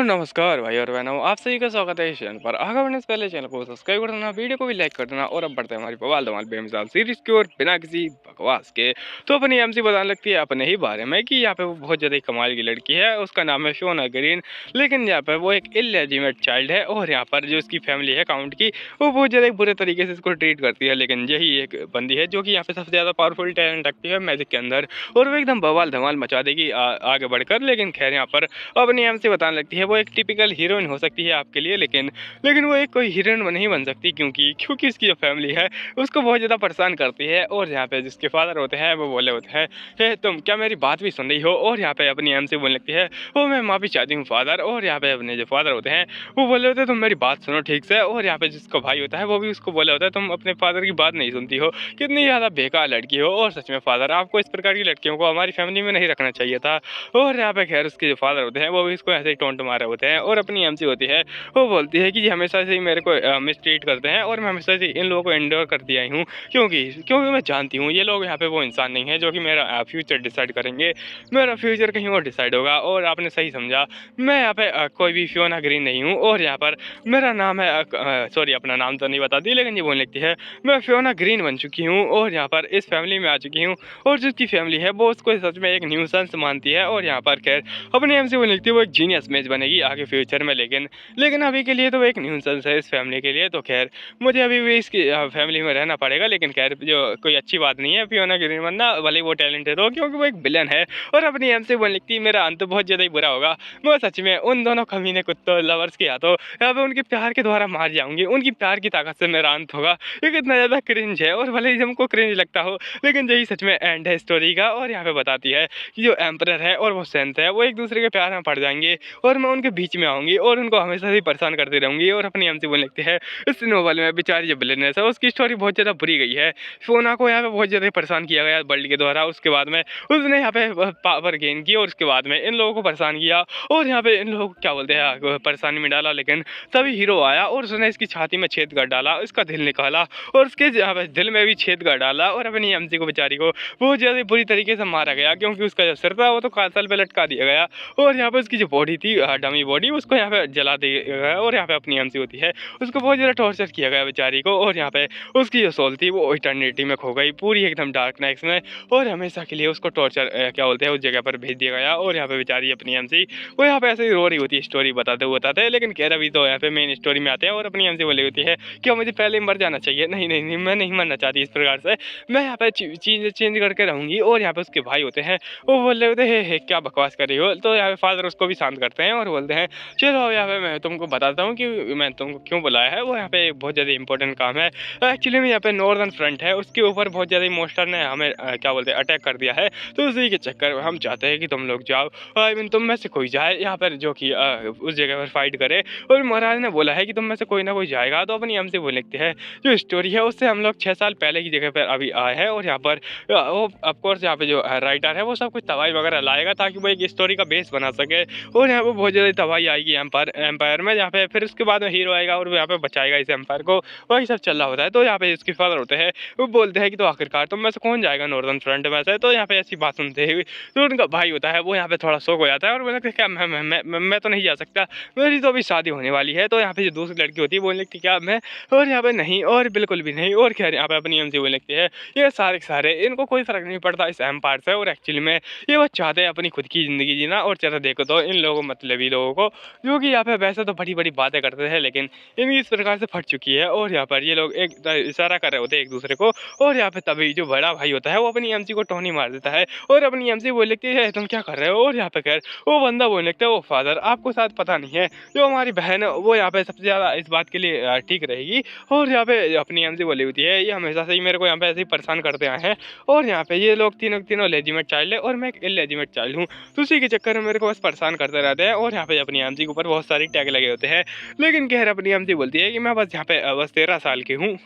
नमस्कार भाई और बहनों, आप सभी का स्वागत है इस चैनल पर। आगे बढ़ने से पहले चैनल को सब्सक्राइब कर देना, वीडियो को भी लाइक कर देना और अब बढ़ते हैं हमारी बवाल धमाल बेमिसाल सीरीज की ओर बिना किसी बकवास के। तो अपनी एमसी बताने लगती है अपने ही बारे में कि यहाँ पे वो बहुत ज़्यादा कमाल की लड़की है, उसका नाम है शोना ग्रीन। लेकिन यहाँ पे वो एक इलेजिमेट चाइल्ड है और यहाँ पर जो उसकी फैमिली है काउंट की, वो बहुत ज़्यादा बुरे तरीके से इसको ट्रीट करती है। लेकिन यही एक बंदी है जो कि यहाँ पे सबसे ज़्यादा पावरफुल टैलेंट रखती है मैजिक के अंदर, और वो एकदम बवाल धमाल मचा देगी आगे बढ़कर। लेकिन खैर यहाँ पर अपनी एमसी बताने लगती है वो एक टिपिकल हीरोइन हो सकती है आपके लिए, लेकिन वो एक कोई हीरोइन नहीं बन सकती, क्योंकि उसकी जो फैमिली है उसको बहुत ज़्यादा परेशान करती है। और यहाँ पे जिसके फादर होते हैं वो बोले होते हैं, हे तुम क्या मेरी बात भी सुन रही हो? और यहाँ पे अपनी एमसी बोलने लगती है, वो मैं माफ़ी चाहती हूँ फादर। और यहाँ पे अपने जो फादर होते हैं वो बोले होते हैं, तुम मेरी बात सुनो ठीक से। और यहाँ पे जिसका भाई होता है वो भी उसको बोले होता है, तुम अपने फादर की बात नहीं सुनती हो, कितनी ज़्यादा बेकार लड़की हो। और सच में फादर, आपको इस प्रकार की लड़कियों को हमारी फैमिली में नहीं रखना चाहिए था। और यहाँ पे खैर उसके जो फादर होते हैं वो भी इसको ऐसे ही टोंट मारे होते हैं। और अपनी एमसी होती है वो बोलती है कि ये हमेशा से ही मेरे को मिसट्रीट करते हैं और मैं हमेशा से इन लोगों को एंडोर करती आई हूँ, क्योंकि मैं जानती हूँ ये लोग यहाँ पे वो इंसान नहीं है जो कि मेरा फ्यूचर डिसाइड करेंगे। मेरा फ्यूचर कहीं और डिसाइड होगा। और आपने सही समझा, मैं यहाँ पे कोई भी फियोना ग्रीन नहीं हूँ। और यहाँ पर मेरा नाम है, सॉरी अपना नाम तो नहीं बताती, लेकिन ये बोलने लगती है मैं फियोना ग्रीन बन चुकी हूँ और यहाँ पर इस फैमिली में आ चुकी हूँ। और जिसकी फैमिली है वो उसको सच में एक न्यूसेंस मानती है। और यहाँ पर खैर अपनी एमसी बोलने लगती है वो एक जीनियस मैच बनेगी आगे फ्यूचर में, लेकिन अभी के लिए तो एक न्यूसेंस है इस फैमिली के लिए। तो खैर मुझे अभी भी इसकी फैमिली में रहना पड़ेगा। लेकिन खैर जो कोई अच्छी बात नहीं है फियोना ग्रीन बनना, भले वो टैलेंटेड हो, क्योंकि वो एक विलन है। और अपनी एमसी बोलने लगती है मेरा अंत बहुत ज़्यादा ही बुरा होगा, मैं सच में उन दोनों कमीने कुत्तों लवर्स के हाथों यहाँ पे उनके प्यार के द्वारा मार जाऊंगी, उनकी प्यार की ताकत से मेरा अंत होगा। ये कितना ज़्यादा क्रिंज है, और भले ही हमको क्रिंज लगता हो, लेकिन यही सच में एंड है स्टोरी का। और यहाँ पे बताती है कि जो एम्परर है और वो सेंथ है वो एक दूसरे के प्यार में पड़ जाएंगे और मैं उनके बीच में आऊँगी और उनको हमेशा से परेशान करती रहूँगी। और अपनी एमसी बोलने लगती है इस नोवेल में बेचारी जो विलेनेस है उसकी स्टोरी बहुत ज़्यादा बुरी गई है। फियोना को यहाँ पे बहुत ज़्यादा परेशान किया गया वर्ल्ड के द्वारा, उसके बाद में उसने यहाँ पे पावर गेन की और उसके बाद में इन लोगों को परेशान किया और यहाँ पे इन लोगों को क्या बोलते हैं परेशानी में डाला। लेकिन तभी हीरो आया और उसने इसकी छाती में छेद कर डाला, इसका दिल निकाला और उसके यहाँ पे दिल में भी छेद कर डाला। और अपनी एमसी को बेचारी को बहुत ज़्यादा बुरी तरीके से मारा गया, क्योंकि उसका जो सिर था वो तो कातल पे लटका दिया गया और यहाँ पे उसकी जो बॉडी थी डमी बॉडी उसको यहाँ पे जला दिया गया। और यहाँ पे अपनी एमसी होती है उसको बहुत ज़्यादा टॉर्चर किया गया बेचारी को। और यहाँ पे उसकी जो सोल थी वो इटर्निटी में खो गई पूरी एकदम डार्कनेस में, और हमेशा के लिए उसको टॉर्चर क्या बोलते हैं उस जगह पर भेज दिया गया। और यहाँ पे बेचारी अपनी एमसी वो यहाँ पे ऐसे ही रो रही होती है स्टोरी बताते हैं। लेकिन कह अभी तो यहाँ पे मेन स्टोरी में आते हैं और अपनी एमसी बोली होती है कि मुझे पहले मर जाना चाहिए। नहीं नहीं नहीं, मैं नहीं मरना चाहती इस प्रकार से, मैं यहाँ पे चीज़ चेंज करके रहूँगी। और यहाँ पे उसके भाई होते हैं वो बोल रहे होते हैं क्या बकवास कर रही हो। तो यहाँ पे फादर उसको भी शांत करते हैं और बोलते हैं चलो यहाँ पे मैं तुमको बताता हूँ कि मैं तुमको क्यों बुलाया है। वो यहाँ पे बहुत ज़्यादा इंपॉर्टेंट काम है एक्चुअली में। यहाँ पे नॉर्दर्न फ्रंट है उसके ऊपर बहुत ज़्यादा मोस्टर ने हमें क्या बोलते हैं अटैक कर दिया है, तो उसी के चक्कर में हम चाहते हैं कि तुम लोग जाओ, आई मीन तुम में से कोई जाए यहाँ पर जो कि उस जगह पर फाइट करे। और महाराज ने बोला है कि तुम में से कोई ना कोई जाएगा। तो अपनी हमसे बोल लिखते हैं जो स्टोरी है उससे हम लोग 6 साल पहले की जगह पर अभी आए हैं। और यहाँ पर वो ऑफकोर्स यहाँ पे जो राइटर है वो सब कुछ तबाही वगैरह लाएगा ताकि वो एक स्टोरी का बेस बना सके। और यहाँ पे बहुत ज़्यादा तबाही आएगी एम्पायर में, यहाँ पे फिर उसके बाद में हीरो आएगा और वो यहाँ पे बचाएगा इस एम्पायर को, वही सब चल रहा होता है। तो यहाँ पे इसके फादर होते हैं वो बोलते हैं कि तो आखिरकार तुम में से कौन जाएगा नॉर्दर्न फ्रंट में से। तो यहाँ पे ऐसी बात सुनते हुए तो उनका भाई होता है वो यहाँ पे थोड़ा शौक हो जाता है और बोलते क्या मैं तो नहीं जा सकता, मेरी तो अभी शादी होने वाली है। तो यहाँ पे जो दूसरी लड़की होती है बोलने लगती क्या मैं, और यहाँ पे नहीं और बिल्कुल भी नहीं। और क्या यहाँ पे अपनी एमसी बोलने लगती है ये सारे इनको कोई फर्क नहीं पड़ता इस एम्पायर से, और एक्चुअली में ये वो चाहते हैं अपनी खुद की ज़िंदगी जीना। और चलो देखो तो इन लोगों मतलबी लोगों को जो कि यहाँ पे वैसे तो बड़ी बड़ी बातें करते हैं लेकिन इनकी इस प्रकार से फट चुकी है। और यहाँ पर ये लोग एक इशारा कर रहे होते हैं एक दूसरे को, और यहाँ पे तभी जो बड़ा भाई होता है वो अपनी एमसी को टोनी मार देता है और अपनी एमसी बोल लगती है तुम क्या कर रहे हो। और यहाँ पे खैर वो बंदा बोलने लगता है वो फादर आपको शायद पता नहीं है जो हमारी बहन है वो यहाँ पे सबसे ज़्यादा इस बात के लिए ठीक रहेगी। और यहाँ पे अपनी एमसी बोली होती है ये हमेशा से ही मेरे को यहाँ पे ऐसे ही परेशान करते आए हैं, और यहाँ पे ये लोग तीनों लेजिमेट चाइल्ड है और मैं एक इलेजिमेट चाइल्ड हूँ, तो उसी के चक्कर में मेरे को बस परेशान करते रहते हैं। और यहाँ पे अपनी एमसी के ऊपर बहुत सारी टैग लगे होते हैं। लेकिन खैर अपनी एमसी बोलती है कि मैं बस यहाँ पे बस 13 साल की हूँ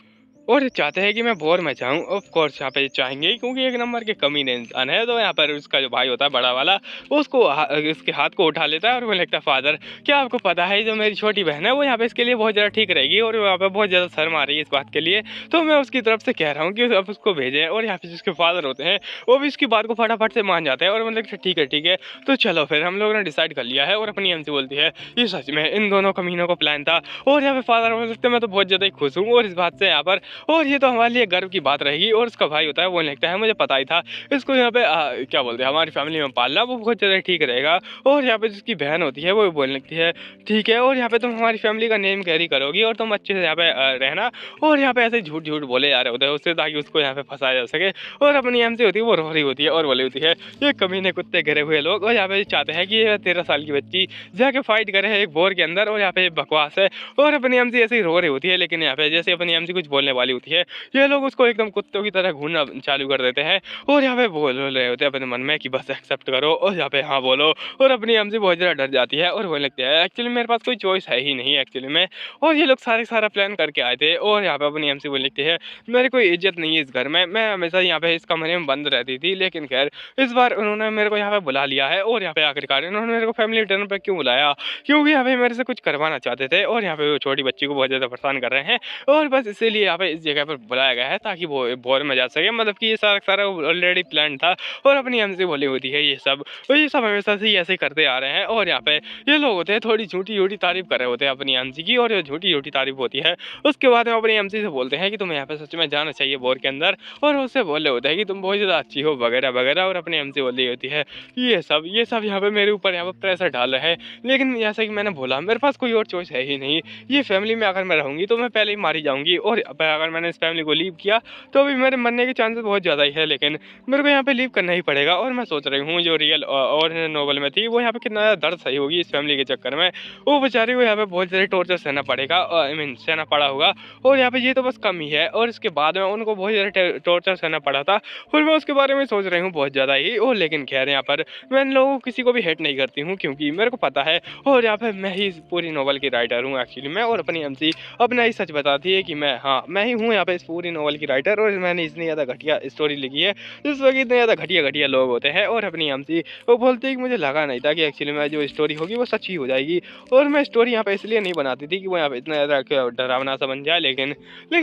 और ये चाहते हैं कि मैं बोर में जाऊँ, ऑफ कोर्स यहाँ पे चाहेंगे ही, क्योंकि एक नंबर के कमीने इंसान है। तो यहाँ पर उसका जो भाई होता है बड़ा वाला, वो उसके हाथ को उठा लेता है और वो लगता है, फादर क्या आपको पता है जो मेरी छोटी बहन है वो यहाँ पे इसके लिए बहुत ज़्यादा ठीक रहेगी और वहाँ पे बहुत ज़्यादा शर्म आ रही है इस बात के लिए, तो मैं उसकी तरफ से कह रहा हूँ कि आप उसको भेजें। और यहाँ पे जिसके फादर होते हैं वो भी इसकी बात को फटाफट से मान जाते हैं और मतलब ठीक है ठीक है, तो चलो फिर हम लोगों ने डिसाइड कर लिया है। और अपनी एम से बोलती है, ये सच में इन दोनों कमीनों को प्लान था। और यहाँ पे फादर बोल सकते हैं, मैं तो बहुत ज़्यादा ही खुश हूँ और इस बात से यहाँ पर, और ये तो हमारे लिए गर्व की बात रहेगी। और उसका भाई होता है वो लगता है, मुझे पता ही था इसको यहाँ पे क्या बोलते हैं हमारी फैमिली में पालना वो बहुत ज़्यादा ठीक रहेगा। और यहाँ पे जिसकी बहन होती है वो भी बोलने लगती है, ठीक है, और यहाँ पे तुम हमारी फैमिली का नेम कैरी करोगी और तुम अच्छे से यहाँ पे रहना। और यहाँ पे ऐसे झूठ झूठ बोले जा रहे होते हैं उससे, ताकि उसको यहाँ पे फंसाया जा सके। और अपनी एम से होती है वो रो रही होती है और बोली होती है, ये कमीने कुत्ते घिरे हुए लोग, और यहाँ पे चाहते हैं कि ये 13 साल की बच्ची जाके फाइट करे एक बोर के अंदर, और यहाँ पे बकवास है। और अपनी एम सी ऐसे ही रो रही होती है, लेकिन यहाँ पे जैसे अपनी एम सी कुछ बोलने वाली होती है, ये लोग उसको एकदम कुत्तों की तरह घूरना चालू कर देते हैं। और यहाँ पे बोल रहे होते हैं अपने मन में कि बस एक्सेप्ट करो, और यहाँ पे हाँ बोलो। और अपनी एम सी बहुत ज़्यादा डर जाती है और बोलने लगती है, एक्चुअली मेरे पास कोई चॉइस है ही नहीं एक्चुअली में। और ये लोग सारा प्लान करके आए थे। और यहाँ पे अपनी एम सी बोल लिखती है, मेरी कोई इज्जत नहीं है इस घर में, मैं हमेशा यहाँ पे इस कमरे में बंद रहती थी, लेकिन खैर इस बार उन्होंने मेरे को यहाँ पे बुला लिया है। और यहाँ पे आखिरकार उन्होंने मेरे को फैमिली डिनर पे क्यों बुलाया, क्योंकि यहाँ पे मेरे से कुछ करवाना चाहते थे और यहाँ पे वो छोटी बच्ची को बहुत ज़्यादा परेशान कर रहे हैं। और बस इसीलिए यहाँ पे इस जगह पर बुलाया गया है, ताकि वो बोर में जा सके, मतलब कि ये सारा ऑलरेडी प्लान था। और अपनी एम से बोली होती है ये सब, तो ये सब हमेशा से ही ऐसे ही करते आ रहे हैं। और यहाँ पे ये लोग होते हैं थोड़ी झूठी झूठी तारीफ कर रहे होते हैं अपनी एम की, और जो झूठी झूठी तारीफ होती है उसके बाद में अपनी एम से बोलते हैं कि तुम्हें यहाँ पे सच में जाना चाहिए बोर के अंदर। और उससे बोल रहे होते हैं कि तुम बहुत ज़्यादा अच्छी हो वगैरह वगैरह। और अपनी एम से बोल रही होती है, ये सब यहाँ पे मेरे ऊपर यहाँ पे प्रेशर डाल रहे हैं, लेकिन जैसा कि मैंने बोला मेरे पास कोई और चॉइस है ही नहीं। ये फैमिली में अगर मैं रहूँगी तो मैं पहले ही मारी जाऊँगी, और अगर मैंने इस फैमिली को लीव किया तो भी मेरे मरने के चांसेस बहुत ज़्यादा ही है, लेकिन मेरे को यहाँ पे लीव करना ही पड़ेगा। और मैं सोच रही हूँ जो रियल और नोवेल में थी वो यहाँ पे कितना ज़्यादा दर्द सही होगी इस फैमिली के चक्कर में, वो बेचारे को यहाँ पे बहुत ज़्यादा टॉर्चर सहना पड़ेगा, आई मीन सहना पड़ा होगा। और यहाँ पे ये तो बस कम ही है, और इसके बाद में उनको बहुत ज़्यादा टॉर्चर सहना पड़ा था, और मैं उसके बारे में सोच रही हूँ बहुत ज़्यादा ही। और लेकिन खैर यहाँ पर मैं इन लोगों को किसी को भी हेट नहीं करती हूँ, क्योंकि मेरे को पता है। और यहाँ पे मैं ही पूरी नोवेल की राइटर हूँ एक्चुअली मैं, और अपनी एमसी अपना ही सच बताती है कि मैं ही हूँ यहाँ पे इस पूरी नोवेल की राइटर, और मैंने इतनी ज़्यादा घटिया स्टोरी लिखी है जिस वक्त इतने ज़्यादा घटिया घटिया लोग होते हैं। और अपनी एमसी वो बोलती है कि मुझे लगा नहीं था कि एक्चुअली में जो स्टोरी होगी वो सच ही हो जाएगी, और मैं स्टोरी यहाँ पे इसलिए नहीं बनाती थी कि वो यहाँ पे इतना ज़्यादा डरावना सा बन जाए, लेकिन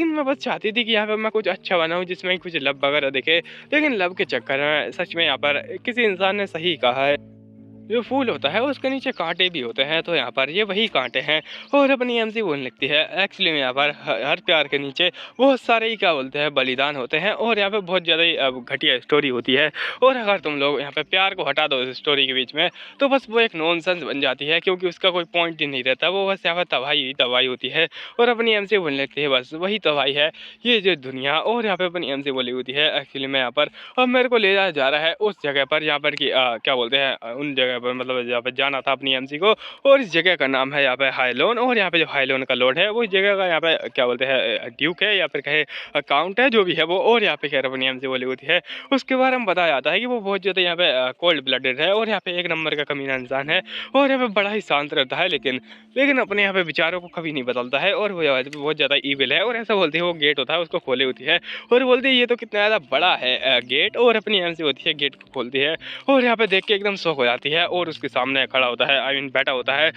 मैं बस चाहती थी कि यहाँ पे मैं कुछ अच्छा बनाऊँ जिसमें कुछ लब वगैरह दिखे। लेकिन लब के चक्कर में सच में यहाँ पर किसी इंसान ने सही कहा है, जो फूल होता है उसके नीचे कांटे भी होते हैं, तो यहाँ पर ये वही कांटे हैं। और अपनी एमसी बोलने लगती है, एक्चुअली में यहाँ पर हर प्यार के नीचे बहुत सारे ही क्या बोलते हैं बलिदान होते हैं, और यहाँ पे बहुत ज़्यादा ही घटिया स्टोरी होती है। और अगर तुम लोग यहाँ पे प्यार को हटा दो इस स्टोरी के बीच में तो बस वो एक नॉनसेंस बन जाती है, क्योंकि उसका कोई पॉइंट ही नहीं रहता, वो बस यहाँ पर तबाही ही तबाही होती है। और अपनी एमसी बोलने लगती है, बस वही तबाही है ये जो दुनिया। और यहाँ पे अपनी एमसी बोली होती है, एक्चुअली में यहाँ पर अब मेरे को ले जाया जा रहा है उस जगह पर यहाँ पर कि क्या बोलते हैं उन जगह पर, मतलब जहाँ पे जाना था अपनी एमसी को, और इस जगह का नाम है यहाँ पे हाईलोन। और यहाँ पे जो हाईलोन का लॉर्ड है वो इस जगह का यहाँ पे क्या बोलते हैं ड्यूक है या फिर कहे काउंट है जो भी है वो। और यहाँ पे खैर अपनी एमसी बोली होती है, उसके बारे में बताया जाता है कि वो बहुत ज़्यादा यहाँ पे कोल्ड ब्लडेड है, और यहाँ पे एक नंबर का कमीना इंसान है, और यहाँ पे बड़ा ही शांत रहता है, लेकिन अपने यहाँ पे विचारों को कभी नहीं बदलता है, और वो बहुत ज़्यादा ईविल है। और ऐसा बोलती है वो गेट होता है उसको खोले होती है, और बोलती है ये तो कितना ज़्यादा बड़ा है गेट। और अपनी एमसी होती है गेट को खोलती है, और यहाँ पे देख के एकदम शॉक हो जाती है, और उसके सामने खड़ा होता है, आई मीन बैठा होता है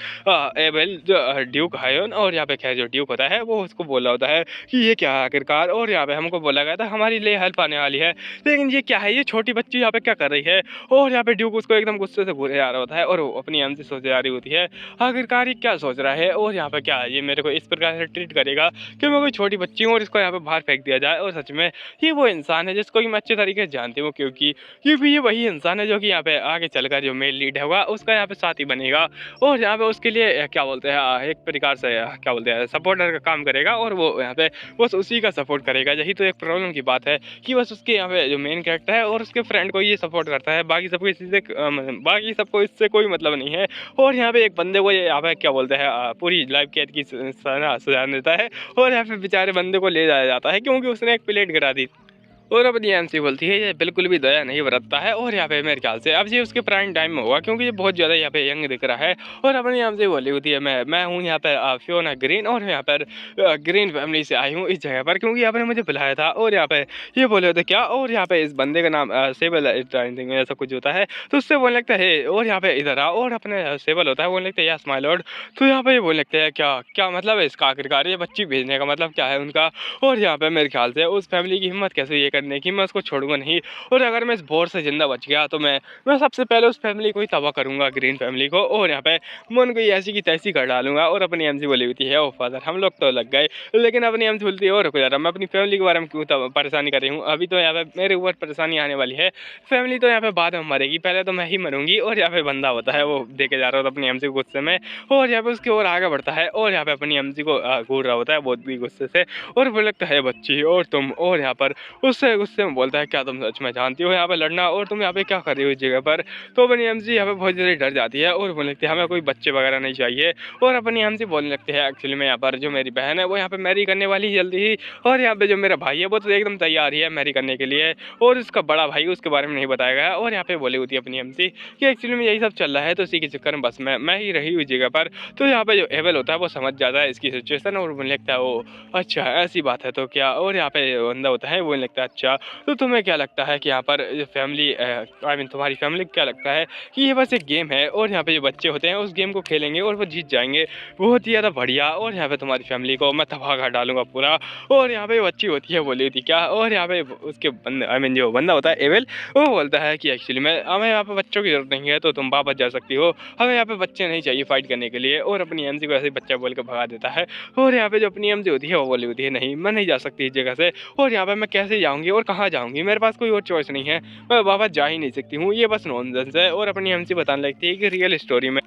एबेल जो ड्यूक हायोन। और यहाँ पे खैर जो ड्यूक होता है वो उसको बोला होता है कि ये क्या है आखिरकार, और यहाँ पे हमको बोला गया था हमारी लिए हेल्प आने वाली है, लेकिन ये क्या है, ये छोटी बच्ची यहाँ पे क्या कर रही है। और यहाँ पे ड्यूक उसको एकदम गुस्से से घूरे जा रहा होता है, और वो अपनी एमसी सोचे जा रही होती है आखिरकार ये क्या सोच रहा है, और यहाँ पे क्या है ये मेरे को इस प्रकार से ट्रीट करेगा कि मैं कोई छोटी बच्ची हूँ और इसको यहाँ पे बाहर फेंक दिया जाए। और सच में ये वो इंसान है जिसको कि मैं अच्छे तरीके से जानती हूँ, क्योंकि ये वही इंसान है जो कि यहाँ पे आगे चलकर जो मेल लीड होगा उसका यहाँ पे साथी बनेगा, और यहाँ पे उसके लिए क्या बोलते हैं एक प्रकार से क्या बोलते हैं सपोर्टर का काम करेगा, और वो यहाँ पे बस उसी का सपोर्ट करेगा। यही तो एक प्रॉब्लम की बात है कि बस उसके यहाँ पे जो मेन कैरेक्टर है और उसके फ्रेंड को ये सपोर्ट करता है, बाकी सबको इससे कोई मतलब नहीं है। और यहाँ पे एक बंदे को ये यहाँ पे क्या बोलते हैं पूरी लाइफ कैद की सजा देता है, और यहाँ पे बेचारे बंदे को ले जाया जाता है क्योंकि उसने एक प्लेट गिरा दी। और अपनी एमसी बोलती है ये बिल्कुल भी दया नहीं बरतता है और यहाँ पे मेरे ख्याल से अब ये उसके प्राइम टाइम में होगा क्योंकि ये बहुत ज़्यादा यहाँ पे यंग दिख रहा है। और अपनी एमसी बोली होती है मैं हूँ यहाँ पर फियोना ग्रीन और यहाँ पर ग्रीन फैमिली से आई हूँ इस जगह पर क्योंकि यहाँ पे मुझे बुलाया था। और यहाँ पे ये बोले होते क्या और यहाँ पे इस बंदे का नाम सेबल ऐसा कुछ होता है। तो उससे बोलने लगता है और यहाँ पे इधर आ और अपने सेबल होता है बोलने लगता है यस माय लॉर्ड। तो यहाँ पे ये बोलने लगते हैं क्या क्या मतलब है इसका आखिरकार ये बच्ची भेजने का मतलब क्या है उनका। और यहाँ पे मेरे ख्याल से उस फैमिली की हिम्मत कैसे ये करने की मैं उसको छोड़ूंगा नहीं। और अगर मैं इस बोर से जिंदा बच गया तो मैं सबसे पहले उस फैमिली को ही तबाह करूंगा ग्रीन फैमिली को। और यहाँ पे मैं उनको ये ऐसी की तैसी कर डालूंगा। और अपनी एमसी बोली होती है ओ फादर हम लोग तो लग गए लेकिन अपनी एमसी बोलती है और रुको जरा मैं अपनी फैमिली के बारे में क्यों परेशानी कर रही हूँ अभी तो यहाँ पे मेरे ऊपर परेशानी आने वाली है। फैमिली तो यहाँ पे बाद में मरेगी पहले तो मैं ही मरूंगी। और यहाँ पे बंदा होता है वो देखे जा रहा होता है अपनी एमसी को गुस्से में। और यहाँ पे उसकी ओर आगे बढ़ता है और यहाँ पे अपनी एमसी को घूर रहा होता है बहुत भी गुस्से से। और वो लगता है बच्ची और तुम और यहाँ पर उससे गुस्से में बोलता है क्या तुम सच में जानती हो यहाँ पे लड़ना और तुम यहाँ पे क्या कर रही हो इस जगह पर। तो अपनी एमसी यहाँ पे बहुत ज़्यादा डर जाती है और बोलने लगती है हमें कोई बच्चे वगैरह नहीं चाहिए। और अपनी एमसी बोलने लगती है एक्चुअली में यहाँ पर जो मेरी बहन है वो यहाँ पे मैरी करने वाली है जल्दी ही। और यहाँ पे जो मेरा भाई है वो तो एकदम तैयार ही है मैरी करने के लिए। और उसका बड़ा भाई उसके बारे में नहीं बताया गया। और यहाँ पे बोली होती है अपनी एमसी कि एक्चुअली में यही सब चल रहा है तो इसी के चक्कर में बस मैं ही रही हुई जगह पर। तो यहाँ पे जो एवल होता है वो समझ जाता है इसकी सिचुएशन और बोलने लगता है वो अच्छा ऐसी बात है तो क्या। और यहाँ पे बंदा होता है वो लगता है अच्छा तो तुम्हें क्या लगता है कि यहाँ पर फैमिली आई मीन तुम्हारी फैमिली को क्या लगता है कि ये बस एक गेम है और यहाँ पे जो बच्चे होते हैं उस गेम को खेलेंगे और वो जीत जाएंगे बहुत ही ज़्यादा बढ़िया। और यहाँ पे तुम्हारी फैमिली को मैं तबाह कर डालूंगा पूरा। और यहाँ पे बच्ची होती है बोली थी क्या। और यहाँ पे उसके बंदे आई मीन जो बंदा होता है एवेल वो बोलता है कि एक्चुअली में हमें यहाँ पे बच्चों की जरूरत नहीं है तो तुम वापस जा सकती हो हमें यहाँ पे बच्चे नहीं चाहिए फाइट करने के लिए। और अपनी एमसी को ऐसे ही बच्चा बोल के भगा देता है। और यहाँ पे जो अपनी एमसी होती है वो बोली होती है नहीं मैं नहीं जा सकती इस जगह से। और यहाँ पे मैं कैसे जाऊँगी और कहाँ जाऊँगी मेरे पास कोई और चॉइस नहीं है मैं वापस जा ही नहीं सकती हूँ ये बस नॉनसेंस है। और अपनी एमसी बताने लगती है कि रियल स्टोरी में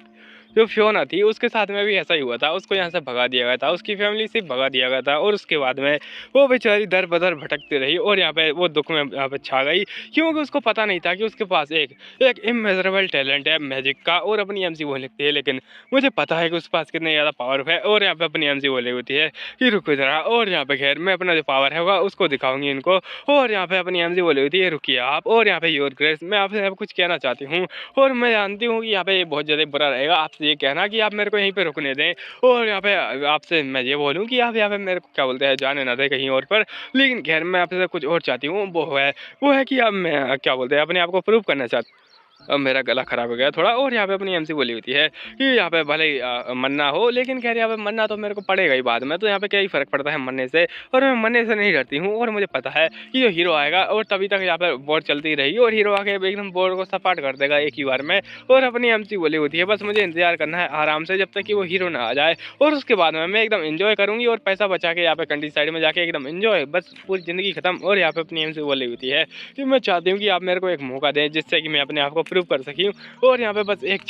जो फियोना थी उसके साथ में भी ऐसा ही हुआ था उसको यहाँ से भगा दिया गया था उसकी फैमिली से भगा दिया गया था। और उसके बाद में वो बेचारी दर बदर भटकती रही और यहाँ पे वो दुख में यहाँ पे छा गई क्योंकि उसको पता नहीं था कि उसके पास एक एक इमेजरेबल टैलेंट है मैजिक का। और अपनी एमसी बोल लगती है लेकिन मुझे पता है कि उसके पास कितने ज़्यादा पावर है। और यहाँ पे अपनी एमसी बोली होती है कि रुको जरा। और यहाँ पे खैर मैं अपना जो पावर है उसको दिखाऊंगी इनको। और यहाँ पे अपनी एमसी बोली होती है रुकिए आप। और यहाँ पे योर ग्रेस मैं आपसे कुछ कहना चाहती हूँ और मैं जानती हूँ कि यहाँ पे बहुत ज़्यादा बुरा रहेगा आपसे ये कहना कि आप मेरे को यहीं पे रुकने दें। और यहाँ पे आपसे मैं ये बोलूँ कि आप यहाँ पे मेरे को क्या बोलते हैं जाने ना दें कहीं और पर। लेकिन खैर मैं आपसे कुछ और चाहती हूँ वो है कि अब मैं क्या बोलते हैं अपने आप को प्रूव करना चाहती। अब मेरा गला खराब हो गया थोड़ा। और यहाँ पे अपनी एमसी बोली होती है कि यहाँ पे भले ही मरना हो लेकिन खैर यहाँ पे मरना तो मेरे को पड़ेगा ही बाद में तो यहाँ पे क्या ही फर्क पड़ता है मरने से। और मैं मरने से नहीं डरती हूँ और मुझे पता है कि जो हीरो आएगा और तभी तक यहाँ पे बोर्ड चलती रहेगी और हीरो आके एकदम बोर्ड को सपाट कर देगा एक ही बार में। और अपनी एमसी बोली होती है बस मुझे इंतजार करना है आराम से जब तक कि वो हीरो ना आ जाए। और उसके बाद में मैं एकदम इंजॉय करूँगी और पैसा बचा के यहाँ पे कंट्री साइड में जाके एकदम इंजॉय बस पूरी ज़िंदगी खत्म। और यहाँ पे अपनी एमसी बोली होती है कि मैं चाहती हूँ कि आप मेरे को एक मौका दें जिससे कि मैं अपने आप को प्रूव कर सकी। और यहाँ पे बस एक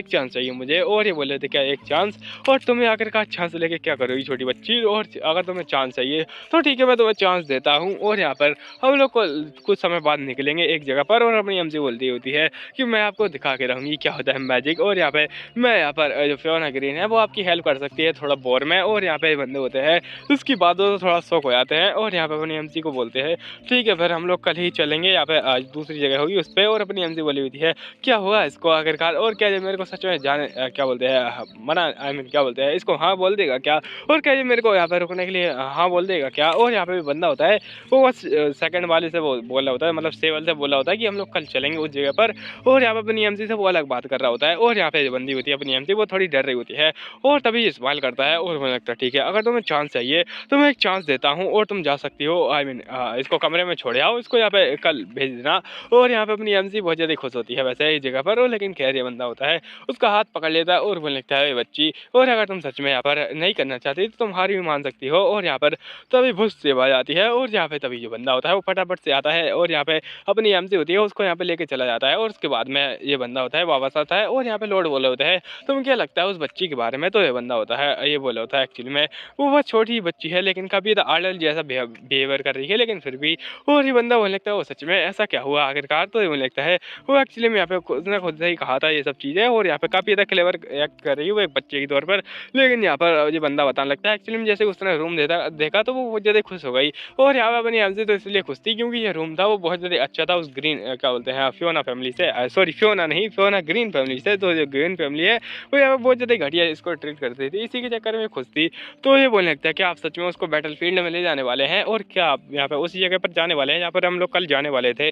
चांस चाहिए मुझे। और ये बोले थे क्या एक चांस और तुम्हें आखिरकार चांस लेके क्या करोगी छोटी बच्ची। और अगर तुम्हें चांस चाहिए तो ठीक है मैं तुम्हें चांस देता हूँ। और यहाँ पर हम लोग को कुछ समय बाद निकलेंगे एक जगह पर और अपनी एमसी बोलती होती है कि मैं आपको दिखा के रहूँगी क्या होता है मैजिक। और यहाँ पे मैं यहाँ पर जो फियोना ग्रीन है वो आपकी हेल्प कर सकती है थोड़ा बोर में। और यहाँ पे बंदे होते हैं उसकी बातों से थोड़ा शौक हो जाते हैं। और यहाँ पे अपनी एमसी को बोलते हैं ठीक है फिर हम लोग कल ही चलेंगे यहाँ पे आज दूसरी जगह होगी उस पर। और अपनी एमसी बोली होती है क्या हुआ इसको आखिरकार और क्या ये मेरे को सच में जाने क्या बोलते हैं मना आई मीन क्या बोलते हैं इसको हाँ बोल देगा क्या। और क्या ये मेरे को यहाँ पे रुकने के लिए हाँ बोल देगा क्या। और यहाँ पे भी बंदा होता है वो बस सेकंड वाले से बोल रहा होता है मतलब सेवल से बोला होता है कि हम लोग कल चलेंगे उस जगह पर। और यहाँ पे अपनी एमसी से वो अलग बात कर रहा होता है। और यहाँ पे जो बंदी होती है अपनी एमसी वो थोड़ी डर रही होती है और तभी स्माइल करता है और मुझे लगता है ठीक है अगर तुम्हें चांस चाहिए तो मैं एक चांस देता हूँ और तुम जा सकती हो आई मीन इसको कमरे में छोड़ आओ इसको यहाँ पे कल भेज देना। और यहाँ पे अपनी एमसी बहुत ज़्यादा खुश होती है वैसे इस जगह पर। और लेकिन खैर ये बंदा होता है उसका हाथ पकड़ लेता है और बोलने लगता है बच्ची और अगर तुम सच में यहाँ पर नहीं करना चाहती तो तुम हार भी मान सकती हो। और यहाँ पर तभी भुस से आवाज आती है और यहाँ पे तभी जो बंदा होता है वो फटाफट से आता है और यहाँ पे अपनी एमसी होती है उसको यहाँ पे लेके चला जाता है। और उसके बाद में ये बंदा होता है वापस आता है और यहाँ पे लॉर्ड बोले होते हैं तुम्हें क्या लगता है उस बच्ची के बारे में। तो ये बंदा होता है ये बोला होता है एक्चुअली में वो बहुत छोटी बच्ची है लेकिन कभी आडल जैसा बिहेवियर कर रही है लेकिन फिर भी। और ये बंदा बोलने लगता है वो सच में ऐसा क्या हुआ आखिरकार। तो ये बोलने लगता है वो एक्चुअली में यहाँ पे उसने खुद से ही कहा था ये सब चीज़ें, और यहाँ पे काफ़ी ज़्यादा क्लेवर एक्ट कर रही है वो एक बच्चे के तौर पर। लेकिन यहाँ पर ये बंदा बताने लगता है एक्चुअली में जैसे उसने रूम देखा तो वो बहुत ज़्यादा खुश हो गई, और यहाँ पे अपनी एमसी तो इसलिए खुश थी क्योंकि ये रूम था वो बहुत ज़्यादा अच्छा था उस ग्रीन क्या बोलते हैं फियोना फैमिली से, सॉरी फियोना नहीं, फियोना ग्रीन फैमिली से। तो जो ग्रीन फैमिली है वो यहाँ पे बहुत ज़्यादा घटिया इसको ट्रीट करती थी, इसी के चक्कर में खुश थी। तो ये बोलने लगता है कि आप सच में उसको बैटल फील्ड में ले जाने वाले हैं, और क्या आप यहाँ पे उसी जगह पर जाने वाले हैं जहाँ पर हम लोग कल जाने वाले थे।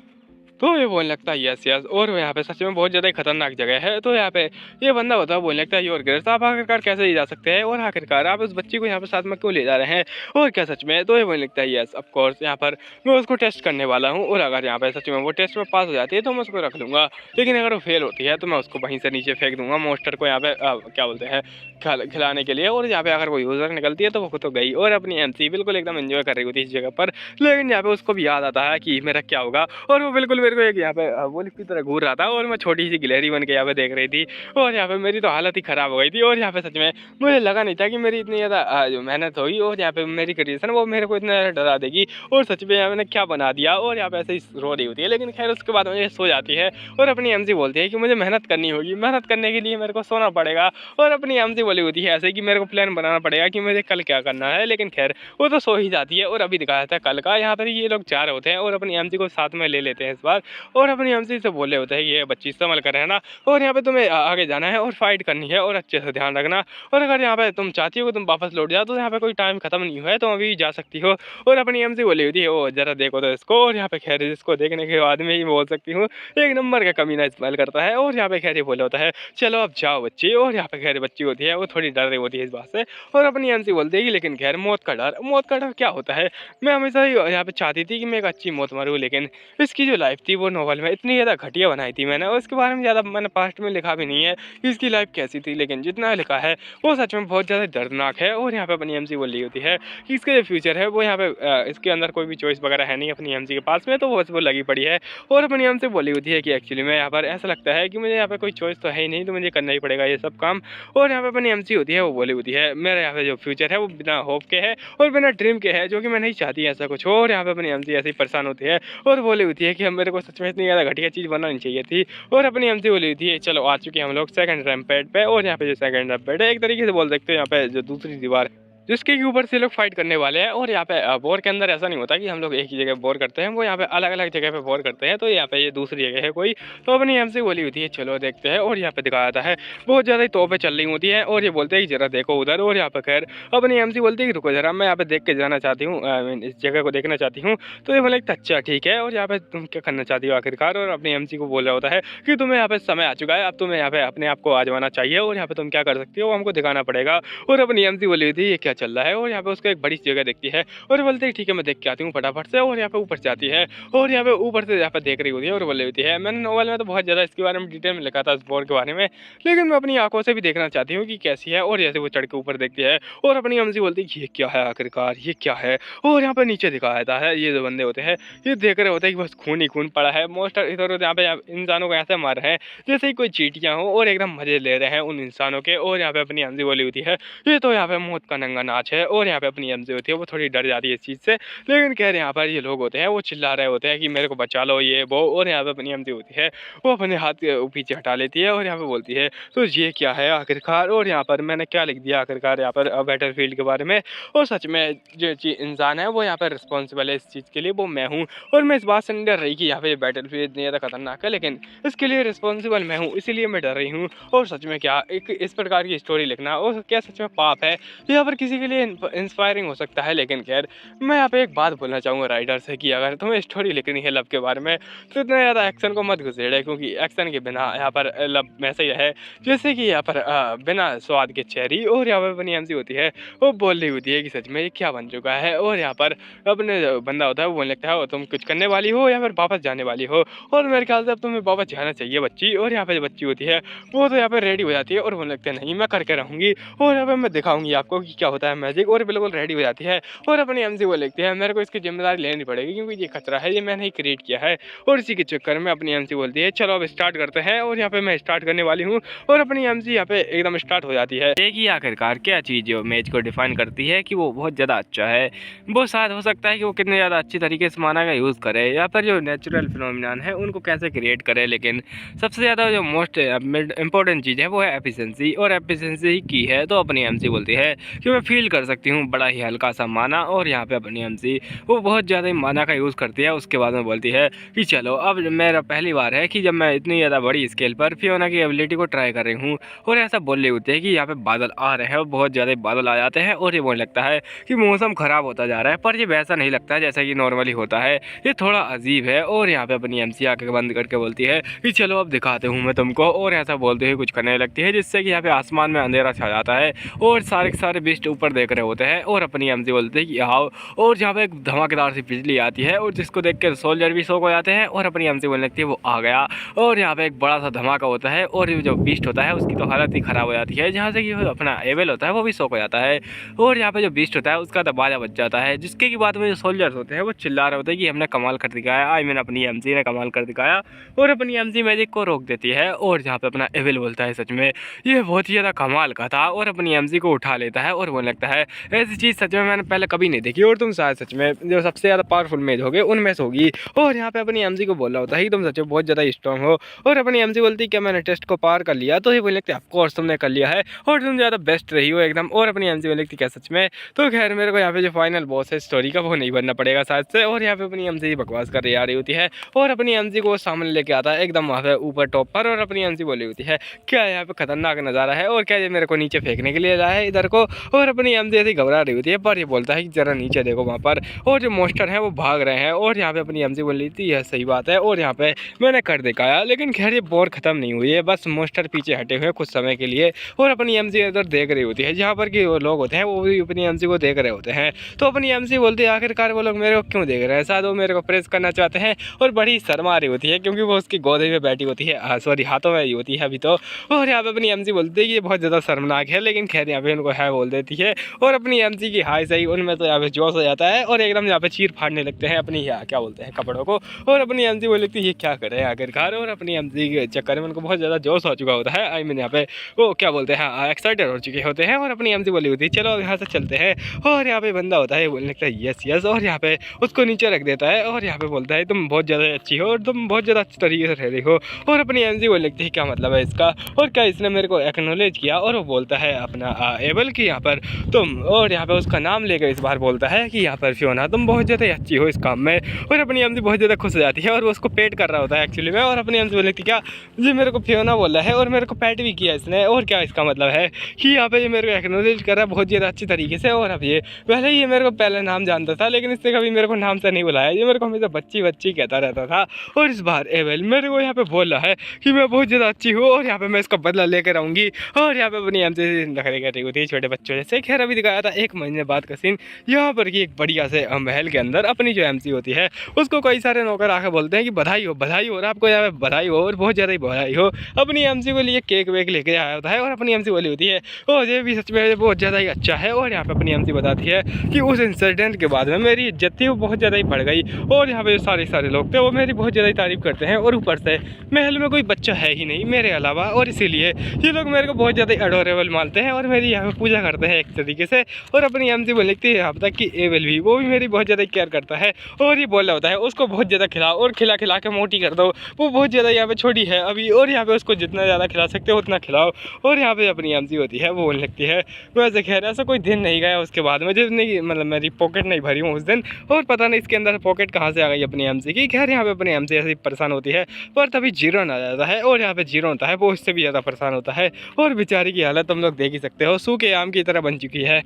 तो ये बोलने लगता है यस यस, और यहाँ पे सच में बहुत ज़्यादा खतरनाक जगह है। तो यहाँ पे ये बंदा होता है बोलने लगता है योर ग्रेट, आप आखिरकार कैसे ले जा सकते हैं, और आखिरकार आप उस बच्ची को यहाँ पे साथ में क्यों ले जा रहे हैं, और क्या सच में। तो ये बोलने लगता है यस ऑफ कोर्स, यहाँ पर मैं उसको टेस्ट करने वाला हूँ, और अगर यहाँ पे सच में वो टेस्ट में पास हो जाती है तो मैं उसको रख लूँगा, लेकिन अगर वो फेल होती है तो मैं उसको वहीं से नीचे फेंक दूंगा मोस्टर को यहाँ पे क्या बोलते हैं खिलाने के लिए। और यहाँ पे अगर वो यूज़र निकलती है तो वो खुद तो गई, और अपनी एमसी बिल्कुल एकदम एंजॉय कर रही होती है इस जगह पर। लेकिन यहाँ पे उसको भी याद आता है कि मेरा क्या होगा, और वो बिल्कुल मेरे को एक यहाँ पे वो की तरह घूर रहा था, और मैं छोटी सी गिलहरी बन के यहाँ पे देख रही थी, और यहाँ पे मेरी तो हालत ही खराब हो गई थी। और यहाँ पे सच में मुझे लगा नहीं था कि मेरी इतनी ज़्यादा जो मेहनत होगी और यहाँ पे मेरी क्रिएशन वो मेरे को इतना ज़्यादा डरा देगी, और सच में मैंने क्या बना दिया। और यहाँ पे ऐसे ही रो रही होती है, लेकिन खैर उसके बाद मुझे सो जाती है, और अपनी एमसी बोलती है कि मुझे मेहनत करनी होगी, मेहनत करने के लिए मेरे को सोना पड़ेगा। और अपनी एमसी बोली होती है ऐसे कि मेरे को प्लान बनाना पड़ेगा कि मुझे कल क्या करना है, लेकिन खैर वो तो सो ही जाती है। और अभी दिखाया था कल का, यहाँ पर ये लोग चार होते हैं और अपनी एमसी को साथ में ले लेते हैं इस बार, और अपनी एमसी से बोले होते हैं ये बच्ची संभल कर रहना, और यहाँ पे तुम्हें आगे जाना है और फाइट करनी है, और अच्छे से ध्यान रखना, और अगर यहाँ पे तुम चाहती हो कि तुम वापस लौट जाओ तो यहाँ पे कोई टाइम खत्म नहीं हुआ है, तुम अभी जा सकती हो। और अपनी एमसी बोली होती है ओ जरा देखो तो इसको, और यहाँ पे खैर इसको देखने के बाद में ही बोल सकती हूँ एक नंबर का कमीना इस्तेमाल करता है। और यहाँ पे खैर बोला होता है चलो अब जाओ बच्ची, और यहाँ पे खैर बच्ची होती है वो थोड़ी डर रही होती है इस बात से, और अपनी एमसी बोलती है कि लेकिन खैर मौत का डर क्या होता है, मैं हमेशा ही यहाँ पे चाहती थी कि मैं एक अच्छी मौत मरूँ, लेकिन इसकी जो लाइफ थी वो नॉवल में इतनी ज़्यादा घटिया बनाई थी मैंने, और इसके बारे में ज़्यादा मैंने पास्ट में लिखा भी नहीं है कि इसकी लाइफ कैसी थी, लेकिन जितना लिखा है वो सच में बहुत ज़्यादा दर्दनाक है। और यहाँ पे अपनी एमसी बोल रही होती है कि इसका जो फ्यूचर है वो यहाँ पे इसके अंदर कोई भी चॉइस वगैरह है नहीं अपनी एमसी के पास में, तो बस वो लगी पड़ी है। और अपनी एमसी बोली होती है कि एक्चुअली में यहाँ पर ऐसा लगता है कि मुझे यहाँ पे कोई चॉइस तो है ही नहीं, तो मुझे करना ही पड़ेगा ये सब काम। और यहाँ पे अपनी एमसी होती है वो बोली होती है मेरा यहाँ पे जो फ्यूचर है वो बिना होप के है और बिना ड्रीम के है, जो कि मैं नहीं चाहती ऐसा कुछ हो। और यहाँ पे अपनी एमसी ऐसी परेशान होती है और बोली होती है कि हम मेरे को सच में इतनी ज़्यादा घटिया चीज़ बनानी चाहिए थी। और अपनी एमसी बोली थी चलो आ चुके हम लोग सेकंड रैम्पेड पे, और यहाँ पे जो सेकंड रैम्पेड है एक तरीके से बोल सकते हो यहाँ पे जो दूसरी दीवार जिसके ऊपर से लोग फाइट करने वाले हैं। और यहाँ पे बोर के अंदर ऐसा नहीं होता कि हम लोग एक ही जगह बोर करते हैं, वो यहाँ पे अलग अलग जगह पे बोर करते हैं। तो यहाँ पे ये दूसरी जगह है कोई, तो अपनी एमसी बोली होती है चलो देखते हैं। और यहाँ पे दिखाया जाता है बहुत ज़्यादा तोपें चल रही होती हैं, और ये बोलते हैं कि जरा देखो उधर। और यहाँ पे खैर अपनी एमसी बोलती है कि रुको जरा मैं यहाँ पे देख के जाना चाहती हूँ, इस जगह को देखना चाहती हूँ। तो ये बोले अच्छा ठीक है, और यहाँ पे तुम क्या करना चाहती हो आखिरकार। और अपनी एमसी को बोल रहा होता है कि तुम्हें यहाँ पे समय आ चुका है, अब तुम्हें यहाँ पे अपने आप को आजमाना चाहिए, और यहाँ पे तुम क्या कर सकती हो वो हमको दिखाना पड़ेगा। और अपनी एमसी बोली हुई थी ये क्या चल रहा है, और यहाँ पे उसको एक बड़ी जगह देखती है और बोलती है ठीक है मैं देख के आती हूँ फटाफट से। और यहाँ पे ऊपर जाती है और यहाँ पे ऊपर से यहाँ पे देख रही होती है और बोल रही होती है मैंने नोवेल में तो बहुत ज़्यादा इसके बारे में डिटेल में लिखा था इस बोर के बारे में, लेकिन मैं अपनी आंखों से भी देखना चाहती हूँ कि कैसी है। और जैसे वो चढ़ के ऊपर देखती है और अपनी अमजी बोलती है ये क्या है आखिरकार, ये क्या है। और यहाँ पे नीचे दिखाया जाता है ये जो बंदे होते हैं ये देख रहे होते हैं कि बस खून ही खून पड़ा है, मोस्टर इधर उधर यहाँ पे इंसानों को ऐसे मार रहे हैं जैसे ही कोई चींटियाँ हो और एकदम मजे ले रहे हैं उन इंसानों के। और यहाँ पे अपनी अमजी बोली होती है ये तो यहाँ पे मौत का नंगा नाच है। और यहाँ पे अपनी अमजी होती है वो थोड़ी डर जाती है इस चीज़ से, लेकिन कह रहे यहाँ पर ये लोग होते हैं वो चिल्ला रहे होते हैं कि मेरे को बचा लो ये वो। और यहाँ पे अपनी अमजी होती है वो अपने हाथ पीछे हटा लेती है और यहाँ पे बोलती है तो ये क्या है आखिरकार। और यहाँ पर मैंने क्या लिख दिया आखिरकार यहाँ पर बैटलफील्ड के बारे में। और सच में जो इंसान है वो यहाँ पर रिस्पॉन्सिबल है इस चीज़ के लिए, वो मैं हूँ। और मैं इस बात से नहीं डर रही कि यहाँ पे बैटलफील्ड इतनी ज़्यादा खतरनाक है, लेकिन इसके लिए रिस्पॉन्सिबल मैं हूँ, इसीलिए मैं डर रही हूँ। और सच में क्या एक इस प्रकार की स्टोरी लिखना और क्या सच में पाप है, यहाँ पर किसी के लिए इंस्पायरिंग हो सकता है। लेकिन खैर मैं यहाँ पे एक बात बोलना चाहूँगा राइटर से कि अगर तुम्हें स्टोरी लिखनी है लव के बारे में तो इतना ज़्यादा एक्शन को मत घुसेड़े, क्योंकि एक्शन के बिना यहाँ पर लव वैसे ही है जैसे कि यहाँ पर बिना स्वाद के चेरी। और यहाँ पर अपनी एमसी होती है वो बोल रही होती है कि सच में ये क्या बन चुका है। और यहाँ पर अपने बंदा होता है वो बोलने लगता है तुम कुछ करने वाली हो या फिर वापस जाने वाली हो, और मेरे ख्याल से अब तुम्हें वापस जाना चाहिए बच्ची। और यहाँ पर जो बच्ची होती है वो तो यहाँ पर रेडी हो जाती है और बोलने लगता है नहीं मैं करके रहूँगी और यहाँ पर मैं दिखाऊँगी आपको कि क्या होता है। होता है मैजिक और बिल्कुल रेडी हो जाती है और अपनी एमसी वो लिखती है मेरे को इसकी जिम्मेदारी लेनी पड़ेगी क्योंकि ये खतरा है, ये मैंने ही क्रिएट किया है। और इसी के चक्कर में अपनी एमसी बोलती है चलो अब स्टार्ट करते हैं और यहाँ पे मैं स्टार्ट करने वाली हूँ और अपनी एमसी यहाँ पे एकदम स्टार्ट हो जाती है। देखिए आखिरकार क्या चीज़ जो मैच को डिफाइन करती है कि वो बहुत ज़्यादा अच्छा है, वो शायद हो सकता है कि वो कितने ज़्यादा अच्छी तरीके से माना का यूज़ करे या फिर जो नेचुरल फिनोमिनान है उनको कैसे क्रिएट करे। लेकिन सबसे ज़्यादा जो मोस्ट इंपॉर्टेंट चीज़ है वो है एफिशिएंसी, और एफिशिएंसी ही की है। तो अपनी एमसी बोलती है कि मैं फील कर सकती हूँ बड़ा ही हल्का सा माना, और यहाँ पे अपनी एमसी वो बहुत ज़्यादा ही माना का यूज़ करती है। उसके बाद में बोलती है कि चलो अब मेरा पहली बार है कि जब मैं इतनी ज़्यादा बड़ी स्केल पर फियोना की एबिलिटी को ट्राई कर रही हूँ। और ऐसा बोल रही होती है कि यहाँ पे बादल आ रहे हैं और बहुत ज़्यादा बादल आ जाते हैं और ये बोलने लगता है कि मौसम ख़राब होता जा रहा है, पर ये वैसा नहीं लगता है जैसा कि नॉर्मली होता है, ये थोड़ा अजीब है। और यहाँ पे अपनी एमसी आके बंद करके बोलती है कि चलो अब दिखाते हूँ मैं तुमको, और ऐसा बोलते हुए कुछ करने लगती है जिससे कि यहाँ पे आसमान में अंधेरा छा जाता है और सारे के सारे बिस्ट ऊपर देख रहे होते हैं। और अपनी एमसी बोलते हैं कि आओ, और जहाँ पे एक धमाकेदार सी बिजली आती है और जिसको देख कर सोल्जर भी शौक हो जाते हैं और अपनी एमसी बोलने लगती है वो आ गया। और यहाँ पे एक बड़ा सा धमाका होता है और जो बीस्ट होता है उसकी तो हालत ही ख़राब हो जाती है, जहाँ से कि अपना एबल होता है वो भी शौक हो जाता है। और यहाँ पे जो बीस्ट होता है उसका दरवाजा बच जाता है, जिसके की बाद में जो सोल्जर्स होते हैं वो चिल्ला रहे होते हैं कि हमने कमाल कर दिखाया, आई मीन अपनी एमसी ने कमाल कर दिखाया। और अपनी एमसी मैजिक को रोक देती है और जहाँ पे अपना एबल बोलता है सच में ये बहुत ही ज़्यादा कमाल का था, और अपनी एमसी को उठा लेता है और बोलने लगता है ऐसी चीज़ सच में मैंने पहले कभी नहीं देखी और तुम शायद सच में जो सबसे ज़्यादा पावरफुल मेज होगे उनमें से होगी। और यहाँ पे अपनी एमसी को बोल रहा होता है कि तुम सच में बहुत ज़्यादा स्ट्रॉन्ग हो। और अपनी एमसी बोलती है क्या मैंने टेस्ट को पार कर लिया, तो ये बोलने लगती है ऑफकोर्स तुमने कर लिया है और तुम ज़्यादा बेस्ट रही हो एकदम। और अपनी एमसी बोलने लगती क्या सच में, तो खैर मेरे को यहाँ पे जो फाइनल बॉस है स्टोरी का वो नहीं बनना पड़ेगा शायद से। और यहाँ पे अपनी एमसी बकवास कर रही होती है और अपनी एमसी को सामने लेके आता है एकदम वहाँ पे ऊपर टॉप पर, और अपनी एमसी बोली होती है क्या यहाँ पे खतरनाक नज़ारा है और क्या ये मेरे को नीचे फेंकने के लिए लाया है इधर को। और अपनी एमसी ऐसी घबरा रही होती है, पर ये बोलता है कि जरा नीचे देखो वहाँ पर, और जो मोस्टर हैं वो भाग रहे हैं। और यहाँ पे अपनी एमसी बोल रही थी यह सही बात है और यहाँ पे मैंने कर दिखाया, लेकिन खैर ये बोर खत्म नहीं हुई है, बस मोस्टर पीछे हटे हुए कुछ समय के लिए। और अपनी एमसी इधर देख रही होती है जहाँ पर कि वो लोग होते हैं वो भी अपनी एमसी को देख रहे होते हैं। तो अपनी एमसी बोलती है आखिरकार वो लोग मेरे को क्यों देख रहे हैं, शायद वो मेरे को प्रेस करना चाहते हैं। और बड़ी शर्मा रही होती है क्योंकि वो उसकी गोद में बैठी होती है, सॉरी हाथों में ही होती है अभी तो। और यहाँ पे अपनी एमसी बोलती है कि ये बहुत ज़्यादा शर्मनाक है, लेकिन खैर यहाँ पे उनको है बोल देती है। और अपनी एमसी की हाई सही उनमें तो यहाँ पे जोश हो जाता है और एकदम यहाँ पे चीर फाड़ने लगते हैं अपनी क्या बोलते हैं कपड़ों को। और अपनी एमसी बोल लगती है ये क्या करे आखिरकार, और अपनी एमसी के चक्कर में उनको बहुत ज़्यादा जोश हो चुका होता है, आई मीन यहाँ पे वो क्या बोलते हैं एक्साइटेड हो चुके होते हैं। और अपनी एमसी बोली होती है चलो यहाँ से चलते हैं। और यहाँ पे बंदा होता है बोलने लगता है यस यस, और यहाँ पे उसको नीचे रख देता है और यहाँ पे बोलता है तुम बहुत ज़्यादा अच्छी हो और तुम बहुत ज़्यादा अच्छी तरीके से रह रही हो। और अपनी एमसी बोलने लगती है क्या मतलब है इसका, और क्या इसने मेरे को एक्नॉलेज किया। और वो बोलता है अपना एबल की यहाँ पर तुम, और यहाँ पे उसका नाम लेकर इस बार बोलता है कि यहाँ पर फियोना तुम बहुत ज़्यादा अच्छी हो इस काम में। और अपनी एमसी बहुत ज़्यादा खुश हो जाती है और वो उसको पेट कर रहा होता है एक्चुअली में। और अपनी एमसी बोलने लगती क्या जी मेरे को फियोना बोला है और मेरे को पेट भी किया इसने, और क्या इसका मतलब है कि यहाँ पे ये मेरे को एक्नॉलेज कर रहा है बहुत ज़्यादा अच्छी तरीके से। और अब ये पहले ही ये मेरे को पहले नाम जानता था लेकिन इसने कभी मेरे को नाम से नहीं बुलाया, ये मेरे को हमेशा बच्ची बच्ची कहता रहता था। और इस बार एबल मेरे को यहाँ पे बोल रहा है कि मैं बहुत ज़्यादा अच्छी हूँ और यहाँ पे मैं इसका बदला लेकर आऊँगी। और यहाँ पे अपनी एमसी नखरे कर रही होती है छोटे बच्चों जैसे। खैर अभी दिखाया था 1 महीने बाद का सीन, यहाँ पर कि एक बढ़िया से महल के अंदर अपनी जो एमसी होती है उसको कई सारे नौकर आके बोलते हैं कि बधाई हो और आपको यहाँ पे बधाई हो और बहुत ज़्यादा ही बधाई हो। अपनी एमसी को लिए केक वेक लेके आया होता है और अपनी एमसी बोली होती है और ये भी सच में बहुत ज़्यादा ही अच्छा है। और यहाँ पे अपनी एमसी बताती है कि उस इंसिडेंट के बाद में मेरी इज्जत थी वो बहुत ज़्यादा ही बढ़ गई और यहाँ पे सारे लोग थे वो मेरी बहुत ज़्यादा ही तारीफ़ करते हैं, और ऊपर से महल में कोई बच्चा है ही नहीं मेरे अलावा, और इसीलिए ये लोग मेरे को बहुत ज़्यादा अडोरेबल मानते हैं और मेरी यहाँ पे पूजा करते हैं एक तरीके से। और अपनी एमसी बोल लिखती है यहाँ तक कि एबल भी वो भी मेरी बहुत ज़्यादा केयर करता है और ये बोल रहा होता है उसको बहुत ज़्यादा खिलाओ और खिला खिला के मोटी कर दो, वो बहुत ज़्यादा यहाँ पे छोटी है अभी, और यहाँ पे उसको जितना ज़्यादा खिला सकते हो उतना खिलाओ। और यहाँ पे अपनी एमसी होती है वो बोलने लगती है वैसे खैर ऐसा कोई दिन नहीं गया उसके बाद में जिस नहीं मतलब मेरी पॉकेट नहीं भरी हूँ उस दिन, और पता नहीं इसके अंदर पॉकेट कहाँ से आ गई अपनी एमसी की। खैर यहाँ पे अपनी एमसी ऐसी परेशान होती है पर तभी जीरो आ जाता है और यहाँ पे जीरो होता है वो इससे भी ज़्यादा परेशान होता है और बेचारी की हालत तुम लोग देख ही सकते हो, सूखे आम की तरह बन चुकी है।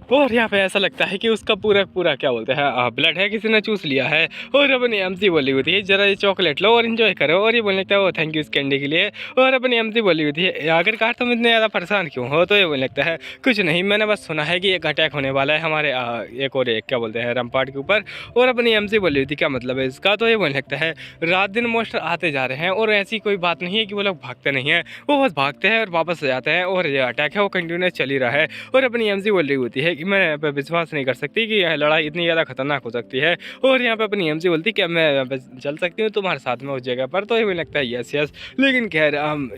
और यहाँ पे ऐसा लगता है कि उसका पूरा क्या बोलते हैं ब्लड है किसी ने चूस लिया है। और अपनी एमसी बोली होती है जरा ये चॉकलेट लो और इन्जॉय करो, और ये बोलने लगता है वो थैंक यू इस कैंडी के लिए। और अपनी एमसी बोली होती है आखिरकार तुम इतने ज़्यादा परेशान क्यों हो, तो ये बोलने लगता है कुछ नहीं मैंने बस सुना है कि एक अटैक होने वाला है हमारे एक और एक क्या बोलते हैं रमपाट के ऊपर। और अपनी एमसी बोली होती क्या मतलब है इसका, तो ये बोलने लगता है रात दिन मोस्टर आते जा रहे हैं और ऐसी कोई बात नहीं है कि वो लोग भागते नहीं हैं, वो बस भागते हैं और वापस आ जाते हैं और ये अटैक है वो कंटिन्यूस चल ही रहा है। और अपनी एमसी बोल रही होती है कि मैं यहाँ पे विश्वास नहीं कर सकती कि यह लड़ाई इतनी ज़्यादा खतरनाक हो सकती है। और यहाँ पे अपनी एमसी बोलती क्या मैं यहाँ पे चल सकती हूँ तुम्हारे साथ में उस जगह पर, तो ये मुझे लगता है यस यस। लेकिन खैर हम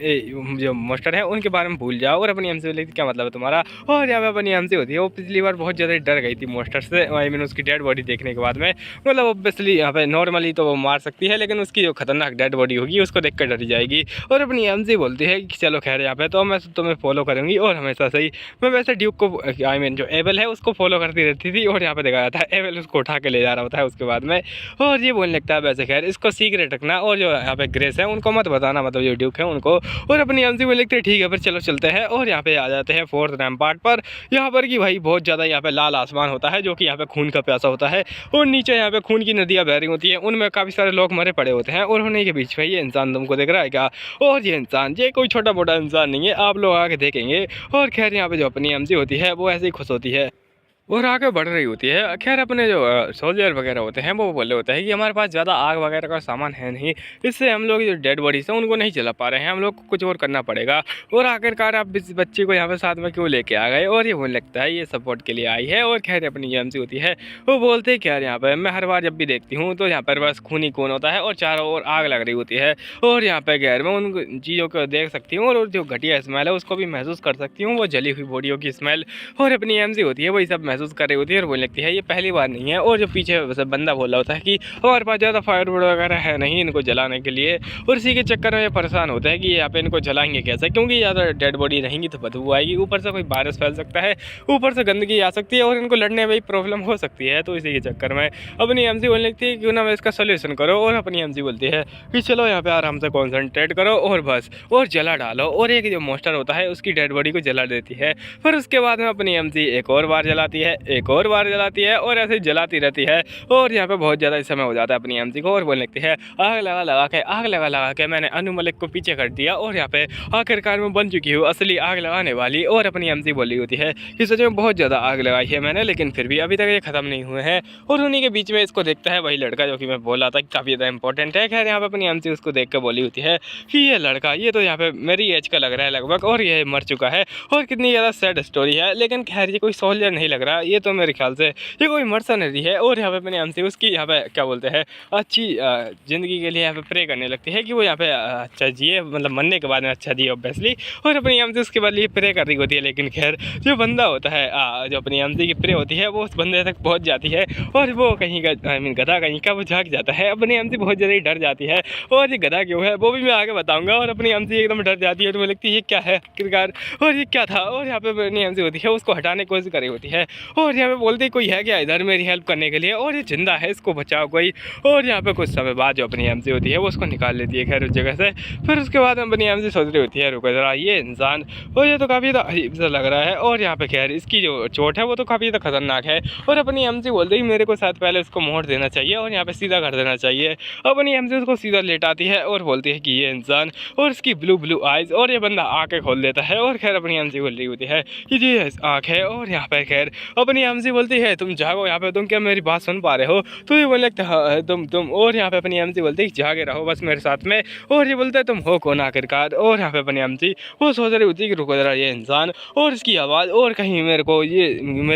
जो मास्टर है उनके बारे में भूल जाओ। और अपनी एमसी बोलती क्या मतलब है तुम्हारा। और यहाँ पे अपनी एमसी होती है वो पिछली बार बहुत ज़्यादा डर गई थी मास्टर से, आई मीन उसकी डेड बॉडी देखने के बाद में। मतलब ऑब्वियसली यहाँ पे नॉर्मली तो वो मार सकती है, लेकिन उसकी जो खतरनाक डेड बॉडी होगी उसको देख कर डर जाएगी। और अपनी एमसी बोलती है कि चलो खैर यहाँ पे तो मैं तुम्हें फॉलो करूँगी और हमेशा से ही मैं वैसे ड्यूक को आई मीन जो एबल है उसको फॉलो करती रहती थी। और यहाँ पे देखा जाता है एबल उसको उठा के ले जा रहा होता है उसके बाद में। और ये बोलने लगता है वैसे खैर इसको सीक्रेट रखना और जो यहाँ पे ग्रेस है उनको मत बताना, मतलब जो ड्यूक है उनको। और अपनी एमसी बोलने लगते ठीक है फिर चलो चलते हैं। और यहाँ पे आ जाते हैं फोर्थ रैम्पार्ट पर। यहाँ पर कि भाई बहुत ज़्यादा यहाँ पे लाल आसमान होता है जो कि यहाँ पे खून का प्यासा होता है। और नीचे यहाँ पे खून की नदियाँ बह रही होती हैं, उनमें काफ़ी सारे लोग मरे पड़े होते हैं। और उन्हीं के बीच में ये इंसान तुमको देख रहा है क्या। और ये इंसान ये कोई छोटा मोटा इंसान नहीं है, आप लोग आगे देखेंगे। और खैर यहाँ पे जो अपनी एमसी होती है वो ऐसे ही खुश होती है और आगे बढ़ रही होती है। खैर अपने जो सोल्जर वगैरह होते हैं वो बोले होते हैं कि हमारे पास ज़्यादा आग वगैरह का सामान है नहीं, इससे हम लोग जो डेड बॉडीज हैं उनको नहीं जला पा रहे हैं, हम लोग को कुछ और करना पड़ेगा। और आखिरकार आप इस बच्चे को यहाँ पे साथ में क्यों लेके आ गए। और ये मुझे लगता है ये सपोर्ट के लिए आई है। और खैर अपनी एमसी होती है वो बोलते हैं कि यार यहाँ पर मैं हर बार जब भी देखती हूँ तो यहाँ पर बस खून ही खून होता है और चारों ओर आग लग रही होती है। और यहाँ पर खैर मैं उन चीज़ों को देख सकती हूँ और जो घटिया स्मेल है उसको भी महसूस कर सकती हूँ, वो जली हुई बॉडियों की स्मेल। और अपनी एमसी होती है वही सब महसूस कर रही होती है और लगती है ये पहली बार नहीं है। और जो पीछे बंदा बोल रहा होता है कि हमारे पास ज़्यादा फायरवुड वगैरह है नहीं इनको जलाने के लिए। और इसी के चक्कर में ये परेशान होते हैं कि यहाँ पे इनको जलाएंगे कैसे, क्योंकि ज़्यादा डेड बॉडी रहेंगी तो बदबू आएगी, ऊपर से कोई वायरस फैल सकता है, ऊपर से गंदगी आ सकती है और इनको लड़ने में भी प्रॉब्लम हो सकती है। तो इसी के चक्कर में अपनी एमसी बोलने लगती है क्यों ना मैं इसका सोल्यूशन करो। और अपनी एमसी बोलती है कि चलो यहाँ पे आराम से कॉन्सेंट्रेट करो और बस और जला डालो। और एक जो मोस्टर होता है उसकी डेड बॉडी को जला देती है। फिर उसके बाद में अपनी एमसी एक और बार जलाती है, एक और बार जलाती है और ऐसे जलाती रहती है। और यहाँ पे बहुत ज़्यादा समय हो जाता है अपनी एमसी को और बोलने लगती है आग लगा के मैंने अनु मलिक को पीछे कर दिया और यहाँ पे आखिरकार में बन चुकी हूँ असली आग लगाने वाली। और अपनी एमसी बोली होती है कि सच में बहुत ज़्यादा आग लगाई है मैंने, लेकिन फिर भी अभी तक ये ख़त्म नहीं हुए हैं। और उन्हीं के बीच में इसको देखता है वही लड़का जो कि मैं बोला था काफ़ी ज़्यादा इंपॉर्टेंट है। खैर यहाँ पे अपनी एमसी उसको देख कर बोली होती है कि ये लड़का ये तो यहाँ पे मेरी एज का लग रहा है लगभग और ये मर चुका है। और कितनी ज़्यादा सैड स्टोरी है, लेकिन खैर ये कोई सोल्जर नहीं लग रहा, ये तो मेरे ख्याल से ये कोई मर्सनरी है। और यहाँ पे अपनी एमसी उसकी यहाँ पे क्या बोलते हैं अच्छी ज़िंदगी के लिए यहाँ पे प्रे करने लगती है कि वो यहाँ पे अच्छा जिए, मतलब मरने के बाद में अच्छा जिए ऑब्वियसली। और अपनी एमसी उसके बाद ये प्रे कर रही होती है, लेकिन खैर जो बंदा होता है जो अपनी एमसी की प्रे होती है वो उस बंदे तक पहुँच जाती है और वो कहीं का आई मीन गधा कहीं का वो झाँक जाता है। अपनी एमसी बहुत ज़्यादा डर जाती है और ये गधा क्यों है वो भी मैं आगे बताऊँगा। और अपनी एमसी एकदम डर जाती है तो मुझे लगती है ये क्या है किरदार और ये क्या था। और यहाँ पे अपनी एमसी होती है उसको हटाने की कोशिश कर रही होती है और यहाँ पे बोलती कोई है क्या इधर मेरी हेल्प करने के लिए और ये जिंदा है इसको बचाओ कोई। और यहाँ पे कुछ समय बाद जो अपनी एमसी होती है वो उसको निकाल लेती है खैर उस जगह से। फिर उसके बाद अपनी एमसी सोच रही होती है रुको जरा ये इंसान और ये तो काफ़ी अजीब सा लग रहा है। और यहाँ पे खैर इसकी जो चोट है वो तो काफ़ी ज़्यादा खतरनाक है। और अपनी एमसी बोलती है मेरे को शायद पहले उसको मोड़ देना चाहिए और यहाँ पे सीधा कर देना चाहिए। अपनी एमसी उसको सीधा लेटाती है और बोलती है कि ये इंसान और इसकी ब्लू आइज़ और ये बंदा आँखें खोल देता है। और खैर अपनी एमसी बोल रही होती है कि ये आँख है। और यहाँ पे खैर अपनी एमसी बोलती है तुम जागो यहाँ पे, तुम क्या मेरी बात सुन पा रहे हो। तो ये बोलने लगता है तुम और यहाँ पे अपनी एमसी बोलती है जागे रहो बस मेरे साथ में। और ये बोलता है तुम हो कौन आखिरकार। और यहाँ पे अपनी एमसी वो सोच रही होती है कि रुको जरा ये इंसान और इसकी आवाज़ और कहीं मेरे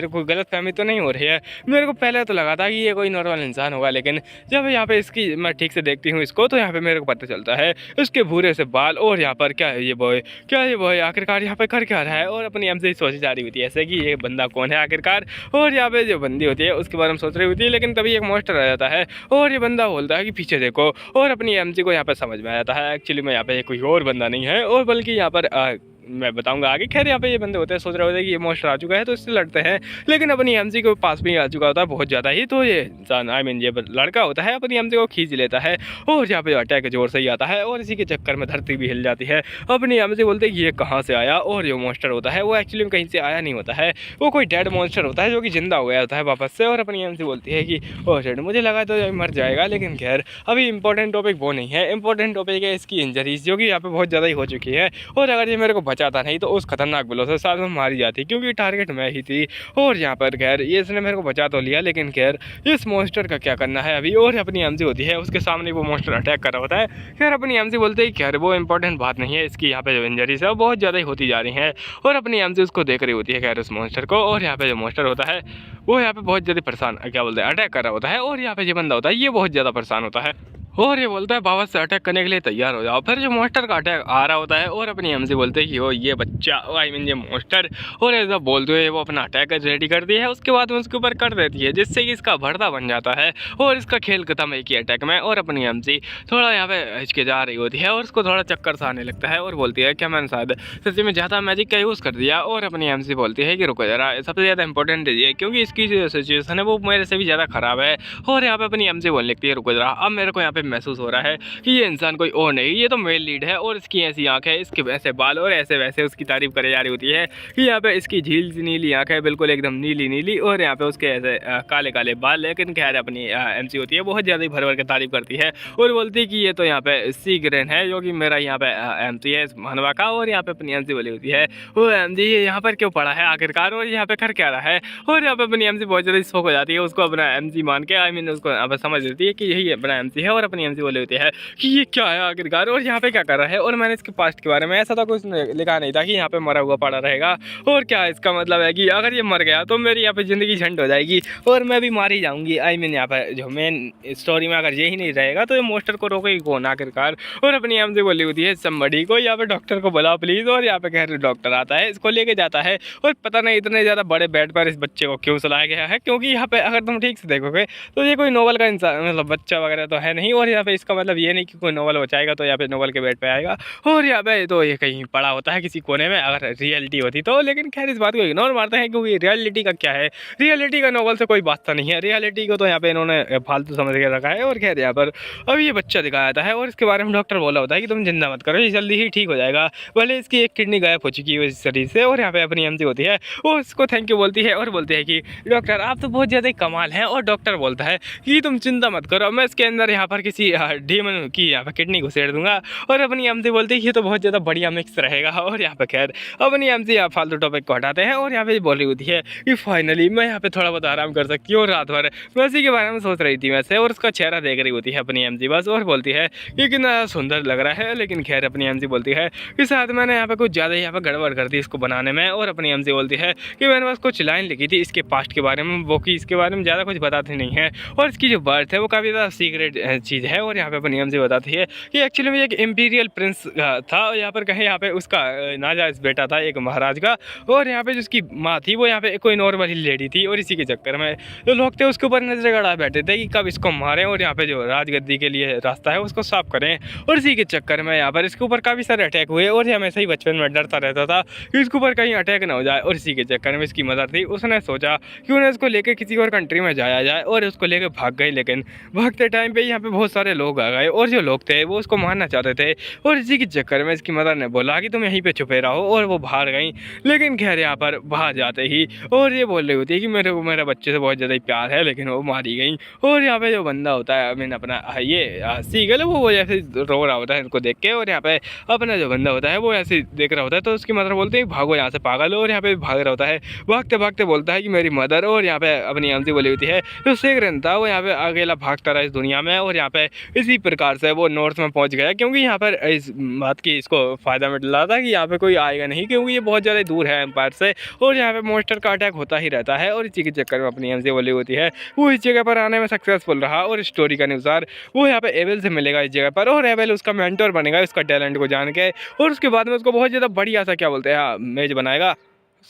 को गलत फहमी तो नहीं हो रही है। मेरे को पहले तो लगा था कि ये कोई नॉर्मल इंसान होगा, लेकिन जब यहाँ पे इसकी मैं ठीक से देखती हूँ इसको तो यहाँ पे मेरे को पता चलता है इसके भूरे से बाल। और यहाँ पर क्या है ये बॉय आखिरकार यहाँ पे कर क्या रहा है। और अपनी एमसी सोची जा रही होती है ऐसे कि ये बंदा कौन है आखिरकार। और यहाँ पे जो बंदी होती है उसके बारे में सोच रही होती है, लेकिन तभी एक मॉन्स्टर आ जाता है और ये बंदा बोलता है कि पीछे देखो। और अपनी एमसी को यहाँ पे समझ में आ जाता है एक्चुअली में यहाँ पे कोई और बंदा नहीं है और बल्कि यहाँ पर मैं बताऊंगा आगे। खैर यहाँ पे ये बंदे होते हैं सोच रहे होते हैं कि ये मॉन्स्टर आ चुका है तो इससे लड़ते हैं, लेकिन अपनी एमसी के पास भी आ चुका होता है बहुत ज़्यादा ही। तो ये इंसान आई मीन ये लड़का होता है अपनी एमसी को खींच लेता है और यहाँ पे अटैक जोर से ही आता है और इसी के चक्कर में धरती भी हिल जाती है। अपनी एमसी बोलते हैं ये कहाँ से आया। और जो मॉन्स्टर होता है वो एक्चुअली में कहीं से आया नहीं होता है, वो कोई डेड मॉन्स्टर होता है जो कि जिंदा हो गया होता है वापस से। और अपनी एमसी बोलती है कि ओह शेड मुझे लगा तो मर जाएगा, लेकिन खैर अभी इंपॉर्टेंट टॉपिक वो नहीं है, इंपॉर्टेंट टॉपिक है इसकी इंजरीज जो कि यहाँ पे बहुत ज़्यादा ही हो चुकी है। और अगर ये मेरे को बचाता नहीं तो उस खतरनाक बलों से साथ में मारी जाती, क्योंकि टारगेट मैं ही थी। और यहाँ पर खैर ये इसने मेरे को बचा तो लिया, लेकिन खैर इस मॉन्स्टर का क्या करना है अभी। और अपनी एमजी होती है उसके सामने वो मॉन्स्टर अटैक कर रहा होता है। खैर अपनी एमजी बोलते ही खैर वो इंपॉर्टेंट बात नहीं है, इसकी यहाँ पे जो इंजरीज है वो बहुत ज़्यादा ही होती जा रही है। और अपनी एमजी उसको देख रही होती है खैर उस मॉन्स्टर को। और यहाँ पे जो मॉन्स्टर होता है वो यहाँ पे बहुत ज़्यादा परेशान क्या बोलते हैं अटैक कर रहा होता है। और यहाँ पे जो बंदा होता है ये बहुत ज़्यादा परेशान होता है और ये बोलता है बाबा से अटैक करने के लिए तैयार हो जाओ। फिर जो मॉन्स्टर का अटैक आ रहा होता है और अपनी एमजी बोलते हैं कि हो ये बच्चा आई मीन ये मॉन्स्टर, और ऐसा बोलते हुए वो अपना अटैक रेडी करती है। उसके बाद उसके ऊपर कर देती है जिससे कि इसका भरता बन जाता है और इसका खेल खत्म एक ही अटैक में। और अपनी एमजी थोड़ा यहाँ पे हिचके जा रही होती है और उसको थोड़ा चक्कर सा आने लगता है और बोलती है क्या मैंने शायद सच्ची में ज़्यादा मैजिक का यूज़ कर दिया। और अपनी एमजी बोलती है कि रुको जरा, सबसे ज़्यादा इंपॉर्टेंट है क्योंकि इसकी जो सिचुएशन है वो मेरे से भी ज़्यादा ख़राब है। और यहाँ पे अपनी एमजी बोलने लगती है रुको जरा, अब मेरे को यहाँ पे महसूस हो रहा है कि ये इंसान कोई और नहीं, ये तो मेल लीड है और इसकी ऐसी आंख है, इसके ऐसे बाल और ऐसे वैसे उसकी तारीफ करे जा रही होती है कि यहाँ पे इसकी झील सी नीली आंख है, बिल्कुल एकदम नीली नीली, और यहाँ पे उसके ऐसे काले काले बाल। लेकिन खैर अपनी एमसी होती है बहुत ज़्यादा भर भर के तारीफ करती है और बोलती है कि ये तो यहाँ पे सी ग्रेन है जो कि मेरा यहाँ पे एमसी है मनवा का। और यहाँ पे अपनी एमसी बोली होती है वो एमजी यहाँ पर क्यों पड़ा है आखिरकार और यहाँ पे कर क्या रहा है। और यहाँ पे अपनी एमसी बहुत ज़्यादा शौक हो जाती है, उसको अपना एमसी मान के आई मीन उसको यहाँ पे समझ लेती है कि यही अपना एमसी है। और अपनी एमसी बोली होती है कि ये क्या है आखिरकार और यहाँ पे क्या कर रहा है। और मैंने इसके पास्ट के बारे में ऐसा तो कुछ लिखा नहीं था कि यहाँ पे मरा हुआ पड़ा रहेगा, और क्या इसका मतलब है कि अगर ये मर गया तो मेरी यहाँ पे ज़िंदगी झंड हो जाएगी और मैं भी मारी जाऊँगी। आई मीन यहाँ पे जो मेन स्टोरी में अगर यही नहीं रहेगा तो ये मॉन्स्टर को रोकेगी कौन आखिरकार। और अपनी एमसी बोली होती है समबडी को यहाँ पे डॉक्टर को बुलाओ प्लीज़। और यहाँ पे खैर डॉक्टर आता है, इसको लेके जाता है और पता नहीं इतने ज़्यादा बड़े बेड पर इस बच्चे को क्यों सुलाया गया है, क्योंकि यहाँ पे अगर तुम ठीक से देखोगे तो ये कोई नोवेल का इंसान मतलब बच्चा वगैरह तो है नहीं। और यहाँ पे इसका मतलब ये नहीं कि कोई नोवेल बचाएगा तो यहाँ पे नोवेल के बेड पे आएगा और यहाँ पे तो ये कहीं पड़ा होता है किसी कोने में अगर रियलिटी होती तो। लेकिन खैर इस बात को इग्नोर मारते हैं क्योंकि रियलिटी का क्या है, रियलिटी का नोवेल से कोई वास्ता नहीं है, रियलिटी को तो यहाँ पे इन्होंने फालतू समझ के रखा है। और खैर यहाँ पर अब ये बच्चा दिखाया जाता है और इसके बारे में डॉक्टर बोला होता है कि तुम चिंता मत करो, ये जल्दी ही ठीक हो जाएगा, भले इसकी एक किडनी गायब हो चुकी है इस शरीर से। और यहाँ पे अपनी एमसी होती है वो उसको थैंक यू बोलती है और बोलती है कि डॉक्टर आप तो बहुत ज़्यादा कमाल हैं। और डॉक्टर बोलता है कि तुम चिंता मत करो, मैं इसके अंदर यहाँ पर किसी डीमन की यहाँ पर किडनी घुसेड़ दूंगा। और अपनी एमसी बोलती है ये तो बहुत ज़्यादा बढ़िया मिक्स रहेगा। और यहाँ पे खैर अपनी एमसी यहाँ फालतू टॉपिक को हटाते हैं और यहाँ पे बोल रही होती है कि फाइनली मैं यहाँ पे थोड़ा बहुत आराम कर सकती हूँ। और रात भर मैं इसी के बारे में सोच रही थी वैसे, और उसका चेहरा देख रही होती है अपनी एमसी बस, और बोलती है कि कितना सुंदर लग रहा है। लेकिन खैर अपनी एमसी बोलती है कि शायद मैंने यहाँ पे कुछ ज़्यादा यहाँ पे गड़बड़ कर दी इसको बनाने में। और अपनी एमसी बोलती है कि मैंने बस कुछ लाइन लिखी थी इसके पास्ट के बारे में, वो कि इसके बारे में ज़्यादा कुछ बताती नहीं है, और इसकी जो बर्थ है वो काफ़ी ज़्यादा सीक्रेट चीज़ है। और यहाँ पे अपनी एमसी बताती है कि एक्चुअली में एक इम्पीरियल प्रिंस था, यहाँ पर कहीं यहाँ पे उसका नाजायज़ बेटा था एक महाराज का, और यहाँ पे जिसकी माँ थी वो यहाँ पे कोई नॉर्मल ही लेडी थी। और इसी के चक्कर में जो लोग थे उसके ऊपर नजर गड़ा बैठे थे कि कब इसको मारें और यहाँ पे जो राजगद्दी के लिए रास्ता है उसको साफ करें। और इसी के चक्कर में यहाँ पर इसके ऊपर काफ़ी सारे अटैक हुए और ये हमेशा ही बचपन में डरता रहता था कि इसके ऊपर कहीं अटैक ना हो जाए। और इसी के चक्कर में इसकी मदर थी, उसने सोचा कि उन्हें इसको लेकर किसी और कंट्री में जाया जाए और उसको लेकर भाग गई। लेकिन भागते टाइम पे यहाँ पे बहुत सारे लोग आ गए और जो लोग थे वो उसको मारना चाहते थे। और इसी के चक्कर में इसकी मदर ने बोला कि तुम यहीं पे छुपे रहो, और वो बाहर गई। लेकिन खैर यहाँ पर बाहर जाते ही और ये बोल रही होती है कि मेरे को मेरे बच्चे से बहुत ज़्यादा प्यार है, लेकिन वो मारी गई। और यहाँ पे जो बंदा होता है आई मीन अपना ये सीगल वो जैसे रो रहा होता है इनको देख के, और यहाँ पे अपना जो बंदा होता है वो ऐसे देख रहा होता है। तो उसकी मदर बोलती है भागो यहाँ से पागल, और यहाँ पे भाग रहा होता है, भागते भागते बोलता है कि मेरी मदर। और यहाँ पे अपनी एमसी बोली होती है जो सेगरन था वो यहाँ पे अकेला भागता रहा इस दुनिया में। और यहाँ पे इसी प्रकार से वो नॉर्थ में पहुँच गया, क्योंकि यहाँ पर इस बात की इसको फ़ायदा मिल रहा था कि यहाँ पे कोई आएगा नहीं, क्योंकि ये बहुत ज़्यादा दूर है एम्पायर से और यहाँ पे मॉन्स्टर का अटैक होता ही रहता है। और इसी के चक्कर में अपनी एमसी बोली होती है वो इस जगह पर आने में सक्सेसफुल रहा, और स्टोरी के अनुसार वो यहाँ पे एबल से मिलेगा इस जगह पर, और एबल उसका मेंटोर बनेगा उसका टैलेंट को जान के। और उसके बाद में उसको बहुत ज़्यादा बढ़िया सा क्या बोलते हैं मेज बनाएगा,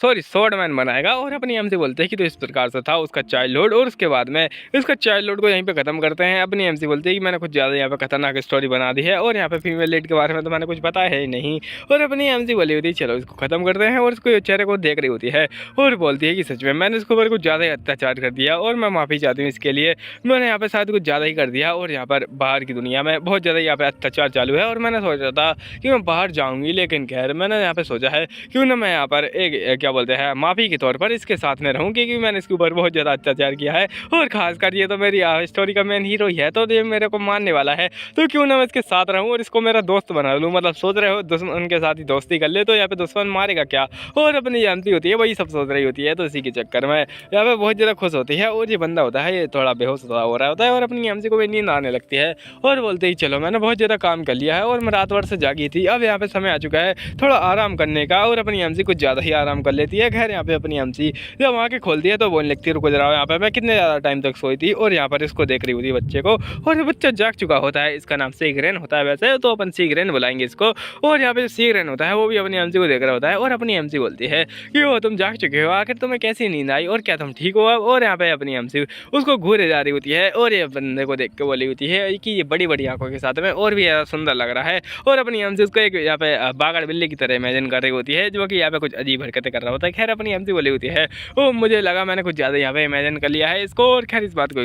सॉरी स्वॉर्डमैन बनाएगा। और अपनी एमसी बोलते हैं कि तो इस प्रकार से था उसका चाइल्डहुड। और उसके बाद में इसका चाइल्डहुड को यहीं पे ख़त्म करते हैं। अपनी एमसी बोलती है कि मैंने कुछ ज़्यादा यहाँ पे खतरनाक स्टोरी बना दी है, और यहाँ पे फीमेल लीड के बारे में तो मैंने कुछ पता है ही नहीं। और अपनी एमसी बोली होती है चलो इसको ख़त्म करते हैं, और इसको चेहरे को देख रही होती है और बोलती है कि सच में मैंने इसके ऊपर कुछ ज़्यादा ही अत्याचार कर दिया और मैं माफ़ी चाहती हूँ इसके लिए, मैंने यहाँ पर शायद कुछ ज़्यादा ही कर दिया। और यहाँ पर बाहर की दुनिया में बहुत ज़्यादा यहाँ पर अत्याचार चालू है, और मैंने सोचा था कि मैं बाहर जाऊँगी, लेकिन खैर मैंने यहाँ पर सोचा है क्यों ना मैं यहाँ पर एक क्या बोलते हैं माफ़ी के तौर पर इसके साथ में रहूँ, क्योंकि मैंने इसके ऊपर बहुत ज़्यादा अत्याचार किया है और ख़ासकर ये तो मेरी स्टोरी का मेन हीरो ही है, तो ये मेरे को मारने वाला है, तो क्यों ना मैं इसके साथ रहूँ और इसको मेरा दोस्त बना लूँ। मतलब सोच रहे हो दुश्मन के साथ ही दोस्ती कर ले तो यहाँ पे दुश्मन मारेगा क्या, और अपनी जानती होती है वही सब सोच रही होती है, तो इसी के चक्कर में यहाँ पे बहुत ज़्यादा खुश होती है। और ये बंदा होता है ये थोड़ा बेहोश हो रहा होता है और अपनी एमसी को भी नींद आने लगती है और बोलते ही चलो मैंने बहुत ज़्यादा काम कर लिया है और मैं रात भर से जागी थी, अब यहाँ पे समय आ चुका है थोड़ा आराम करने का, और अपनी एमसी कुछ ज़्यादा ही आराम कर लेती है। खैर यहाँ पे अपनी एमसी जब आँखें खोलती है तो बोलने लगती है रुको जरा, यहाँ पे मैं कितने ज़्यादा टाइम तक सोई थी, और यहाँ पर इसको देख रही होती है बच्चे को, और ये बच्चा जाग चुका होता है। इसका नाम सीग्रेन होता है वैसे तो, अपन सीग्रेन बुलाएंगे इसको। और यहाँ पे जो सीग्रेन होता है वो भी अपनी एमसी को देख रहा होता है और अपनी एमसी बोलती है कि वो तुम जाग चुके हो, आखिर तुम्हें कैसी नींद आई और क्या तुम ठीक हो अब। और यहाँ पे अपनी एमसी उसको घूरे जा रही होती है और ये बंदे को देख के बोली होती है कि ये बड़ी बड़ी आंखों के साथ में और भी सुंदर लग रहा है, और अपनी एमसी उसको एक यहाँ पे बागड़ बिल्ली की तरह इमेजिन कर रही होती है जो कि यहाँ पे कुछ अजीब हरकतें कर रहा होता है। खैर अपनी एमसी बोली होती है वो मुझे लगा मैंने कुछ ज़्यादा यहाँ पे इमेजिन कर लिया है इसको, और खैर इस बात को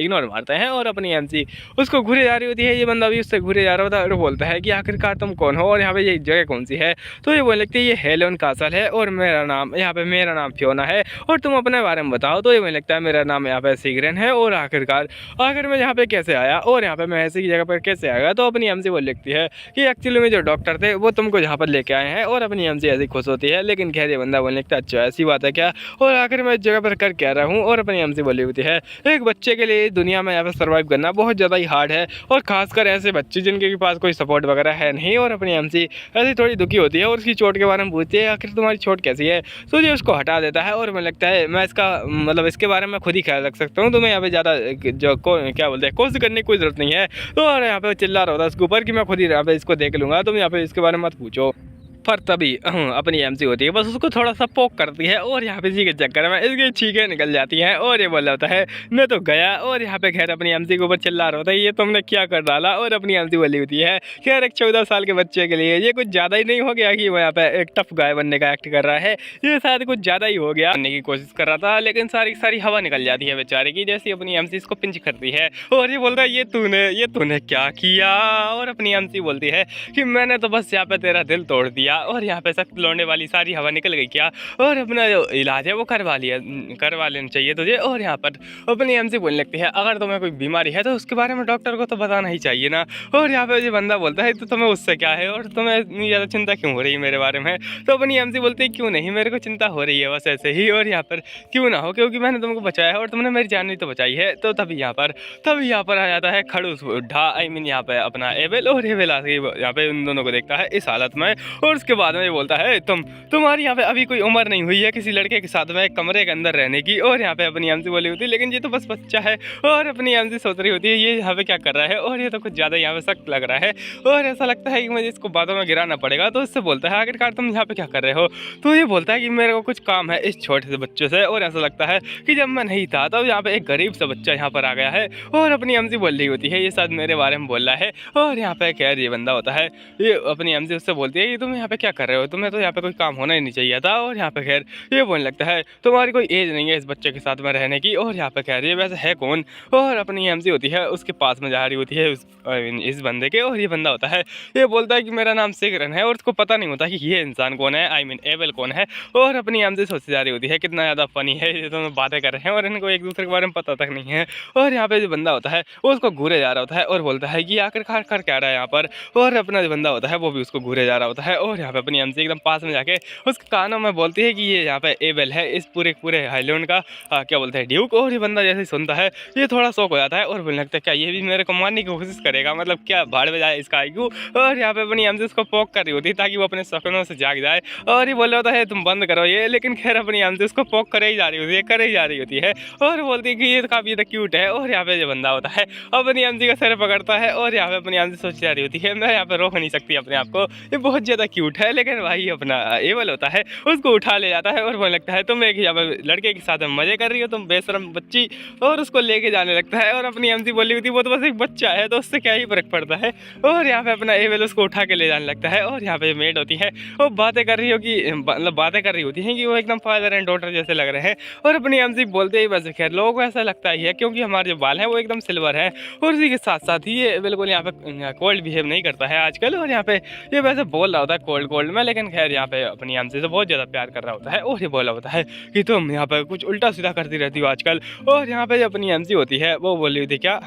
इग्नोर मारते हैं और अपनी एमसी उसको घूरे जा रही होती है। ये बंदा भी उससे घूरे जा रहा होता है और बोलता है कि आखिरकार तुम कौन हो और यहाँ पे ये जगह कौन सी है, तो ये बोलने लगती है ये हेलोन कासल है और मेरा नाम यहाँ पे मेरा नाम फियोना है और तुम अपने बारे में बताओ, तो ये बोलने लगता है मेरा नाम यहाँ पे सीग्रेन है और आखिर मैं यहाँ पे कैसे आया और यहाँ पे मैं ऐसी जगह पर कैसे आया। तो अपनी एमसी बोल लिखती है कि एक्चुअली में जो डॉक्टर थे वो तुमको यहाँ पर लेके आए हैं, और अपनी एमसी ऐसी खुश होती है। लेकिन खैर ये बंदा बोलने लगता है अच्छा ऐसी बात है क्या, और आखिर मैं इस जगह पर कर क्या रहा हूँ। और अपनी एमसी बोली होती है एक बच्चे के लिए दुनिया में यहाँ पर सर्वाइव करना बहुत ज़्यादा ही हार्ड है, और खासकर ऐसे बच्चे जिनके पास कोई सपोर्ट वगैरह है नहीं। और अपनी एमसी ऐसी थोड़ी दुखी होती है और उसकी चोट के बारे में पूछती है आखिर तुम्हारी चोट कैसी है, तो ये उसको हटा देता है और मुझे लगता है मैं इसका मतलब इसके बारे में खुद ही ख्याल रख सकता हूँ, तुम्हें यहाँ पे ज़्यादा जो क्या बोलते हैं कोशिश करने की कोई ज़रूरत नहीं है। तो और यहाँ पे चिल्ला रहा होता है उसके ऊपर कि मैं खुद ही यहाँ पे इसको देख लूँगा, तुम यहाँ पे इसके बारे में मत पूछो। पर तभी अपनी एमसी होती है बस उसको थोड़ा सा पोक करती है और यहाँ पे इसी के चक्कर में इसकी चीखें निकल जाती हैं और ये बोल रहा होता है मैं तो गया। और यहाँ पे खैर अपनी एमसी के ऊपर चिल्ला रहा होता है ये तुमने क्या कर डाला, और अपनी एमसी बोली होती है खैर एक 14 साल के बच्चे के लिए ये कुछ ज़्यादा ही नहीं हो गया कि वो यहाँ पे एक टफ गाय बनने का एक्ट कर रहा है, ये शायद कुछ ज़्यादा ही हो गया। बनने की कोशिश कर रहा था लेकिन सारी हवा निकल जाती है बेचारे की, जैसे अपनी एमसी इसको पिंच करती है और ये बोलता है ये तूने क्या किया। और अपनी एमसी बोलती है कि मैंने तो बस यहाँ पे तेरा दिल तोड़ दिया और यहाँ पे लौटने वाली सारी हवा निकल गई क्या, और अपना जो इलाज है वो करवा लेना चाहिए तुझे। और यहाँ पर अपनी एमसी बोलने लगती है अगर तुम्हें कोई बीमारी है तो उसके बारे में डॉक्टर को तो बताना ही चाहिए ना। और यहाँ पे ये बंदा बोलता है तो तुम्हें उससे क्या है और तुम्हें इतनी ज़्यादा चिंता क्यों हो रही है मेरे बारे में। तो अपनी एमसी बोलती है क्यों नहीं मेरे को चिंता हो रही है बस ऐसे ही, और यहाँ पर क्यों ना हो क्योंकि मैंने तुमको बचाया है और तुमने मेरी जान भी तो बचाई है। तो तभी यहाँ पर आ जाता है खड़ूस बुड्ढा यहाँ पे अपना एबेल, और एबेल आके यहाँ पे उन दोनों को देखता है इस हालत में, और उसके बाद में ये बोलता है तुम्हारी यहाँ पे अभी कोई उम्र नहीं हुई है किसी लड़के के साथ में कमरे के अंदर रहने की। और यहाँ पे अपनी एमसी बोली होती है लेकिन ये तो बस बच्चा है, और अपनी एमसी सोच रही होती है ये यहाँ पे क्या कर रहा है और ये तो कुछ ज़्यादा यहाँ पे सख्त लग रहा है, और ऐसा लगता है कि मुझे इसको बातों में गिराना पड़ेगा। तो इससे बोलता है आखिरकार तुम यहाँ पे क्या कर रहे हो, तो ये बोलता है कि मेरे को कुछ काम है इस छोटे से बच्चे से, और ऐसा लगता है कि जब मैं नहीं था तब यहाँ पे एक गरीब सा बच्चा यहाँ पर आ गया है। और अपनी एमसी बोल रही होती है ये शायद मेरे बारे में बोल रहा है, और यहाँ पे खैर ये बंदा होता है ये अपनी एमसी उससे बोलती है कि तुम यहाँ पे क्या कर रहे हो, तुम्हें तो यहाँ पे कोई काम होना ही नहीं चाहिए था। और यहाँ पे खैर ये बोलने लगता है तुम्हारी कोई एज नहीं है इस बच्चे के साथ में रहने की। और यहाँ पे खैर ये वैसे है कौन, और अपनी एमसी होती है उसके पास में जा रही होती है इस बंदे के, और ये बंदा होता है ये बोलता है कि मेरा नाम सीग्रेन है, और उसको पता नहीं होता कि ये इंसान कौन है आई मीन एबेल कौन है। और अपनी एमसी सोचती जा रही होती है कितना ज़्यादा फनी है ये दोनों बातें कर रहे हैं और इनको एक दूसरे के बारे में पता तक नहीं है। और यहाँ पे जो बंदा होता है वो उसको घूरे जा रहा होता है और बोलता है कि आखिरकार कर क्या रहा है यहाँ पर, और अपना जो बंदा होता है वो भी उसको घूरे जा रहा होता है। और यहाँ पे अपनी एमसी एकदम पास में जाके उसके कानों में बोलती है कि ये यहाँ पे एबेल है इस पूरे हाईलैंड का क्या बोलते हैं ड्यूक। और ये बंदा जैसे सुनता है ये थोड़ा शौक हो जाता है और बोलने लगता है क्या ये भी मेरे को मारने की कोशिश करेगा, मतलब क्या भाड़ में जाए इसका आईक्यू। और यहाँ पे अपनी एमसी उसको पोक कर रही होती है ताकि वो अपने सपनों से जाग जाए, और ये बोल रहा होता है तुम बंद करो ये, लेकिन खैर अपनी एमसी उसको पोक करे ही जा रही होती है और बोलती है कि ये तो काफ़ी क्यूट है। और यहाँ पे जो बंदा होता है अपनी एमसी का सिर पकड़ता है और यहाँ पे अपनी एमसी सोच जा रही होती है मैं यहाँ पे रोक नहीं सकती अपने आप को, ये बहुत ज़्यादा क्यूट है। लेकिन भाई अपना एबेल होता है उसको उठा ले जाता है और बोलने लगता है तुम एक यहाँ पे लड़के के साथ मजे कर रही हो तुम बेशरम बच्ची, और उसको लेके जाने लगता है। और अपनी एमसी बोली हुई थी वो तो बस एक बच्चा है तो उससे क्या ही फर्क पड़ता है। और यहाँ पे अपना एबेल उसको उठा के ले जाने लगता है, और यहाँ पे मेड होती है वो बातें कर रही होती हैं कि वो एकदम फादर एंड डॉटर जैसे लग रहे हैं। और अपनी एमसी बोलते ही बस खैर लोगों को ऐसा लगता ही है क्योंकि हमारे जो बाल हैं वो एकदम सिल्वर है, और उसी के साथ साथ ही ये बिल्कुल यहाँ पे कोल्ड बिहेव नहीं करता है आजकल। और यहाँ पे ये वैसे बोल रहा होता है कोल्ड कोल्ड में, लेकिन खैर यहाँ पे अपनी एमसी से बहुत ज़्यादा प्यार कर रहा होता है और ये बोला होता है कि तुम यहाँ पे कुछ उल्टा सीधा करती रहती हो आजकल। और यहाँ पे जो अपनी एमसी होती है वो बोली हुई थी क्या,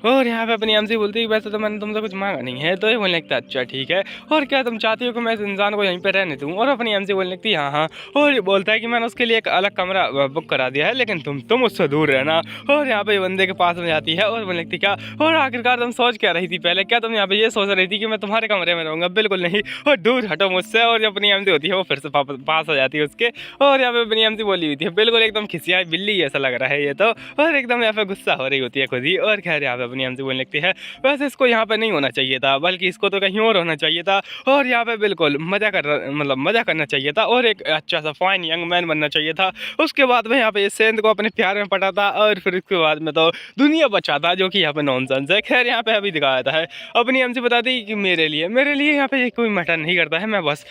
और यहाँ पे अपनी एमसी बोलती है वैसे तो मैंने तुमसे कुछ मांगा नहीं है। तो ये बोलने लगता है अच्छा ठीक है, और क्या तुम चाहती हो कि मैं इस इंसान को यहीं पे रहने दूँ। और अपनी एमसी बोलने लगती है हाँ हाँ। और ये बोलता है कि मैंने उसके लिए एक अलग कमरा बुक करा दिया है, लेकिन तुम उससे दूर रहना। और यहाँ पे ये बंदे के पास में जाती है और बोलने लगती क्या, और आखिरकार तुम सोच क्या रही थी पहले, क्या तुम यहाँ पे ये सोच रही थी कि मैं तुम्हारे कमरे में रहूँगा? बिल्कुल नहीं, और दूर हटो मुझसे। और जो अपनी एमसी होती है वो फिर से पास हो जाती है उसके। और यहाँ पे अपनी एमसी बोली हुई थी बिल्कुल एकदम खिसियाई बिल्ली ऐसा लग रहा है ये तो, और एकदम यहाँ पे गुस्सा हो रही होती है खुद ही। और खैर यहाँ पे अपनी एमसी बोलने लगती है वैसे इसको यहाँ पे नहीं होना चाहिए था, बल्कि इसको तो कहीं और होना चाहिए था, और यहाँ पे बिल्कुल मजा करना चाहिए था, और एक अच्छा सा फाइन यंग मैन बनना चाहिए था। उसके बाद में यहाँ पे सेंध को अपने प्यार में पटा था, और फिर उसके बाद में तो दुनिया बचाता, जो कि यहाँ पे नॉनसेंस है। खैर यहाँ पे अभी दिखाया था है अपनी एमसी बताती कि मेरे लिए यहाँ पे कोई मैटर नहीं करता है, मैं बस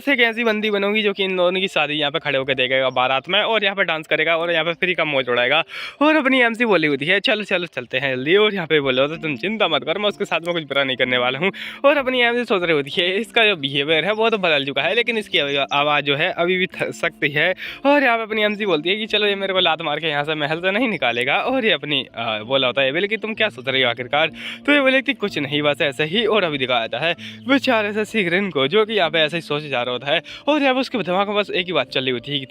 एक ऐसी बंदी बनूंगी जो कि इन दोनों की शादी यहाँ पे खड़े होकर देखेगा बारात में, और यहाँ पे डांस करेगा, और यहाँ पे फ्री का मौज उड़ाएगा। और अपनी एमसी बोली होती है चलो चलते हैं जल्दी। और यहाँ पे बोले होते तुम चिंता मत कर, मैं उसके साथ में कुछ बुरा नहीं करने वाला हूँ। और अपनी एमसी सोच रही होती है इसका जो बिहेवियर है वो तो बदल चुका है, लेकिन इसकी आवाज़ जो है अभी भी सकती है। और यहाँ पे अपनी एमसी बोलती है कि चलो ये मेरे को लात मार के यहाँ से महल से नहीं निकालेगा। और ये अपनी बोला होता है बोले कि तुम क्या सोच रही हो आखिरकार? तो ये बोले कि कुछ नहीं बस ऐसे ही। और अभी दिखाया जाता है बेचारे से सिगरेट को, जो कि यहाँ पे ऐसे ही सोचे जा रहा होता है, और यहाँ पे उसके दिमाग में बस एक ही बात चल रही होती है कि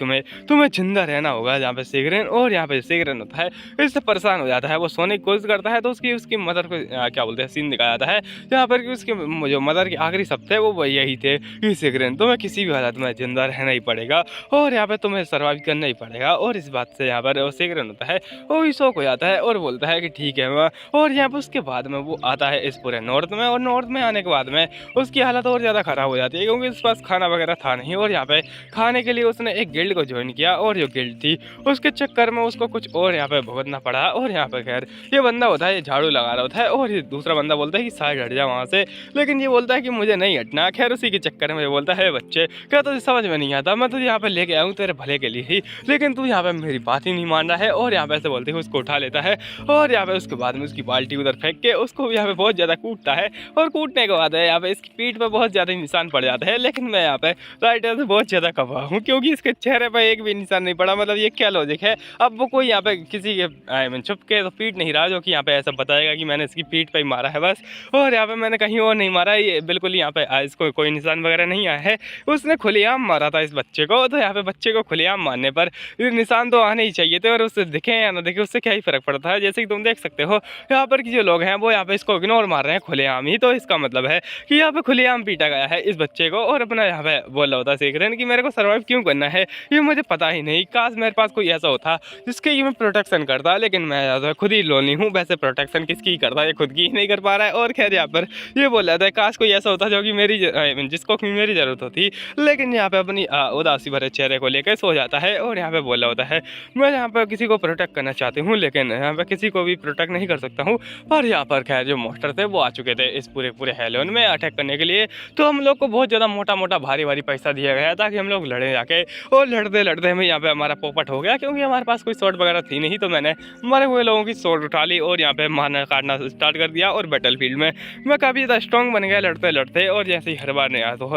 तुम्हें जिंदा रहना होगा जहाँ पे सिगरेट। और यहाँ पे सिगरेट होता है इससे परेशान हो जाता है, वो सोने की कोशिश करता है, तो उसकी मदर को क्या बोलते हैं सीन दिखाया जाता है जहाँ पर कि उसके जो मदर के आखिरी शब्द थे वो यही थे कि सिगरेट तुम्हें किसी भी हालत में जिंदा रहना ही पड़ेगा, और यहाँ पे तुम्हें सर्वाइव करना ही पड़ेगा। और इस बात से यहाँ पर वो सिगरेट होता है वो भी शौक हो जाता है और बोलता है कि ठीक है मैं। और यहाँ पर उसके बाद में वो आता है इस पूरे नॉर्थ में, और नॉर्थ में आने के बाद में उसकी हालत और ज़्यादा ख़राब हो जाती है, क्योंकि उसके पास खाना वगैरह था नहीं। और यहाँ पे खाने के लिए उसने एक गिल्ड को ज्वाइन किया, और जो गिल्ड थी उसके चक्कर में उसको कुछ और यहाँ पे भुगतना पड़ा। और यहाँ पे खैर ये बंदा होता है ये झाड़ू लगा रहा होता है, और ये दूसरा बंदा बोलता है कि साइड हट जा वहाँ से, लेकिन ये बोलता है कि मुझे नहीं हटना। खैर उसी के चक्कर में ये बोलता है बच्चे क्या तुझे समझ में नहीं आता, मैं तुझे यहाँ पे लेके आया हूँ तेरे भले के लिए ही, लेकिन तू यहाँ पे मेरी बात ही नहीं मान रहा है। और यहाँ पे ऐसे बोलते हुए उसको उठा लेता है, और यहाँ पे उसके बाद में उसकी बाल्टी उधर फेंक के उसको यहाँ पे बहुत ज़्यादा कूटता है, और कूटने के बाद यहाँ पे इसकी पीठ पे बहुत ज़्यादा निशान पड़ जाते हैं। लेकिन मैं यहाँ पे राइटर से बहुत ज़्यादा कबा हूँ, क्योंकि इसके चेहरे पर एक भी निशान नहीं पड़ा। मतलब ये क्या लॉजिक है? अब वो कोई यहाँ पे किसी के छुप के तो पीट नहीं रहा, जो कि यहाँ पे ऐसा बताएगा कि मैंने इसकी पीठ पे ही मारा है बस, और यहाँ पे मैंने कहीं और नहीं मारा। ये बिल्कुल यहाँ पे इसको कोई निशान वगैरह नहीं आया है, उसने खुलेआम मारा था इस बच्चे को। तो यहाँ पे बच्चे को खुलेआम मारने पर निशान तो आने ही चाहिए थे, और उससे दिखे या ना दिखे उससे क्या ही फर्क पड़ता है। जैसे कि तुम देख सकते हो यहाँ पर की जो लोग हैं वो यहाँ पे इसको इग्नोर मार रहे हैं खुलेआम ही, तो इसका मतलब है कि यहाँ पे खुलेआम पीटा गया है इस बच्चे को। और अपना यहाँ पे बोल रहा होता सीख रहे हैं कि मेरे को सर्वाइव क्यों करना है ये मुझे पता ही नहीं, काश मेरे पास कोई ऐसा होता जिसके कि मैं प्रोटेक्शन करता, लेकिन मैं खुद ही लोनली हूँ। वैसे प्रोटेक्शन किसकी करता है, ये खुद की ही नहीं कर पा रहा है। और खैर यहाँ पर ये बोल रहा था काश कोई ऐसा होता जो कि जिसको कि मेरी ज़रूरत होती, लेकिन यहाँ पे अपनी उदासी भरे चेहरे को लेकर सो जाता है। और यहाँ पे बोल रहा होता है मैं यहाँ पर किसी को प्रोटेक्ट करना चाहती हूँ, लेकिन यहाँ पे किसी को भी प्रोटेक्ट नहीं कर सकता हूँ। पर यहाँ पर खैर जो मॉन्स्टर थे वो आ चुके थे इस पूरे हेलोन में अटैक करने के लिए। तो हम लोग को बहुत ज़्यादा मोटा भारी पैसा दिया गया ताकि हम लोग लड़े जाके, और लड़ते हमें यहाँ पे हमारा पोपट हो गया, क्योंकि हमारे पास कोई शॉट वगैरह थी नहीं। तो मैंने मरे हुए लोगों की शॉट उठा ली और यहाँ पे मारना काटना स्टार्ट कर दिया, और बैटल फील्ड में मैं काफ़ी ज़्यादा स्ट्रॉन्ग बन गया लड़ते। और जैसे ही हर बार नहीं तो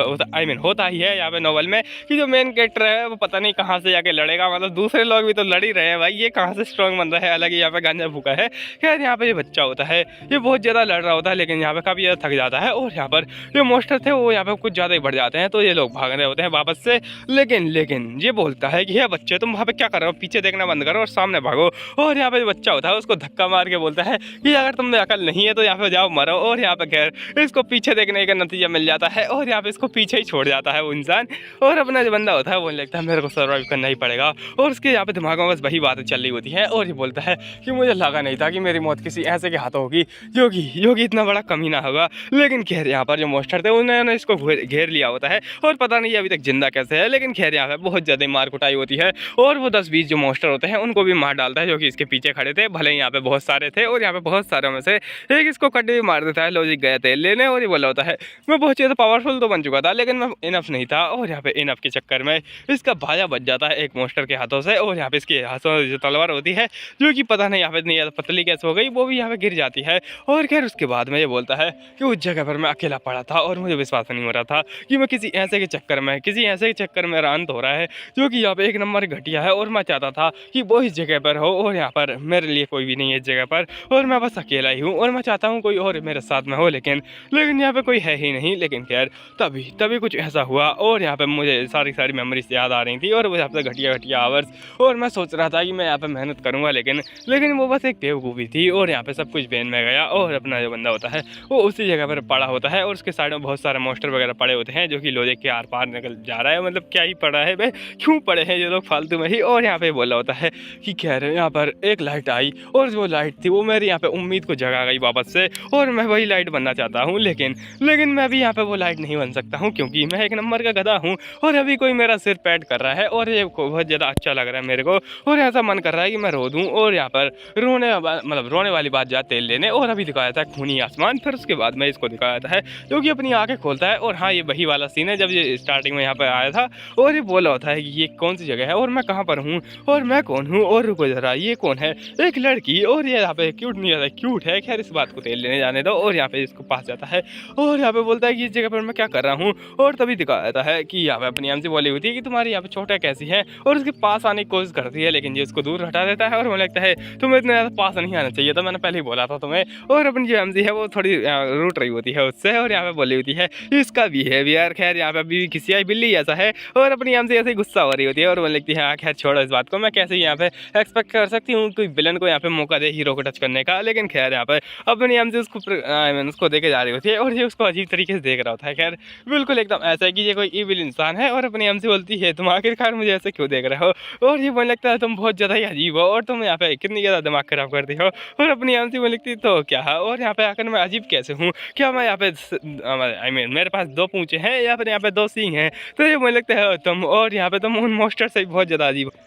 होता ही है यहाँ पे नॉवल में कि जो मेन कैरेक्टर है वो पता नहीं कहाँ से जाके लड़ेगा। मतलब दूसरे लोग भी तो लड़ ही रहे हैं भाई, ये कहाँ से स्ट्रॉन्ग बन रहा है, अलग ही यहाँ पे गांजा भूखा है। खैर यहाँ पे ये बच्चा होता है ये बहुत ज़्यादा लड़ रहा होता है, लेकिन यहाँ पे काफ़ी ज़्यादा थक जाता है। और यहाँ पर जो मॉन्स्टर थे वो यहाँ पे कुछ ज़्यादा ही बढ़ जाते हैं, तो ये लोग भाग रहे होते हैं वापस से। लेकिन ये बोलता है कि ये बच्चे तुम वहाँ पे क्या कर रहे हो, पीछे देखना बंद करो और सामने भागो। और यहाँ पे जो बच्चा होता है उसको धक्का मार के बोलता है कि अगर तुम में अकल नहीं है तो यहाँ पे जाओ मरो। और यहाँ पे खैर इसको पीछे देखने का नतीजा मिल जाता है, और यहाँ पे इसको पीछे ही छोड़ जाता है वो इंसान। और अपना जो बंदा होता है वो लगता है मेरे को सर्वाइव करना ही पड़ेगा, और उसके यहाँ पे दिमाग में बस वही बातें चल रही होती हैं। और ये बोलता है कि मुझे लगा नहीं था कि मेरी मौत किसी ऐसे के हाथों होगी जो कि इतना बड़ा कमीना होगा। लेकिन खैर यहाँ पर जो मॉन्स्टर थे उन्होंने इसको घेर लिया होता है, और पता नहीं अभी तक जिंदा कैसे है। लेकिन खैर यहाँ पे बहुत ज़्यादा मार कुटाई होती है, और वो 10-20 जो मॉन्स्टर होते हैं उनको भी मार डालता है जो कि इसके पीछे खड़े थे। भले यहाँ पे बहुत सारे थे और यहाँ पे पे बहुत सारे में से एक इसको कटी मार देता है। लॉजिक गया तेल लेने और ये बोला होता है मैं बहुत ज़्यादा पावरफुल तो बन चुका था लेकिन मैं इनफ नहीं था, और यहाँ पे इनफ के चक्कर में इसका भाजा बच जाता है एक मॉन्स्टर के हाथों से, और यहाँ पे इसके हाथों में जो तलवार होती है जो कि पता नहीं यहाँ पे इतनी ज़्यादा पतली कैसे हो गई, वो भी यहाँ पे गिर जाती है। और खैर उसके बाद में ये बोलता है कि उस जगह पर मैं अकेला पड़ा था और मुझे विश्वास नहीं हो रहा था कि मैं किसी ऐसे के चक्कर में मेरा अंत हो रहा है जो कि यहाँ पे एक नंबर घटिया है, और मैं चाहता था कि वो इस जगह पर हो और यहाँ पर मेरे लिए कोई भी नहीं है इस जगह पर, और मैं बस अकेला ही हूँ और मैं चाहता हूँ कोई और मेरे साथ में हो, लेकिन यहाँ पे कोई है ही नहीं। लेकिन खैर तभी कुछ ऐसा हुआ और यहाँ पे मुझे सारी मेमोरीज याद आ रही थी और वो यहाँ पे घटिया आवर्स, और मैं सोच रहा था कि मैं यहाँ पे मेहनत करूँगा, लेकिन वो बस एक बेवकूफ़ी थी, और यहाँ पे सब कुछ बेन में गया। और अपना जो बंदा होता है वो उसी जगह पर पड़ा होता है और उसके साइड में बहुत सारे मॉन्स्टर वगैरह पड़े होते हैं जो कि लॉजिक के आर पार निकल जा रहा है। मतलब क्या ही पड़ा है भाई, क्यों पड़े हैं ये लोग फालतू में ही। और यहाँ पे बोला होता है कि खैर यहाँ पर एक लाइट आई और जो लाइट थी वो मेरी यहाँ पे उम्मीद को जगा गई वापस से, और मैं वही लाइट बनना चाहता हूँ, लेकिन मैं भी यहाँ पे वो लाइट नहीं बन सकता हूँ क्योंकि मैं एक नंबर का गधा हूँ, और अभी कोई मेरा सिर पैट कर रहा है और ये बहुत ज़्यादा अच्छा लग रहा है मेरे को, और ऐसा मन कर रहा है कि मैं रो दूँ। और यहाँ पर रोने वाली बात जा तेल लेने, और अभी दिखाया था खूनी आसमान। फिर उसके बाद में इसको दिखाया था है जो कि अपनी आंखें खोलता है, और हाँ ये वही वाला सीन है जब ये स्टार्टिंग में यहाँ पर आया था और ये बोला होता है कि ये कौन सी जगह है और मैं कहाँ पर हूँ और मैं कौन हूँ, और रुको जरा ये कौन है, एक लड़की, और ये यहाँ पे क्यूट नहीं आता, क्यूट है। खैर इस बात को तेल लेने जाने दो, और यहाँ पे इसको पास जाता है और यहाँ पे बोलता है कि इस जगह पर मैं क्या कर रहा हूँ, और तभी दिखाता है कि यहाँ पे अपनी एमसी बोली हुई थी कि तुम्हारी यहाँ पे छोटा कैसी है, और उसके पास आने की कोशिश करती है लेकिन ये उसको दूर हटा देता है, और मुझे लगता है तुम्हें इतना ज़्यादा पास नहीं आना चाहिए था, मैंने पहले ही बोला था तुम्हें। और अपनी जो एमसी है वो थोड़ी रूट रही होती है उससे, और यहाँ पे बोली होती है इसका बिहेवियर खैर यहाँ पे अभी किसी आई बिल्ली ऐसा है, और अपनी एमसी ऐसे ही गुस्सा हो रही होती है और बोलने लगती है हाँ खैर छोड़ो इस बात को, मैं कैसे यहाँ पे एक्सपेक्ट कर सकती हूँ कोई विलन को यहाँ पे मौका दे हीरो को टच करने का। लेकिन खैर यहाँ पे अपनी एमसी उसको देखे जा रही होती है और ये उसको अजीब तरीके से देख रहा होता है। खैर बिल्कुल एकदम ऐसा है कि ये कोई इविल इंसान है, और अपनी एमसी बोलती है तुम आखिरकार मुझे ऐसे क्यों देख रहे हो, और ये बोलने लगता है तुम बहुत ज़्यादा ही अजीब हो और तुम यहाँ पे कितनी ज़्यादा दिमाग खराब करती हो, और अपनी एमसी बोलने लगती तो क्या है, और यहाँ पे आकर मैं अजीब कैसे हूँ, क्या मैं यहाँ पे मेरे पास 2 पूंछे हैं या फिर यहाँ पे 2 सींग हैं, तो ये मुझे लगता है तुम, और यहाँ पे तुम उन मॉन्स्टर से बहुत ज़्यादा अजीब हो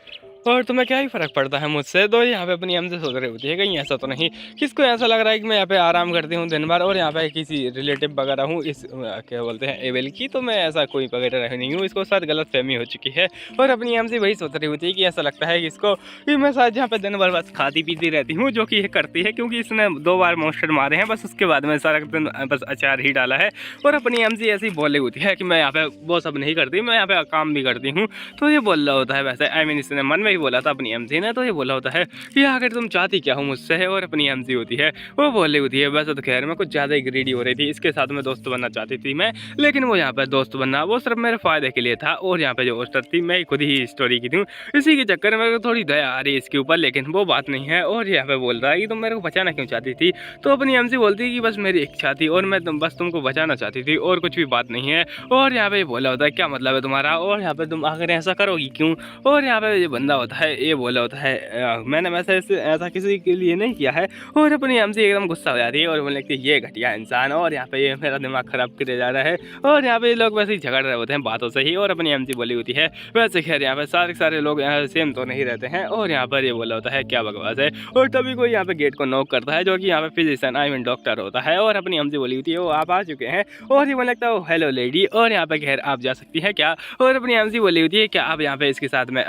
और तुम्हें क्या ही फ़र्क पड़ता है मुझसे। तो यहाँ पे अपनी हमसे सोच रही होती है कहीं ऐसा तो नहीं किसको ऐसा लग रहा है कि मैं यहाँ पे आराम करती हूँ दिन भर और यहाँ पे किसी रिलेटिव वगैरह हूँ इस क्या बोलते हैं एवेल की, तो मैं ऐसा कोई वगैरह नहीं हूँ, इसको शायद गलत फहमी हो चुकी है। और अपनी हमसे वही सोच रही होती है कि ऐसा लगता है कि इसको कि मैं शायद यहाँ पे दिन भर बस खाती पीती रहती हूँ, जो कि ये करती है क्योंकि इसने 2 बार मॉन्स्टर मारे हैं बस, उसके बाद में सारा दिन बस अचार ही डाला है। और अपनी हमसे ऐसी बोल रही होती है कि मैं यहाँ पे वो सब नहीं करती, मैं यहाँ पे काम भी करती हूँ। तो ये बोल रहा होता है वैसे इसने मन में ही बोला था अपनी एमसी ने, तो ये बोला होता है कि आखिर तुम चाहती क्या हो मुझसे है, और अपनी एमसी होती है वो बोल रही होती है वैसे तो खैर मैं कुछ ज़्यादा ही ग्रीडी हो रही थी, इसके साथ में दोस्त बनना चाहती थी मैं, लेकिन वो यहाँ पर दोस्त बनना वो सिर्फ मेरे फ़ायदे के लिए था, और यहाँ पे जो होस्टर थी मैं खुद ही स्टोरी की थी, इसी के चक्कर में मेरे को थोड़ी दया आ रही है इसके ऊपर, लेकिन वो बात नहीं है। और यहाँ पे बोल रहा है कि तुम मेरे को बचाना क्यों चाहती थी, तो अपनी एमसी बोलती है कि बस मेरी इच्छा थी और मैं बस तुमको बचाना चाहती थी और कुछ भी बात नहीं है। और यहाँ पे बोला होता है क्या मतलब है तुम्हारा, और यहाँ पे तुम आखिर ऐसा करोगी क्यों, और यहाँ पे ये बंदा होता है ये बोला होता है मैंने ऐसा किसी के लिए नहीं किया है, और अपनी हमसे एकदम गुस्सा हो जाती है और बोलने लगती है ये घटिया इंसान, और यहाँ पे ये मेरा दिमाग खराब करे जा रहा है। और यहाँ पे लोग वैसे ही झगड़ रहे होते हैं बातों से ही, और अपनी एमसी बोली होती है वैसे खैर यहाँ पे सारे लोग यहाँ सेम तो नहीं रहते हैं। और यहाँ पर ये बोला होता है क्या बकवास है, और तभी कोई यहाँ पे गेट को नॉक करता है जो कि यहाँ पे फिजिशियन डॉक्टर होता है, और अपनी एमसी बोली होती है वो आप आ चुके हैं, और ये बोलने लगता है हेलो लेडी, और यहाँ पे खैर आप जा सकती है क्या, और अपनी एमसी बोली होती है क्या आप यहाँ पे इसके साथ में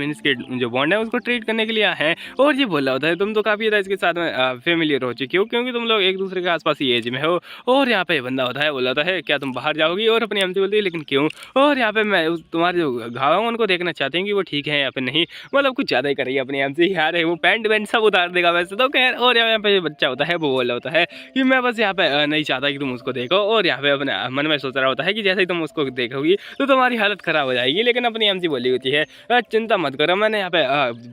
इसके जो बॉन्ड है उसको ट्रीट करने के लिए है। और ये बोला होता है तुम तो काफ़ी ज़्यादा इसके साथ में फेमिलियर हो चुकी हो क्योंकि तुम लोग एक दूसरे के आसपास ही एज में हो। और यहाँ पे बंदा होता है बोला होता है क्या तुम बाहर जाओगी, और अपनी एमसी बोलती है लेकिन क्यों, और यहाँ पे मैं तुम्हारे जो घाव है उनको देखना चाहती हूँ कि वो ठीक है या फिर नहीं, मतलब कुछ ज़्यादा ही करेगी अपनी एमसी यार है वो पैंट वैंट सब उतार देगा वैसे तो खैर। और यहाँ पे बच्चा होता है वो बोला होता है कि मैं बस यहाँ पे नहीं चाहता कि तुम उसको देखो, और यहाँ पे अपने मन में सोच रहा होता है कि जैसे ही तुम उसको देखोगी तो तुम्हारी हालत ख़राब हो जाएगी। लेकिन अपनी एमसी बोली होती है चिंता मत करो, मैंने यहाँ पे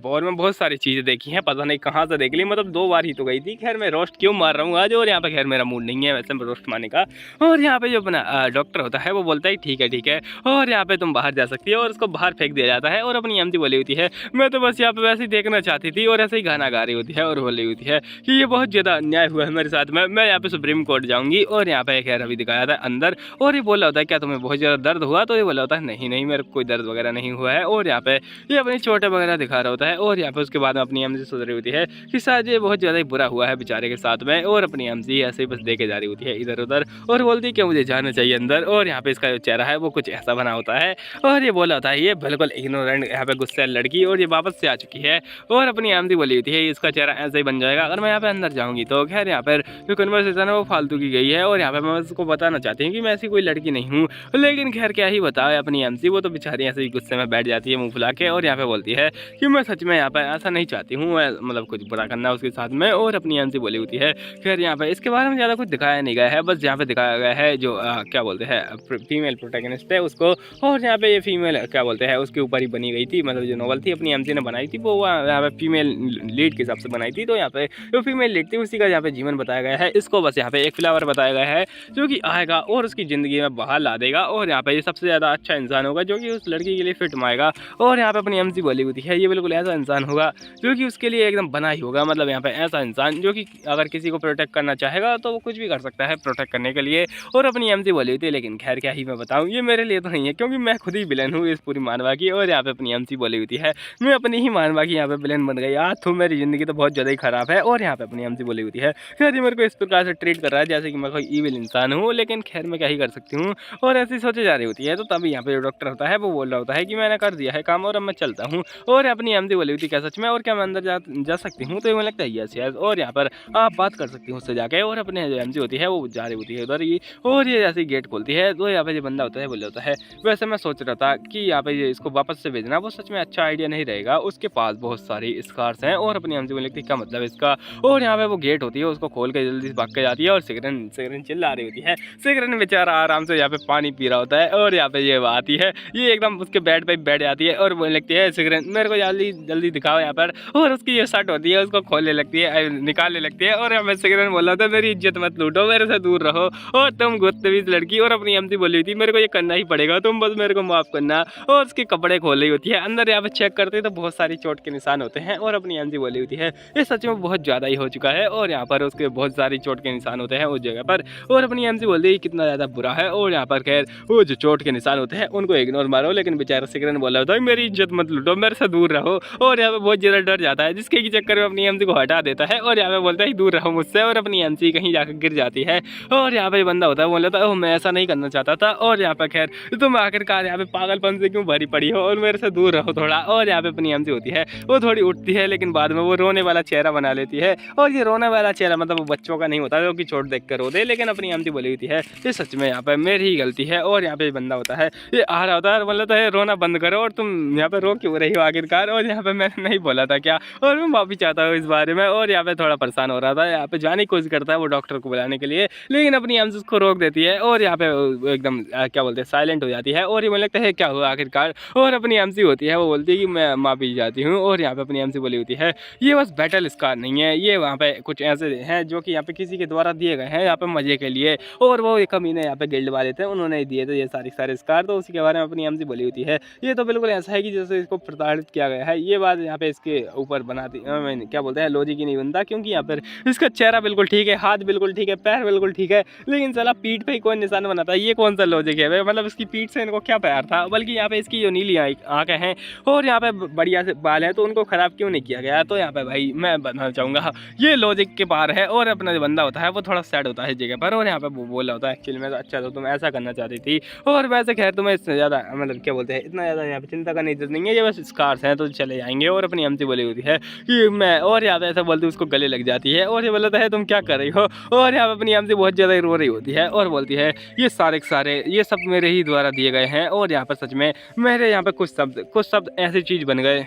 और में बहुत सारी चीज़ें देखी हैं, पता नहीं कहाँ से देख ली, मतलब 2 बार ही तो गई थी। खैर मैं रोस्ट क्यों मार रहा हूँ आज, और यहाँ पे खैर मेरा मूड नहीं है वैसे रोस्ट मारने का। और यहाँ पे जो अपना डॉक्टर होता है वो बोलता है ठीक है और यहाँ पे तुम बाहर जा सकती है, और उसको बाहर फेंक दिया जाता है। और अपनी एमसी बोली होती है मैं तो बस यहाँ पे वैसे ही देखना चाहती थी, और ऐसे ही गाना गा रही होती है और बोली होती है कि ये बहुत ज़्यादा अन्याय हुआ है मेरे साथ में, मैं यहाँ पे सुप्रीम कोर्ट जाऊँगी। और यहाँ पे खैर अभी दिखाया था अंदर, और ये बोला होता है क्या तुम्हें बहुत ज़्यादा दर्द हुआ, तो ये बोला होता है नहीं मेरे को कोई दर्द वगैरह नहीं हुआ है। और यहाँ पे ये अपनी चोटें वगैरह दिखा रहा होता है और यहाँ पे उसके बाद में अपनी एमजी सोच रही होती है कि शायद ये बहुत ज़्यादा ही बुरा हुआ है बेचारे के साथ में, और अपनी एमजी ऐसे ही बस देखे जा रही होती है इधर उधर और बोलती है कि मुझे जाना चाहिए अंदर। और यहाँ पे इसका जो चेहरा है वो कुछ ऐसा बना होता है और ये बोला होता है ये बिल्कुल इग्नोरेंट यहाँ पे गुस्से लड़की, और ये वापस से आ चुकी है और अपनी एमजी बोली होती है इसका चेहरा ऐसे ही बन जाएगा अगर मैं यहाँ पे अंदर जाऊँगी। तो खैर यहाँ पर जो कन्वर्सेशन है वो फालतू की गई है और यहाँ पे मैं उसको बताना चाहती हूँ कि मैं ऐसी कोई लड़की नहीं हूँ, लेकिन खैर क्या ही बताओ अपनी एमसी, वो तो बेचारी ऐसे ही गुस्से में बैठ जाती है मुंह फुला के और यहाँ पे बोलती है कि मैं सच में यहाँ पे ऐसा नहीं चाहती हूँ, मतलब कुछ बुरा करना उसके साथ में। और अपनी एमसी बोली होती है खैर यहाँ पे इसके बारे में ज़्यादा कुछ दिखाया नहीं गया है, बस यहाँ पे दिखाया गया है जो क्या बोलते हैं फीमेल प्रोटैगनिस्ट है उसको, और यहाँ पे ये फीमेल क्या बोलते हैं उसके ऊपर ही बनी गई थी, मतलब जो नॉवल थी अपनी एमसी ने बनाई थी वो यहाँ पे फीमेल लीड के हिसाब से बनाई थी। तो यहाँ पे जो फीमेल लीड थी उसी का यहाँ पे जीवन बताया गया है। इसको बस यहाँ पे एक फ्लावर बताया गया है जो कि आएगा और उसकी ज़िंदगी में बाहर ला देगा, और यहाँ पे ये सबसे ज़्यादा अच्छा इंसान होगा जो कि उस लड़की के लिए फिट माएगा। और यहाँ पे अपनी एमसी बोली होती है ये बिल्कुल ऐसा इंसान होगा जो कि उसके लिए एकदम बना ही होगा, मतलब यहाँ पे ऐसा इंसान जो कि अगर किसी को प्रोटेक्ट करना चाहेगा तो वो कुछ भी कर सकता है प्रोटेक्ट करने के लिए। और अपनी एमसी बोली होती है लेकिन खैर क्या ही मैं बताऊँ ये मेरे लिए तो नहीं है क्योंकि मैं खुद ही विलन हूँ इस पूरी मानवा की। और यहाँ पे अपनी एमसी बोली होती है मैं अपनी ही मानवा की यहाँ पे विलन बन गई यार, तो मेरी ज़िंदगी तो बहुत ज़्यादा ही ख़राब है। और यहाँ पे अपनी एमसी बोली होती है खैर ये मेरे को इस प्रकार से ट्रीट कर रहा है जैसे कि मैं कोई ईविल इंसान हूँ, लेकिन खैर मैं क्या ही कर सकती हूँ। और ऐसी सोचे जा रही होती है तो तभी यहाँ पे जो डॉक्टर होता है वो बोल रहा होता है कि मैंने कर दिया है काम और अब मैं चलता हूँ। और अपनी एमसी बोली होती है क्या सच में, और क्या मैं अंदर जा सकती हूँ? तो मुझे लगता है यस यस, और यहाँ पर आप बात कर सकती हूँ उससे जाके। और अपने जो एमसी होती है वो जा रही होती है उधर ही, और ये जैसे गेट खोलती है तो यहाँ पे जो बंदा होता है बोल होता है वैसे मैं सोच रहा था कि यहाँ पे ये इसको वापस से भेजना वो सच में अच्छा आइडिया नहीं रहेगा, उसके पास बहुत सारी स्कार्स हैं। और अपनी एमसी बोली लगती है क्या मतलब इसका, और यहाँ पे वो गेट होती है उसको खोल के जल्दी से भाग के जाती है और सिगरन चिल्ला रही होती है। सिगरन बेचारा आराम से यहाँ पे पानी पी रहा होता है और यहाँ पे ये आती है ये एकदम उसके बेड पे बैठ जाती है और बोलने लगती है सिगरन मेरे को जल्दी जल्दी दिखाओ यहाँ पर, और उसकी ये शर्ट होती है उसको खोलने लगती है निकालने लगती है। और यहाँ पे सिगरन बोल रहा था मेरी इज्जत मत लूटो मेरे से दूर रहो और तुम गुत्तवीज लड़की। और अपनी एमसी बोली हुई थी मेरे को ये करना ही पड़ेगा तुम बस मेरे को माफ करना। और उसके कपड़े खोल रही होती है अंदर यहाँ पे चेक करते तो बहुत सारी चोट के निशान होते हैं। और अपनी एमसी बोली होती है ये सच में बहुत ज़्यादा ही हो चुका है और यहाँ पर उसके बहुत सारी चोट के निशान होते हैं उस जगह पर। और अपनी एमसी बोलती है कितना ज़्यादा बुरा है। और यहाँ पर खैर वो जो चोट के निशान होते हैं उनको इग्नोर मारो, लेकिन बेचारा सिगरन बोला होता है मेरी इज्जत मत लूटो मेरे से दूर रहो। और यहाँ पे बहुत ज़्यादा डर जाता है जिसके चक्कर में अपनी एमसी को हटा देता है और यहाँ पे बोलता है दूर रहो मुझसे। और अपनी एमसी कहीं जाकर गिर जाती है और यहाँ पे बंदा होता है बोल रहा था ओह मैं ऐसा नहीं करना चाहता था। और यहाँ पर खैर तुम आखिरकार यहाँ पे पागलपन से क्यों भरी पड़ी हो और मेरे से दूर रहो थोड़ा। और यहाँ पे अपनी एमसी होती है वो थोड़ी उठती है लेकिन बाद में वो रोने वाला चेहरा बना लेती है। और ये रोने वाला चेहरा मतलब वो बच्चों का नहीं होता जो कि चोट देख कर रो दे, लेकिन अपनी एमसी बोली होती है ये सच में यहाँ पे मेरी ही गलती है। और यहाँ पे बंदा होता है ये आ रहा होता है और बोलता है रोना बंद करो और तुम यहाँ पे रो क्यों रही हो आखिरकार। और यहाँ पे मैंने नहीं बोला था क्या, और मैं माफ़ी चाहता हूँ इस बारे में। और यहाँ पे थोड़ा परेशान हो रहा था, यहाँ पे जाने की कोशिश करता है वो डॉक्टर को बुलाने के लिए, लेकिन अपनी एमसी उसको रोक देती है और यहाँ पे एकदम क्या बोलते हैं साइलेंट हो जाती है। और ये मुझे लगता है क्या हुआ आखिरकार। और अपनी एमसी होती है वो बोलती है कि मैं माफ़ी चाहती हूँ। और यहाँ पे अपनी एमसी बोली होती है ये बस बैटल स्कार नहीं है, ये वहाँ पे कुछ ऐसे हैं जो कि यहाँ पे किसी के द्वारा दिए गए हैं यहाँ पे मजे के लिए, और वो एक कमीने यहाँ पे गिल्ड वाले थे उन्होंने दिए थे ये सारे स्कार। तो उसी के बारे में अपनी एमसी बोली होती है ये तो बिल्कुल ऐसा है कि जैसे इसको प्रताड़ित किया गया है। ये बात यहाँ पे इसके ऊपर बनाती क्या बोलते हैं लॉजिक ही नहीं बनता, क्योंकि यहाँ पर इसका चेहरा बिल्कुल ठीक है, हाथ बिल्कुल ठीक है, पैर बिल्कुल ठीक है, लेकिन साला पीठ पे ही कोई निशान बनाता है, ये कौन सा लॉजिक है भाई। मतलब इसकी पीठ से इनको क्या प्यार था, बल्कि यहाँ पे इसकी जो नीली आंखें हैं और यहाँ पे बढ़िया से बाल हैं तो उनको ख़राब क्यों नहीं किया गया। तो यहाँ पे भाई मैं बताना चाहूँगा ये लॉजिक के पार है। और अपना जो बंदा होता है वो थोड़ा सैड होता है इस जगह पर, और यहाँ पे वो बोल रहा होता है एक्चुअली में तो अच्छा तो तुम ऐसा करना चाहती थी, और वैसे खैर तुम्हें इससे ज़्यादा मतलब क्या बोलते हैं इतना ज़्यादा यहाँ पे चिंता करने की जरूरत नहीं है, ये बस स्कार्स हैं तो चले जाएंगे। और अपनी एमसी बोली होती है कि मैं, और यहाँ पे ऐसा बोलती उसको गले लग जाती है और ये बोलता है तुम क्या कर रही हो। और यहाँ पे अपनी एमसी बहुत ज़्यादा रो रही होती है और बोलती है ये सारे ये सब मेरे ही द्वारा दिए गए हैं, और यहाँ पर सच में मेरे यहाँ पे कुछ शब्द ऐसी चीज़ बन गए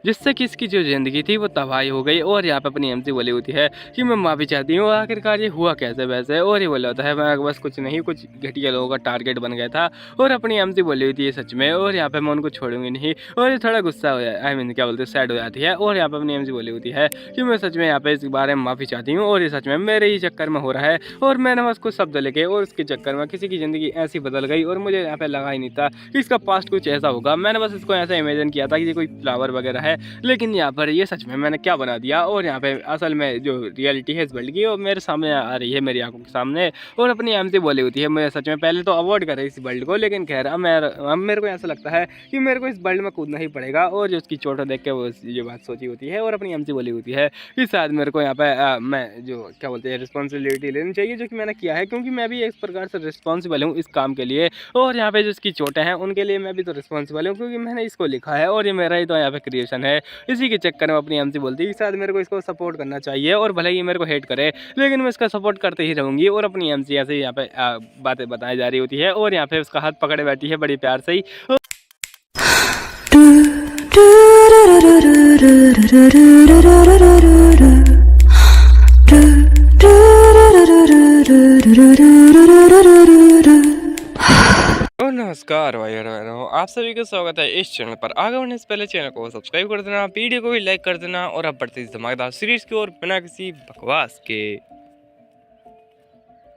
जिससे कि इसकी जो ज़िंदगी थी वो तबाही हो गई। और यहाँ पे अपनी एमसी बोली होती है कि मैं माफ़ी चाहती हूँ, आखिरकार ये हुआ कैसे वैसे। और ये बोला होता है मैं बस कुछ नहीं, कुछ घटिया लोगों का टारगेट बन गया था। और अपनी एमसी बोली होती है सच में, और यहाँ पे मैं उनको छोड़ूंगी नहीं। और ये थोड़ा गुस्सा हो जाए क्या बोलते हैं सैड हो जाती है। और यहाँ पे अपनी एमसी बोली होती है कि मैं सच में यहाँ पे इस बारे में माफ़ी चाहती हूँ, और ये सच में मेरे ही चक्कर में हो रहा है, और मैंने बस कुछ शब्द लेके और उसके चक्कर में किसी की ज़िंदगी ऐसी बदल गई, और मुझे यहाँ पे लगा ही नहीं था कि इसका पास्ट कुछ ऐसा होगा। मैंने बस इसको ऐसा इमेजिन किया था कि ये कोई फ्लावर वगैरह है लेकिन यहाँ पर ये सच में मैंने क्या बना दिया, और यहाँ पे असल में जो रियलिटी है इस वर्ल्ड की वो मेरे सामने आ रही है, मेरी आंखों के सामने, और अपनी एमसी बोली होती है। मुझे सच में पहले तो अवॉइड कर रही इस वर्ल्ड को, लेकिन खैर अब मेरे को ऐसा लगता है कि मेरे को इस वर्ल्ड में कूदना ही पड़ेगा। और जो उसकी चोट देख के वो ये बात सोची होती है, और अपनी एमसी बोली होती है कि शायद मेरे को यहाँ पे मैं जो क्या बोलते हैं रिस्पॉन्सिबिलिटी लेनी चाहिए, जो कि मैंने किया है, क्योंकि मैं भी एक प्रकार से रिस्पॉन्सिबल हूँ इस काम के लिए। और यहाँ पे जो इसकी चोटें हैं उनके लिए मैं भी तो रिस्पॉन्सिबल हूँ, क्योंकि मैंने इसको लिखा है और ये मेरा ही तो यहाँ पे क्रिएशन है। इसी के चक्कर में अपनी एमसी बोलती है कि शायद मेरे को इसको सपोर्ट करना चाहिए, और भले ही मेरे को हेट करे लेकिन मैं इसका सपोर्ट करते ही रहूँगी। और अपनी एमसी ऐसे ही यहाँ पे बातें बताई जा रही होती है, और यहाँ पे उसका हाथ पकड़े बैठी है बड़ी प्यार से ही। और नमस्कार भाई और बहनों, आप सभी का स्वागत है इस चैनल पर। आगे बढ़ने से पहले चैनल को सब्सक्राइब कर देना, वीडियो को भी लाइक कर देना, और अब बढ़ते इस धमाकेदार सीरीज की ओर बिना किसी बकवास के।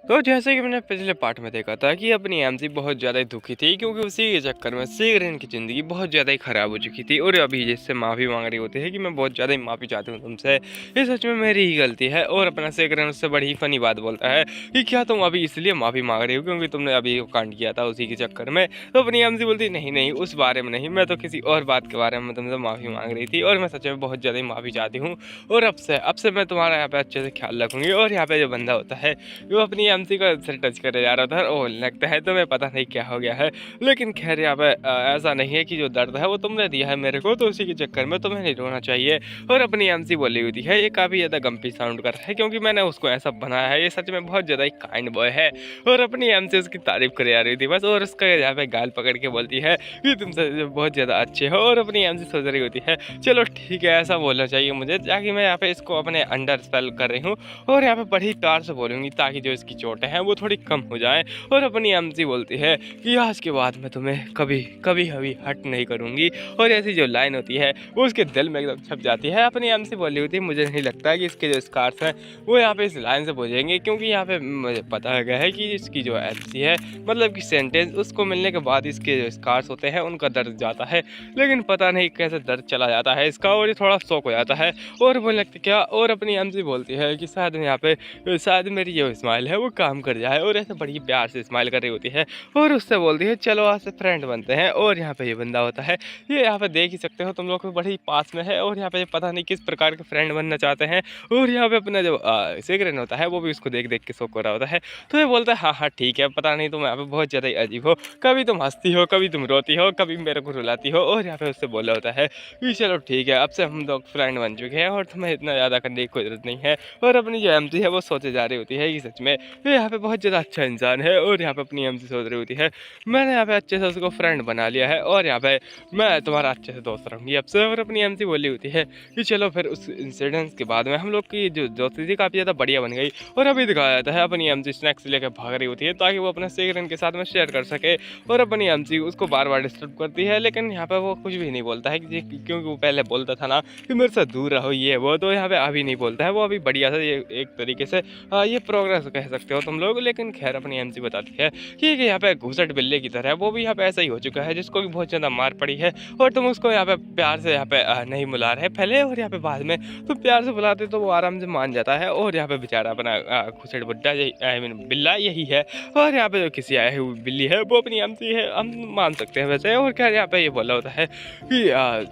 तो जैसे कि मैंने पिछले पार्ट में देखा था कि अपनी एमसी बहुत ज़्यादा दुखी थी, क्योंकि उसी के चक्कर में सेगरेन की ज़िंदगी बहुत ज़्यादा ही ख़राब हो चुकी थी, और अभी जिससे माफ़ी मांग रही होती है कि मैं बहुत ज़्यादा ही माफ़ी चाहती हूँ तुमसे, ये सच में मेरी ही गलती है। और अपना सेगरेन उससे बड़ी ही फनी बात बोलता है कि क्या तुम अभी इसलिए माफ़ी मांग रही हो क्योंकि तुमने अभी कांड किया था उसी के चक्कर में। तो अपनी एमसी बोलती नहीं नहीं, उस बारे में नहीं, मैं तो किसी और बात के बारे में तुमसे माफ़ी मांग रही थी, और मैं सच में बहुत ज़्यादा ही माफ़ी चाहती हूँ। और अब से मैं तुम्हारा यहाँ पे अच्छे से ख्याल रखूँगी। और यहाँ पे जो बंदा होता है वो अपनी एमसी को सिर टच करे जा रहा था, और लगता है तुम्हें पता नहीं क्या हो गया है, लेकिन खैर यहाँ पे ऐसा नहीं है कि जो दर्द है वो तुमने दिया है मेरे को, तो उसी के चक्कर में तुम्हें नहीं रोना चाहिए। और अपनी एमसी बोली हुई है, ये काफ़ी ज़्यादा गंभीर साउंड कर रहा है क्योंकि मैंने उसको ऐसा बनाया है, ये सच में बहुत ज़्यादा ही काइंड बॉय है। और अपनी एमसी उसकी तारीफ करे जा रही थी बस, और उसका यहाँ पे गाल पकड़ के बोलती है कि तुम बहुत ज़्यादा अच्छे हो। और अपनी एमसी सोच रही होती है चलो ठीक है, ऐसा बोलना चाहिए मुझे, ताकि मैं यहाँ पे इसको अपने अंडर स्पेल कर रही हूँ, और यहाँ पे बड़ी प्यार से बोलूँगी ताकि जो इसकी चोटें हैं वो थोड़ी कम हो जाए। और अपनी एमसी बोलती है कि आज के बाद मैं तुम्हें कभी कभी कभी हट नहीं करूँगी। और ऐसी जो लाइन होती है वो उसके दिल में एकदम छप जाती है। अपनी एमसी बोली होती है मुझे नहीं लगता कि इसके जो स्कार्स हैं वो यहाँ पे इस लाइन से बोलेंगे, क्योंकि यहाँ पे मुझे पता गया है कि इसकी जो एमसी है मतलब कि सेंटेंस उसको मिलने के बाद इसके जो स्कार्स होते हैं उनका दर्द जाता है, लेकिन पता नहीं कैसे दर्द चला जाता है इसका, और ये थोड़ा शौक हो जाता है। और बोलने लगता क्या, और अपनी एमसी बोलती है कि शायद यहाँ पे शायद मेरी जो स्माइल है वो काम कर जाए, और ऐसे बड़ी प्यार से स्माइल कर रही होती है, और उससे बोलती है चलो आज से फ्रेंड बनते हैं। और यहाँ पे ये बंदा होता है, ये यहाँ पे देख ही सकते हो तुम लोग को बड़ी पास में है, और यहाँ पे पता नहीं किस प्रकार के फ्रेंड बनना चाहते हैं। और यहाँ पे अपना जो सेगरेन होता है वो भी उसको देख देख के शौक हो रहा होता है, तो ये बोलता है हाँ हाँ ठीक है, पता नहीं तुम यहाँ पे बहुत ज़्यादा ही अजीब हो, कभी तुम हंसती हो, कभी तुम रोती हो, कभी मेरे को रुलाती हो। और यहाँ पे उससे बोला होता है कि चलो ठीक है, अब से हम लोग फ्रेंड बन चुके हैं, और तुम्हें इतना ज़्यादा करने की कोई जरूरत नहीं है। और अपनी जो एमसी है वो सोचे जा रही होती है कि सच में ये यहाँ पे बहुत ज़्यादा अच्छा इंसान है। और यहाँ पे अपनी एमसी सोच रही होती है मैंने यहाँ पे अच्छे से उसको फ्रेंड बना लिया है, और यहाँ पे मैं तुम्हारा अच्छे से दोस्त रहूँगी अब से। और अपनी एमसी बोली होती है कि चलो फिर उस इंसिडेंस के बाद में हम लोग की जो दोस्ती थी काफ़ी ज़्यादा बढ़िया बन गई। और अभी दिखाया जाता है अपनी एमसी स्नैक्स लेकर भाग रही होती है ताकि वो अपने सेगरेन के साथ में शेयर कर सके, और अपनी एमसी उसको बार बार डिस्टर्ब करती है, लेकिन यहाँ पे वो कुछ भी नहीं बोलता है क्योंकि वो पहले बोलता था ना कि मेरे से दूर रहो ये वो, तो यहाँ पे अभी नहीं बोलता है, वो अभी बढ़िया से ये एक तरीके से ये प्रोग्रेस कह सकते हो तुम लोग। लेकिन खैर अपनी एमसी बताती है कि यहाँ पे घुसट बिल्ले की तरह वो भी यहाँ पे ऐसा ही हो चुका है, जिसको भी बहुत ज़्यादा मार पड़ी है, और तुम उसको यहाँ पे प्यार से यहाँ पे नहीं बुला रहे पहले, और यहाँ पे बाद में तो प्यार से बुलाते तो वो आराम से मान जाता है। और यहाँ पे बेचारा अपना घुसट बुड्ढा आई मीन बिल्ला यही है, और यहाँ पे जो किसी आई हुई बिल्ली है वो अपनी एमसी है, हम मान सकते हैं वैसे। और क्या यहाँ पे ये बोला होता है कि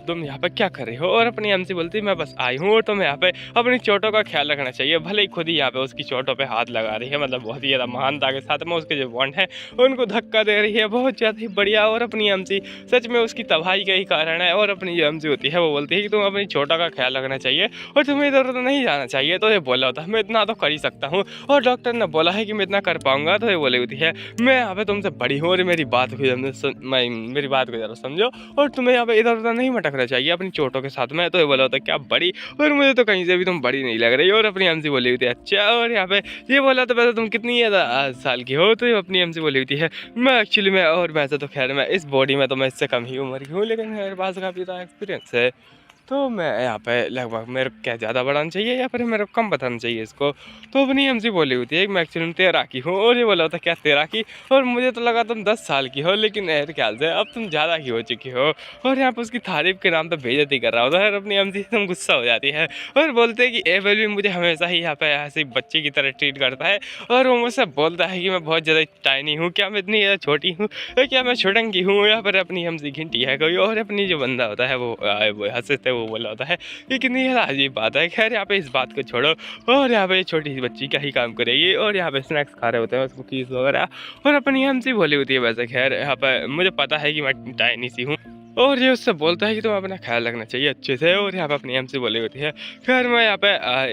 तुम यहाँ पे क्या कर रही हो, और अपनी एमसी बोलती है मैं बस आई हूँ, और तुम्हें यहाँ पे अपनी चोटों का ख्याल रखना चाहिए। भले ही खुद ही यहाँ पे उसकी चोटों पे हाथ लगा रही है, मतलब बहुत ही ज़्यादा महानता के साथ में उसके जो बॉन्ड है उनको धक्का दे रही है, बहुत ज़्यादा ही बढ़िया। और अपनी एमसी सच में उसकी तबाही का ही कारण है। और अपनी जो एमसी होती है वो बोलती है कि तुम अपनी चोटों का ख्याल रखना चाहिए, और तुम्हें इधर उधर नहीं जाना चाहिए। तो ये बोला होता है मैं इतना तो कर ही सकता हूँ, और डॉक्टर ने बोला है कि मैं इतना कर पाऊंगा। तो ये बोली होती है मैं यहाँ पे तुमसे बड़ी हूँ, और मेरी बात को ज़रा समझो, और तुम्हें यहाँ पे इधर उधर नहीं भटकना चाहिए अपनी चोटों के साथ में। तो ये बोला होता है क्या बड़ी, और मुझे तो कहीं से भी तुम बड़ी नहीं लग रही। और अपनी एमसी बोली हुई थी अच्छा, और यहाँ पे ये बोला तो वैसे तुम कितनी साल की हो। तो ये अपनी एमसी बोली हुई है मैं एक्चुअली वैसे तो खैर मैं इस बॉडी में तो मैं इससे कम ही उम्र की हूँ, लेकिन मेरे पास काफ़ी ज़्यादा एक्सपीरियंस है। तो मैं यहाँ पे लगभग मेरे को क्या ज़्यादा बढ़ाना चाहिए या फिर मेरे को कम बताना चाहिए इसको। तो अपनी एमसी बोली होती है कि मैं एक्चुअली में 13 की हूँ, और ये बोला होता है क्या 13 की, और मुझे तो लगा तुम 10 साल की हो, लेकिन मेरे ख्याल से अब तुम ज़्यादा की हो चुकी हो। और यहाँ पे उसकी तारीफ़ के नाम पे बेइज्जती कर रहा होता है, और अपनी एमसी एकदम गुस्सा हो जाती है और बोलते हैं कि एबल भी मुझे हमेशा ही यहाँ पे ऐसे बच्चे की तरह ट्रीट करता है, और वो मुझसे बोलता है कि मैं बहुत ज़्यादा टाइनी हूँ, क्या मैं इतनी ज़्यादा छोटी हूँ, तो क्या मैं छुड़ंगी हूँ, या फिर अपनी एमसी घिंटी है कोई। और अपनी जो बंदा होता है वो हंसते से वो बोला होता है कि कितनी ज़्यादा अजीब बात है। खैर यहाँ पे इस बात को छोड़ो, और यहाँ पे छोटी सी बच्ची क्या ही काम करेगी, और यहाँ पे स्नैक्स खा रहे होते हैं कुकीज़ वगैरह, और अपनी एमसी बोली होती है वैसे। खैर यहाँ पे मुझे पता है कि मैं टाइनी सी हूँ, और ये उससे बोलता है कि तुम्हें अपना ख्याल रखना चाहिए अच्छे से, और यहाँ पे अपनी एमसी बोली होती है। खैर मैं यहाँ पे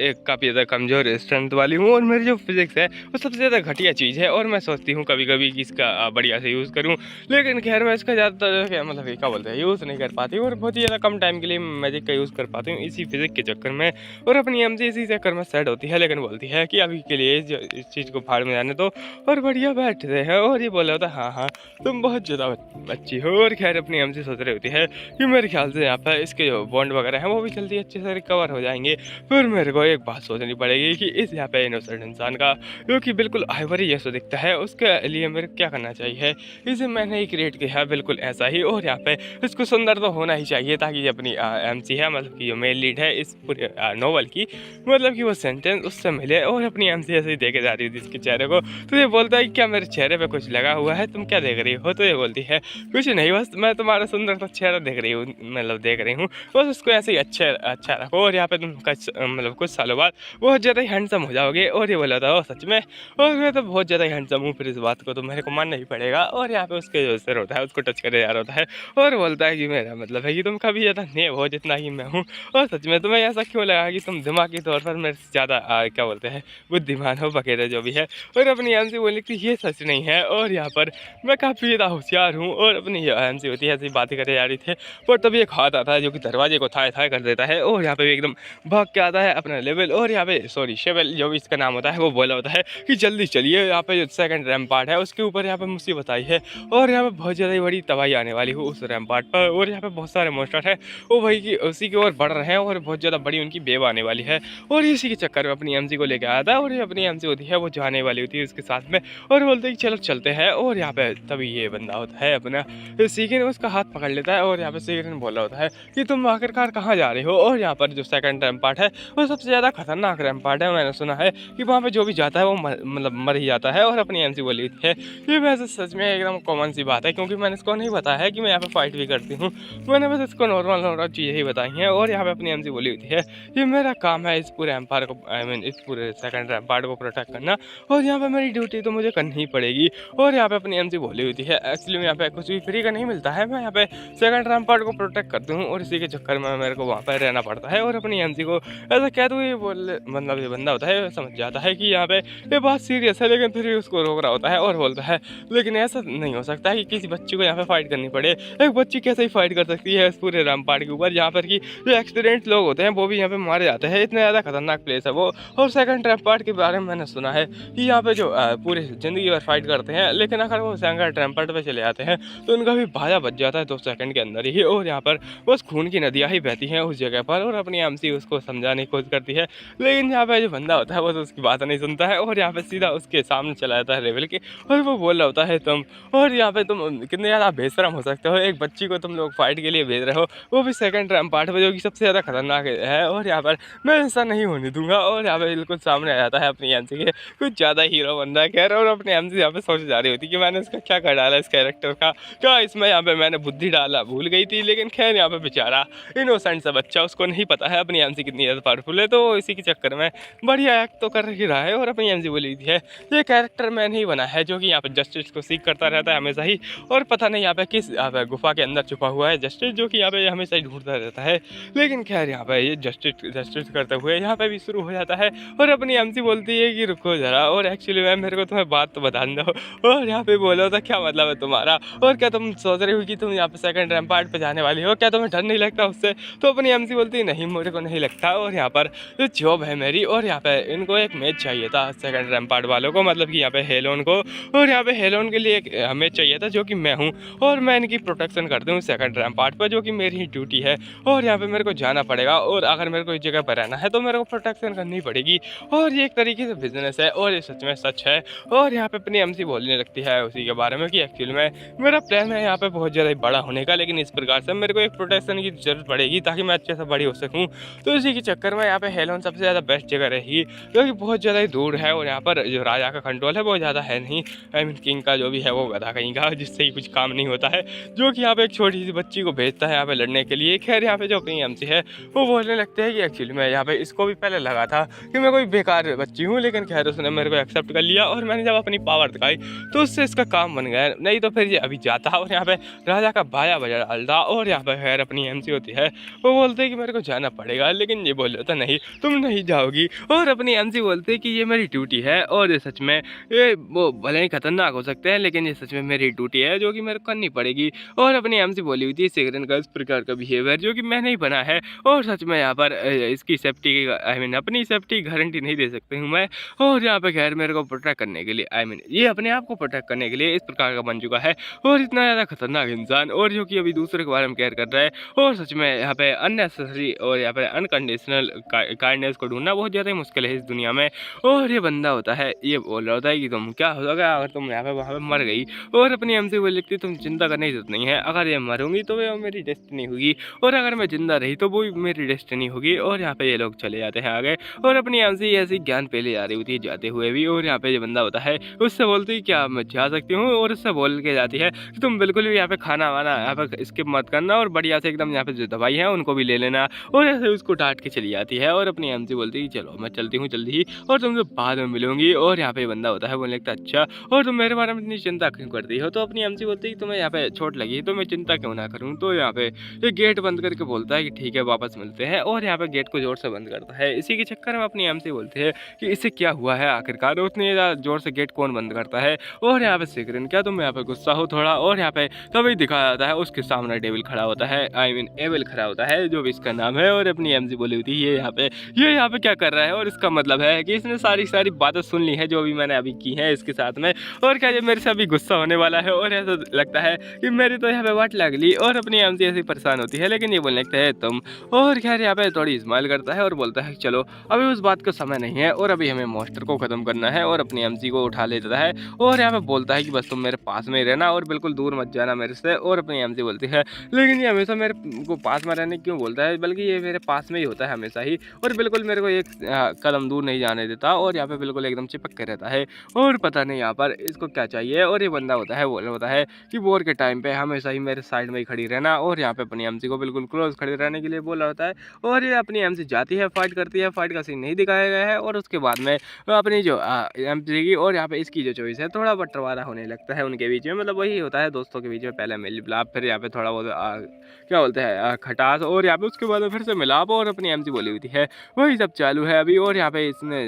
एक काफ़ी ज़्यादा कमज़ोर स्ट्रेंथ वाली हूँ, और मेरी जो फिज़िक्स है वो सबसे ज़्यादा घटिया चीज़ है, और मैं सोचती हूँ कभी कभी कि इसका बढ़िया से यूज़ करूँ, लेकिन खैर मैं इसका ज़्यादातर क्या मतलब क्या बोलते हैं यूज़ नहीं कर पाती हूँ, और बहुत ही ज़्यादा कम टाइम के लिए मैजिक का यूज़ कर पाती हूँ इसी फिज़िक्स के चक्कर में। और अपनी एमसी इसी चक्कर में सेट होती है, लेकिन बोलती है कि अभी के लिए इस चीज़ को फाड़ में जाने दो, और बढ़िया बैठते हैं। और ये बोला होता है हाँ हाँ तुम बहुत ज़्यादा अच्छी हो। और खैर अपनी एमसी सोच रही होती है कि मेरे ख्याल से यहाँ पर इसके जो बॉन्ड वगैरह हैं वो भी जल्दी अच्छे से रिकवर हो जाएंगे। फिर मेरे को एक बात सोचनी पड़ेगी कि इस यहाँ पे इनोसेंट इंसान का जो कि बिल्कुल आइवरी जैसा दिखता है उसके लिए मेरे क्या करना चाहिए। इसे मैंने ही क्रिएट किया है बिल्कुल ऐसा ही, और यहाँ पे इसको सुंदर तो होना ही चाहिए ताकि ये अपनी एमसी है मतलब कि जो मेन लीड है इस पूरे नॉवल की, मतलब कि वो सेंटेंस उससे मिले। और अपनी एमसी ऐसे ही देखे जा रही थी इसके चेहरे को, तो ये बोलता है कि क्या मेरे चेहरे पे कुछ लगा हुआ है, तुम क्या देख रही हो। तो ये बोलती है कुछ नहीं, बस मैं तुम्हारा सुंदर सा चेहरा देख रही हूँ, मतलब देख रही हूँ, बस उसको ऐसे ही अच्छा अच्छा रखो, और यहाँ पे तुम मतलब कुछ सालों बाद बहुत ज़्यादा ही हैंडसम हो जाओगे। और ये बोला था वो सच में, और मैं तो बहुत ज़्यादा ही हैंडसम हूँ, फिर इस बात को तो मेरे को मानना ही पड़ेगा। और यहाँ पे उसके जो सिर होता है उसको टच करे जा रहा होता है, और बोलता है कि मेरा मतलब है कि तुम कभी ज़्यादा नेव हो जितना ही मैं हूँ, और सच में तुम्हें ऐसा क्यों लगा कि तुम दिमागी तौर पर मेरे से ज़्यादा क्या बोलते हैं बुद्धिमान हो वगैरह जो भी है। और अपनी एमसी बोली कि ये सच नहीं है, और यहाँ पर मैं काफ़ी ज़्यादा होशियार हूँ। और अपनी एमसी होती है ऐसी बातें करे जा रही थे, पर तभी एक हाथ आता है जो कि दरवाजे को थाए थाए कर देता है, और यहाँ पे भी एकदम भाग के आता है अपना लेवल। और यहाँ पे सॉरी शेवल जो भी इसका नाम होता है वो बोला होता है कि जल्दी चलिए, यहाँ पे जो सेकंड रैम्पार्ट है उसके ऊपर यहाँ पे मुसीबत आई है, और यहाँ पे बहुत ज़्यादा बड़ी तबाही आने वाली हो उस रैम्पार्ट पर, और यहाँ पे बहुत सारे मोस्टर है वो वही की उसी की ओर बढ़ रहे हैं, और बहुत ज़्यादा बड़ी उनकी वेव आने वाली है। और इसी के चक्कर में अपनी एमसी को लेकर आया था, और ये अपनी एमसी होती है वो जाने वाली होती है उसके साथ में, और बोलते हैं कि चलो चलते हैं। और यहाँ पे तभी ये बंदा होता है अपना सीके ने उसका हाथ पकड़ लेता है, और यहाँ पे सीके ने बोला होता है कि तुम आखिरकार कहाँ जा रहे हो। और यहाँ पर जो सेकंड रैम्पार्ट है वो सबसे ज़्यादा खतरनाक रैम्पार्ट है, मैंने सुना है कि वहाँ पे जो भी जाता है वो मतलब मर ही जाता है। और अपनी एमसी बोली है ये वैसे सच में एकदम कॉमन सी बात है, क्योंकि मैंने इसको नहीं बताया है कि मैं यहाँ पे फाइट भी करती हूँ, मैंने बस इसको नॉर्मल नॉर्मल चीज़ें ही बताई हैं। और यहाँ पे अपनी एमसी बोली होती है ये मेरा काम है इस पूरे एम्पायर को आई मीन इस पूरे सेकंड रैम्पार्ट को प्रोटेक्ट करना, और यहाँ पे मेरी ड्यूटी तो मुझे करनी ही पड़ेगी। और यहाँ पे अपनी एमसी बोली होती है एक्चुअली यहाँ पे कुछ भी फ्री का नहीं मिलता है, मैं यहाँ पे सेकंड रैम्पार्ट को प्रोटेक्ट करती हूँ, और इसी के चक्कर में मेरे को वहाँ पर रहना पड़ता है। और अपनी एमसी को ऐसा कह दूँ ये बोल मतलब ये बंदा होता है समझ जाता है कि यहाँ पे ये बात सीरियस है, लेकिन फिर भी उसको रोक रहा होता है, और बोलता है लेकिन ऐसा नहीं हो सकता है कि किसी बच्ची को यहाँ पे फाइट करनी पड़े, एक बच्ची कैसे ही फाइट कर सकती है इस पूरे रैम्पार्ट के ऊपर, जहाँ पर कि जो एक्सीडेंट लोग होते हैं वो भी यहाँ पे मारे जाते हैं, इतना ज़्यादा खतरनाक प्लेस है वो। और सेकंड रैम्पार्ट के बारे में मैंने सुना है कि यहाँ पे जो पूरे ज़िंदगी भर फाइट करते हैं, लेकिन अगर वो सेकंड रैम्पार्ट पे चले जाते हैं तो उनका भी भाजा बच जाता है 2 सेकंड के अंदर ही, और यहाँ पर बस खून की नदियाँ ही बहती हैं उस जगह पर। और अपनी एमसी उसको समझाने की कोशिश करती है, लेकिन यहाँ पे जो बंदा होता है वो तो उसकी बात नहीं सुनता है, और यहाँ पे सीधा उसके सामने चला जाता है लेवल के, और वो बोल रहा होता है तुम, और यहाँ पे तुम कितने ज़्यादा बेशरम हो सकते हो, एक बच्ची को तुम लोग फाइट के लिए भेज रहे हो, वो भी सेकंड रैम्पार्ट पे जो कि सबसे ज़्यादा खतरनाक है, और यहाँ पर मैं ऐसा नहीं होने दूंगा। और यहाँ पे बिल्कुल सामने आ जाता है अपनी एमसी के कुछ ज़्यादा हीरो बन रहा है। खैर और अपनी एमसी यहाँ पे सोच जा रही होती कि मैंने इसका क्या कर डाला इस कैरेक्टर का, क्या इसमें यहाँ पे मैंने बुद्धि डाला भूल गई थी, लेकिन खैर यहाँ पे बेचारा इनोसेंट सा बच्चा उसको नहीं पता है अपनी एमसी कितनी ज़्यादा पावरफुल है, तो इसी के चक्कर में बढ़िया एक्ट तो कर ही रहा है। और अपनी एमसी बोली थी है ये कैरेक्टर मैंने ही बना है जो कि यहाँ पे जस्टिस को सीख करता रहता है हमेशा ही, और पता नहीं यहाँ पे किस यहाँ पे गुफा के अंदर छुपा हुआ है जस्टिस जो कि यहाँ पे हमेशा ही ढूंढता रहता है। लेकिन खैर यहाँ पे ये जस्टिस करते हुए यहाँ पे भी शुरू हो जाता है, और अपनी एमसी बोलती है कि रुको जरा, और एक्चुअली मैम मेरे को तुम्हें बात तो बता दो। और यहाँ पे बोलो तो क्या मतलब है तुम्हारा, और क्या तुम सोच रहे हो कि तुम यहाँ पे सेकंड रैम्पार्ट पे जाने वाली हो, क्या तुम्हें डर नहीं लगता उससे? तो अपनी एमसी बोलती है नहीं मेरे को नहीं लगता, और यहाँ पर जो जॉब है मेरी, और यहाँ पे इनको एक मैच चाहिए था सेकंड रैम्पार्ट वालों को, मतलब कि यहाँ पे हेलोन को, और यहाँ पे हेलोन के लिए एक मैच चाहिए था जो कि मैं हूँ, और मैं इनकी प्रोटेक्शन करती हूँ सेकंड रैम्पार्ट पर, जो कि मेरी ही ड्यूटी है। और यहाँ पे मेरे को जाना पड़ेगा, और अगर मेरे को इस जगह पर रहना है तो मेरे को प्रोटेक्शन करनी पड़ेगी, और ये एक तरीके से बिजनेस है, और ये सच में सच है। और यहाँ पे अपनी एमसी बोलने लगती है उसी के बारे में कि एक्चुअल में मेरा प्लान है यहाँ पे बहुत ज़्यादा बड़ा होने का, लेकिन इस प्रकार से मेरे को एक प्रोटेक्शन की जरूरत पड़ेगी ताकि मैं अच्छे से बड़ी हो सकूँ। तो इसी के चक्कर में यहाँ पे हेलोन सबसे ज़्यादा बेस्ट जगह रहेगी, क्योंकि बहुत ज़्यादा ही दूर है, और यहाँ पर जो राजा का कंट्रोल है वो ज़्यादा है नहीं, आई मीन किंग का जो भी है वो गधा कहीं का, जिससे ही कुछ काम नहीं होता है, जो कि यहाँ पे एक छोटी सी बच्ची को भेजता है यहाँ पे लड़ने के लिए। खैर यहाँ पे जो अपनी एमसी है वो बोलने लगते हैं कि एक्चुअली मैं यहाँ पे इसको भी पहले लगा था कि मैं कोई बेकार बच्ची हूँ, लेकिन खैर उसने मेरे को एक्सेप्ट कर लिया, और मैंने जब अपनी पावर दिखाई तो उससे इसका काम बन गया, नहीं तो फिर ये अभी जाता और यहाँ पे राजा का बाया बजा डालता। और यहाँ पे खैर अपनी एमसी होती है वो बोलते हैं कि मेरे को जाना पड़ेगा, लेकिन ये बोल रहा था नहीं तुम नहीं जाओगी, और अपनी एमसी बोलते हैं कि ये मेरी ड्यूटी है, और ये सच में ये वो भले ही खतरनाक हो सकते हैं, लेकिन ये सच में मेरी ड्यूटी है जो कि मेरे को करनी पड़ेगी। और अपनी एमसी बोली हुई थी सिगरेट का इस प्रकार का बिहेवियर जो कि मैंने ही बना है, और सच में यहाँ पर इसकी सेफ्टी की आई मीन अपनी सेफ्टी गारंटी नहीं दे सकती हूँ मैं, और यहाँ पे खैर मेरे को प्रोटेक्ट करने के लिए आई मीन ये अपने आप को प्रोटेक्ट करने के लिए इस प्रकार का बन चुका है, और इतना ज़्यादा खतरनाक इंसान, और जो कि अभी दूसरे के बारे में केयर कर रहा है, और सच में यहाँ पे अननेसेसरी और यहाँ पे अनकंडीशनल काइंडनेस को ढूंढना बहुत ज़्यादा ही मुश्किल है इस दुनिया में। और ये बंदा होता है ये बोल रहा होता है कि तुम क्या हो जाएगा अगर तुम यहाँ पे वहाँ पे मर गई, और अपनी एमसी बोल लिखती तुम चिंता करने की जरूरत नहीं है, अगर ये मरूंगी तो वो मेरी डेस्टिनी होगी, और अगर मैं जिंदा रही तो वो मेरी डेस्टिनी होगी। और यहाँ पे ये लोग चले जाते हैं आगे, और अपनी एमसी ऐसी ज्ञान पहले जा रही होती है जाते हुए भी, और यहाँ पे जो बंदा होता है उससे बोलती है क्या मैं जा सकती हूँ, और उससे बोल के जाती है कि तुम बिल्कुल भी यहाँ पे खाना वाना यहाँ पे स्किप मत करना, और बढ़िया से एकदम यहाँ पे जो दवाई है उनको भी ले लेना, और ऐसे उसको डांट के चली जाती है। और अपनी एमसी बोलती है चलो मैं चलती हूँ जल्दी ही, और तुमसे बाद में मिलूंगी। और यहाँ पे बंदा होता है बोलने लगता अच्छा और तुम मेरे बारे में इतनी चिंता क्यों करती हो, तो अपनी एमसी बोलती है कि तुम्हें यहाँ पे चोट लगी तो मैं चिंता क्यों ना करूँ। तो यहाँ पे ये गेट बंद करके बोलता है कि ठीक है वापस मिलते हैं, और यहाँ पे गेट को जोर से बंद करता है। इसी के चक्कर में अपनी एमसी बोलती है कि इससे क्या हुआ है आखिरकार, उतनी जोर से गेट कौन बंद करता है। और यहाँ पे सिगरेट क्या तुम यहाँ पे गुस्सा हो थोड़ा, और यहाँ पे तभी दिखाया जाता है उसके सामने डेविल खड़ा होता है, आई मीन एविल खड़ा होता है जो भी इसका नाम है। और अपनी एमसी बोली होती है ये यहाँ पे क्या कर रहा है, और इसका मतलब है कि इसने सारी बातें सुन ली है जो भी मैंने अभी की है इसके साथ में, और क्या ये मेरे से अभी गुस्सा होने वाला है, और ऐसा लगता है कि मेरी तो यहाँ पे वाट लग ली। और अपनी एमसी ऐसी परेशान होती है, लेकिन ये बोलने लगता है तुम, और खैर यहाँ पे थोड़ी स्माइल करता है और बोलता है चलो अभी उस बात का समय नहीं है, और अभी हमें मॉन्स्टर को खत्म करना है। और अपनी एमसी को उठा लेता है, और यहाँ पे बोलता है कि बस तुम मेरे पास में ही रहना और बिल्कुल दूर मत जाना मेरे से। और अपनी एमसी बोलती है लेकिन ये हमेशा मेरे को पास में रहने क्यों बोलता है, बल्कि ये मेरे पास में ही होता है हमेशा ही, और बिल्कुल मेरे को एक कदम दूर नहीं जाने देता, और यहाँ पे बिल्कुल एकदम चिपक के रहता है। और पता नहीं यहाँ पर इसको क्या चाहिए। और ये बंदा होता है बोल होता है कि वॉर के टाइम पे हमेशा ही मेरे साइड में ही खड़ी रहना, और यहाँ पे अपनी एमसी को बिल्कुल क्लोज खड़े रहने के लिए बोला होता है। और ये अपनी एमसी जाती है फाइट करती है, फाइट का सीन नहीं दिखाया गया है। और उसके बाद में अपनी जो एमसी की और यहाँ पे इसकी जो चॉइस है थोड़ा बंटवारा होने लगता है उनके बीच में, मतलब वही होता है दोस्तों के बीच में पहले मिल मिलाप, फिर यहाँ पे थोड़ा बहुत क्या बोलते हैं खटास, और यहाँ पे उसके बाद फिर से मिलाप, और अपनी एमसी बोली हुई है वही सब चालू है अभी। और यहाँ पे इसने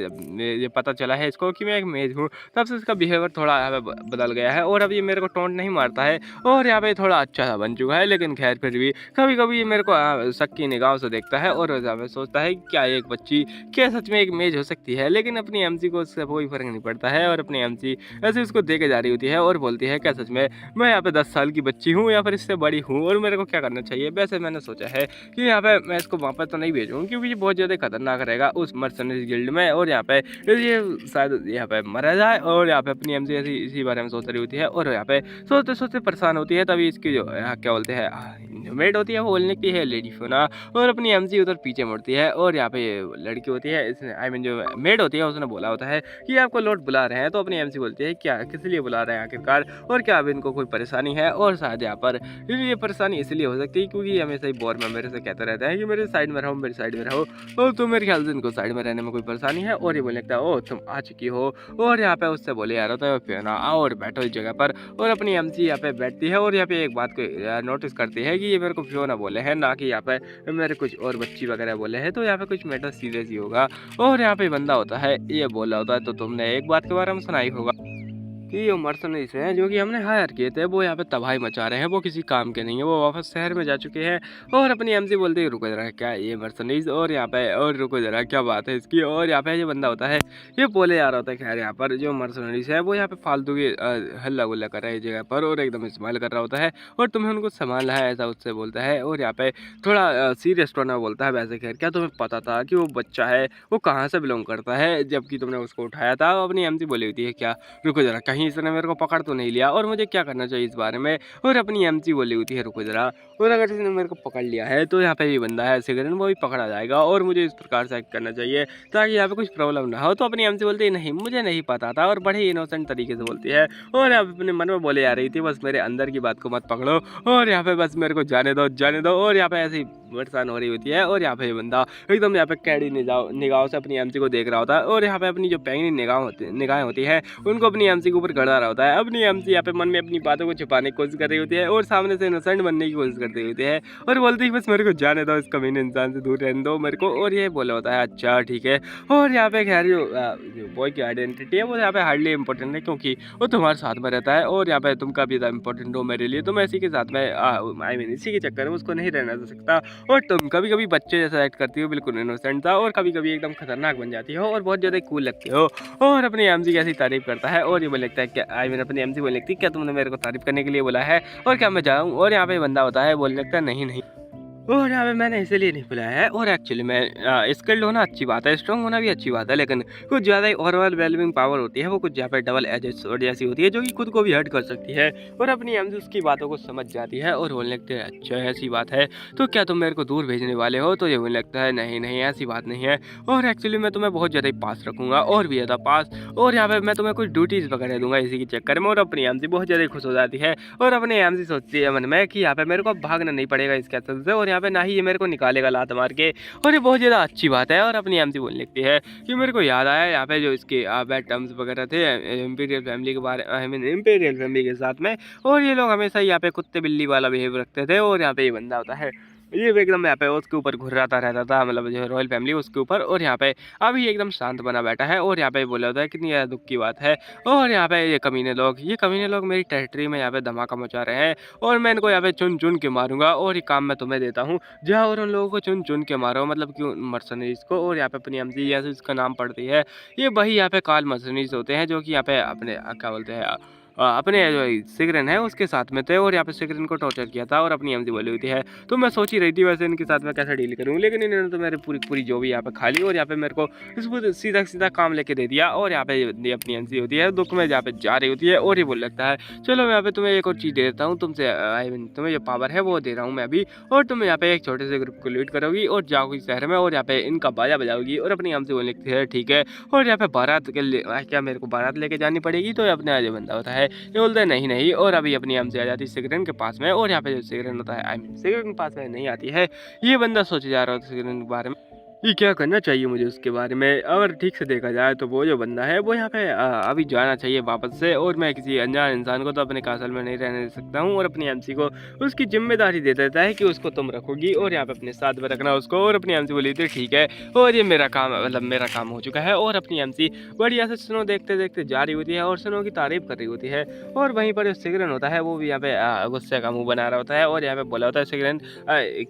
ये पता चला है इसको कि मैं एक मेज हूँ, तब से इसका बिहेवियर थोड़ा यहाँ पे बदल गया है, और अब ये मेरे को टोंट नहीं मारता है, और यहाँ पे थोड़ा अच्छा सा बन चुका है। लेकिन खैर फिर भी कभी कभी ये मेरे को शक की निगाहों से देखता है, और यहाँ पे सोचता है क्या एक बच्ची क्या सच में एक मेज हो सकती है। लेकिन अपनी एमसी को उससे कोई फर्क नहीं पड़ता है, और अपनी एमसी ऐसे उसको देके जा रही होती है और बोलती है क्या सच में मैं यहाँ पे 10 साल की बच्ची हूँ या फिर इससे बड़ी हूँ, और मेरे को क्या करना चाहिए। वैसे मैंने सोचा है कि यहाँ पे मैं इसको वापस तो नहीं भेजूँ, क्योंकि ये बहुत ज़्यादा खतरनाक रहेगा उस मर्सनरी गिल्ड में, और यहाँ पे ये शायद यहाँ पे मरा जाए। और यहाँ पे अपनी एमसी ऐसी इसी बारे में सोच रही होती है, और यहाँ पे सोचते सोचते परेशान होती है। तभी इसकी जो क्या बोलते हैं मेड होती है वो बोलने की है लेडी फोना, और अपनी एमसी उधर पीछे मुड़ती है, और यहाँ पे लड़की होती है इसने आई मीन जो मेड होती है उसने बोला होता है कि आपको लॉर्ड बुला रहे हैं। तो अपनी एमसी बोलती है क्या किस लिए बुला रहे हैं आखिरकार, और क्या अब इनको कोई परेशानी है। और शायद यहाँ पर ये परेशानी इसलिए हो सकती है क्योंकि हमेशा ही बोर में मेरे से कहता रहता है कि मेरे साइड में रहो मेरी साइड में रहो, और तो मेरे ख्याल से इनको साइड में रहने में कोई परेशानी है। और ये बोलने लगता है ओ तुम आ चुकी हो, और यहाँ पे उससे बोले यार होता है फिर ना आओ और बैठो इस जगह पर। और अपनी एमसी यहाँ पे बैठती है, और यहाँ पे एक बात को नोटिस करती है कि ये मेरे को फियोना बोले हैं ना कि यहाँ पे मेरे कुछ और बच्ची वगैरह बोले हैं, तो यहाँ पे कुछ मैटर सीरियस ही होगा। और यहाँ पे बंदा होता है ये बोला होता है तो तुमने एक बात के बारे में सुना ही होगा कि ये मर्सनरीज हैं जो कि हमने हायर किए थे, वो यहाँ पे तबाही मचा रहे हैं, वो किसी काम के नहीं है, वो वापस शहर में जा चुके हैं। और अपनी एमसी बोलते ही रुको जरा, क्या ये मर्सनरीज, और यहाँ पे और रुको जरा क्या बात है इसकी। और यहाँ पे जो बंदा होता है ये बोले आ रहा होता है। खैर यहाँ पर जो मर्सनरीज है वो यहाँ पे फालतू की हल्ला गुल्ला कर रहा है जगह पर, और एकदम इस्तेमाल कर रहा होता है, और तुम्हें उनको संभालना है ऐसा उससे बोलता है। और यहाँ पे थोड़ा सीरियस टोन में बोलता है, वैसे खैर क्या तुम्हें पता था कि वो बच्चा है वो कहाँ से बिलोंग करता है जबकि तुमने उसको उठाया था। अपनी एमसी बोली होती है, क्या रुको जरा, कहीं इसने मेरे को पकड़ तो नहीं लिया, और मुझे क्या करना चाहिए इस बारे में। और अपनी एमसी बोली होती है, रुको जरा, और अगर इसने मेरे को पकड़ लिया है तो यहाँ पे ये बंदा है सिगरेट, वो भी पकड़ा जाएगा, और मुझे इस प्रकार से एक्ट करना चाहिए ताकि यहाँ पे कुछ प्रॉब्लम ना हो। तो अपनी एमसी बोलती है, नहीं मुझे नहीं पता था, और बड़े इनोसेंट तरीके से बोलती है। और यहाँ पे अपने मन में बोले आ रही थी, बस मेरे अंदर की बात को मत पकड़ो, और यहाँ पे बस मेरे को जाने दो जाने दो। और यहाँ पे ऐसी परेशान हो रही होती है, और यहाँ पे ये बंदा एकदम यहाँ पे कैडी निगाहों से अपनी एमसी को देख रहा होता है, और यहाँ पे अपनी जो पैंगनी निगाहें होती है उनको अपनी एमसी के ऊपर गड़ा रहा होता है। अपनी एमसी यहाँ पे मन में अपनी बातों को छुपाने की कोशिश कर रही होती है, और सामने से इनोसेंट बनने की कोशिश करती होती है, और बोलती है बस मेरे को जाने दो, इस कमीने इंसान से दूर रहने दो मेरे को। और ये बोला होता है, अच्छा ठीक है। और यहाँ पे खैर जो बॉय की आइडेंटिटी है वो यहाँ पे हार्डली इंपॉर्टेंट है, क्योंकि वो तुम्हारे साथ में रहता है, और यहाँ पे तुम काफ़ी ज़्यादा इंपॉर्टेंट हो मेरे लिए, तो मैं इसी के साथ में आई मीन इसी के चक्कर में उसको नहीं रहना दे सकता। और तुम कभी कभी बच्चे जैसा एक्ट करती हो, बिल्कुल इनोसेंट था, और कभी कभी एकदम खतरनाक बन जाती हो, और बहुत ज़्यादा कूल लगती हो। और अपनी एमसी की ऐसी तारीफ करता है, और ये बोले लगता है क्या आई मीन अपनी एमसी बोले लगती है, क्या तुमने मेरे को तारीफ करने के लिए बोला है, और क्या मैं जाऊँ। और यहाँ पे बंदा होता है बोलने लगता है, नहीं नहीं, और यहाँ पे मैंने इसीलिए नहीं बुलाया है, और एक्चुअली मैं स्किल्ड होना अच्छी बात है, स्ट्रॉन्ग होना भी अच्छी बात है, लेकिन कुछ ज़्यादा ही ओवरवेलमिंग पावर होती है, वो कुछ यहाँ पे डबल एजेड स्वॉर्ड जैसी होती है जो कि खुद को भी हर्ट कर सकती है। और अपनी एमसी उसकी बातों को समझ जाती है, और बोलने लगते हैं, अच्छा ऐसी बात है, तो क्या तुम मेरे को दूर भेजने वाले हो। तो ये बोलने लगता है, नहीं नहीं ऐसी बात नहीं है, और एक्चुअली मैं तुम्हें बहुत ज़्यादा ही पास रखूँगा, और भी ज़्यादा पास, और यहाँ पे मैं तुम्हें कुछ ड्यूटीज़ वगैरह दूंगा इसी के चक्कर में। और अपनी एमसी बहुत ज़्यादा खुश हो जाती है, और अपनी एमसी सोचती है मन में कि यहाँ पे मेरे को भागना नहीं पड़ेगा इस कैसल से, और यहाँ पे ना ही ये मेरे को निकालेगा लात मार के, और ये बहुत ज़्यादा अच्छी बात है। और अपनी एमसी बोलने लगती है कि मेरे को याद आया यहाँ पे जो इसके बैड टर्म्स वगैरह थे इंपीरियल फैमिली के बारे आई मीन इंपीरियल फैमिली के साथ में, और ये लोग हमेशा यहाँ पे कुत्ते बिल्ली वाला बिहेव रखते थे। और यहाँ पे ये बंदा होता है ये एकदम यहाँ पे उसके ऊपर घुर्राता रहता था, मतलब जो रॉयल फैमिली उसके ऊपर, और यहाँ पे अभी एकदम शांत बना बैठा है। और यहाँ पे बोला होता है कितनी ज़्यादा दुख की बात है, और यहाँ पे ये कमीने लोग मेरी टेरिटरी में यहाँ पे धमाका मचा रहे हैं, और मैं इनको यहाँ पे चुन चुन के मारूंगा, और ये काम मैं तुम्हें देता हूँ, जाओ और उन लोगों को चुन चुन के मारो, मतलब क्यों मर्सनरीज को। और यहाँ पे अपनी एमसी जैसे इसका नाम पड़ती है, ये वही यहाँ पे काल मर्सनरीज होते हैं जो कि यहाँ पे अपने क्या बोलते हैं अपने जो सिगरेन है उसके साथ में थे, और यहाँ पे सिगरेन को टॉर्चर किया था। और अपनी एमसी बोली हुई है, तो मैं सोच ही रही थी वैसे इनके साथ मैं कैसे डील करूँ, लेकिन इन्होंने तो मेरी पूरी पूरी जो भी यहाँ पे खा ली, और यहाँ पे मेरे को इस सीधा सीधा काम लेके दे दिया। और यहाँ पे ये अपनी एमसी होती है दुख में यहाँ पे जा रही होती है, और ये बोल लगता है, चलो मैं यहाँ पे तुम्हें एक और चीज़ दे देता हूँ, तुमसे आई मीन तुम्हें जो पावर है वो दे रहा हूँ मैं अभी, और तुम यहाँ पे एक छोटे से ग्रुप को लीड करोगी, और जाओगी शहर में, और यहाँ पे इनका बाजा बजाओगी। और अपनी एमसी बोलने लगती है, ठीक है। और यहाँ पे बारात के लिए क्या मेरे को बारात लेके जानी पड़ेगी। तो अपने आज बंदा होता है ये बोलता है, नहीं। और अभी अपनी एमसी आ जाती है सिगरेट के पास में, और यहाँ पे जो सिगरेट होता है आई मीन सिगरेट के पास में नहीं आती है। ये बंदा सोचे जा रहा होता है सिगरेट के बारे में ये क्या करना चाहिए मुझे उसके बारे में। अगर ठीक से देखा जाए तो वो जो बंदा है वो यहाँ पे अभी जाना चाहिए वापस से, और मैं किसी अनजान इंसान को तो अपने कासल में नहीं रहने दे सकता हूँ। और अपनी एमसी को उसकी जिम्मेदारी दे देता है कि उसको तुम रखोगी, और यहाँ पे अपने साथ में रखना उसको। और अपनी एमसी बोली थी, ठीक है, और ये मेरा काम मतलब मेरा काम हो चुका है। और अपनी एमसी बढ़िया से स्नो देखते देखते जा रही होती है, और स्नो की तारीफ कर रही होती है। और वहीं पर जो सिगरेट होता है वो भी यहाँ पे गुस्से का मुँह बना रहा होता है, और यहाँ पे बोला होता है सिगरेट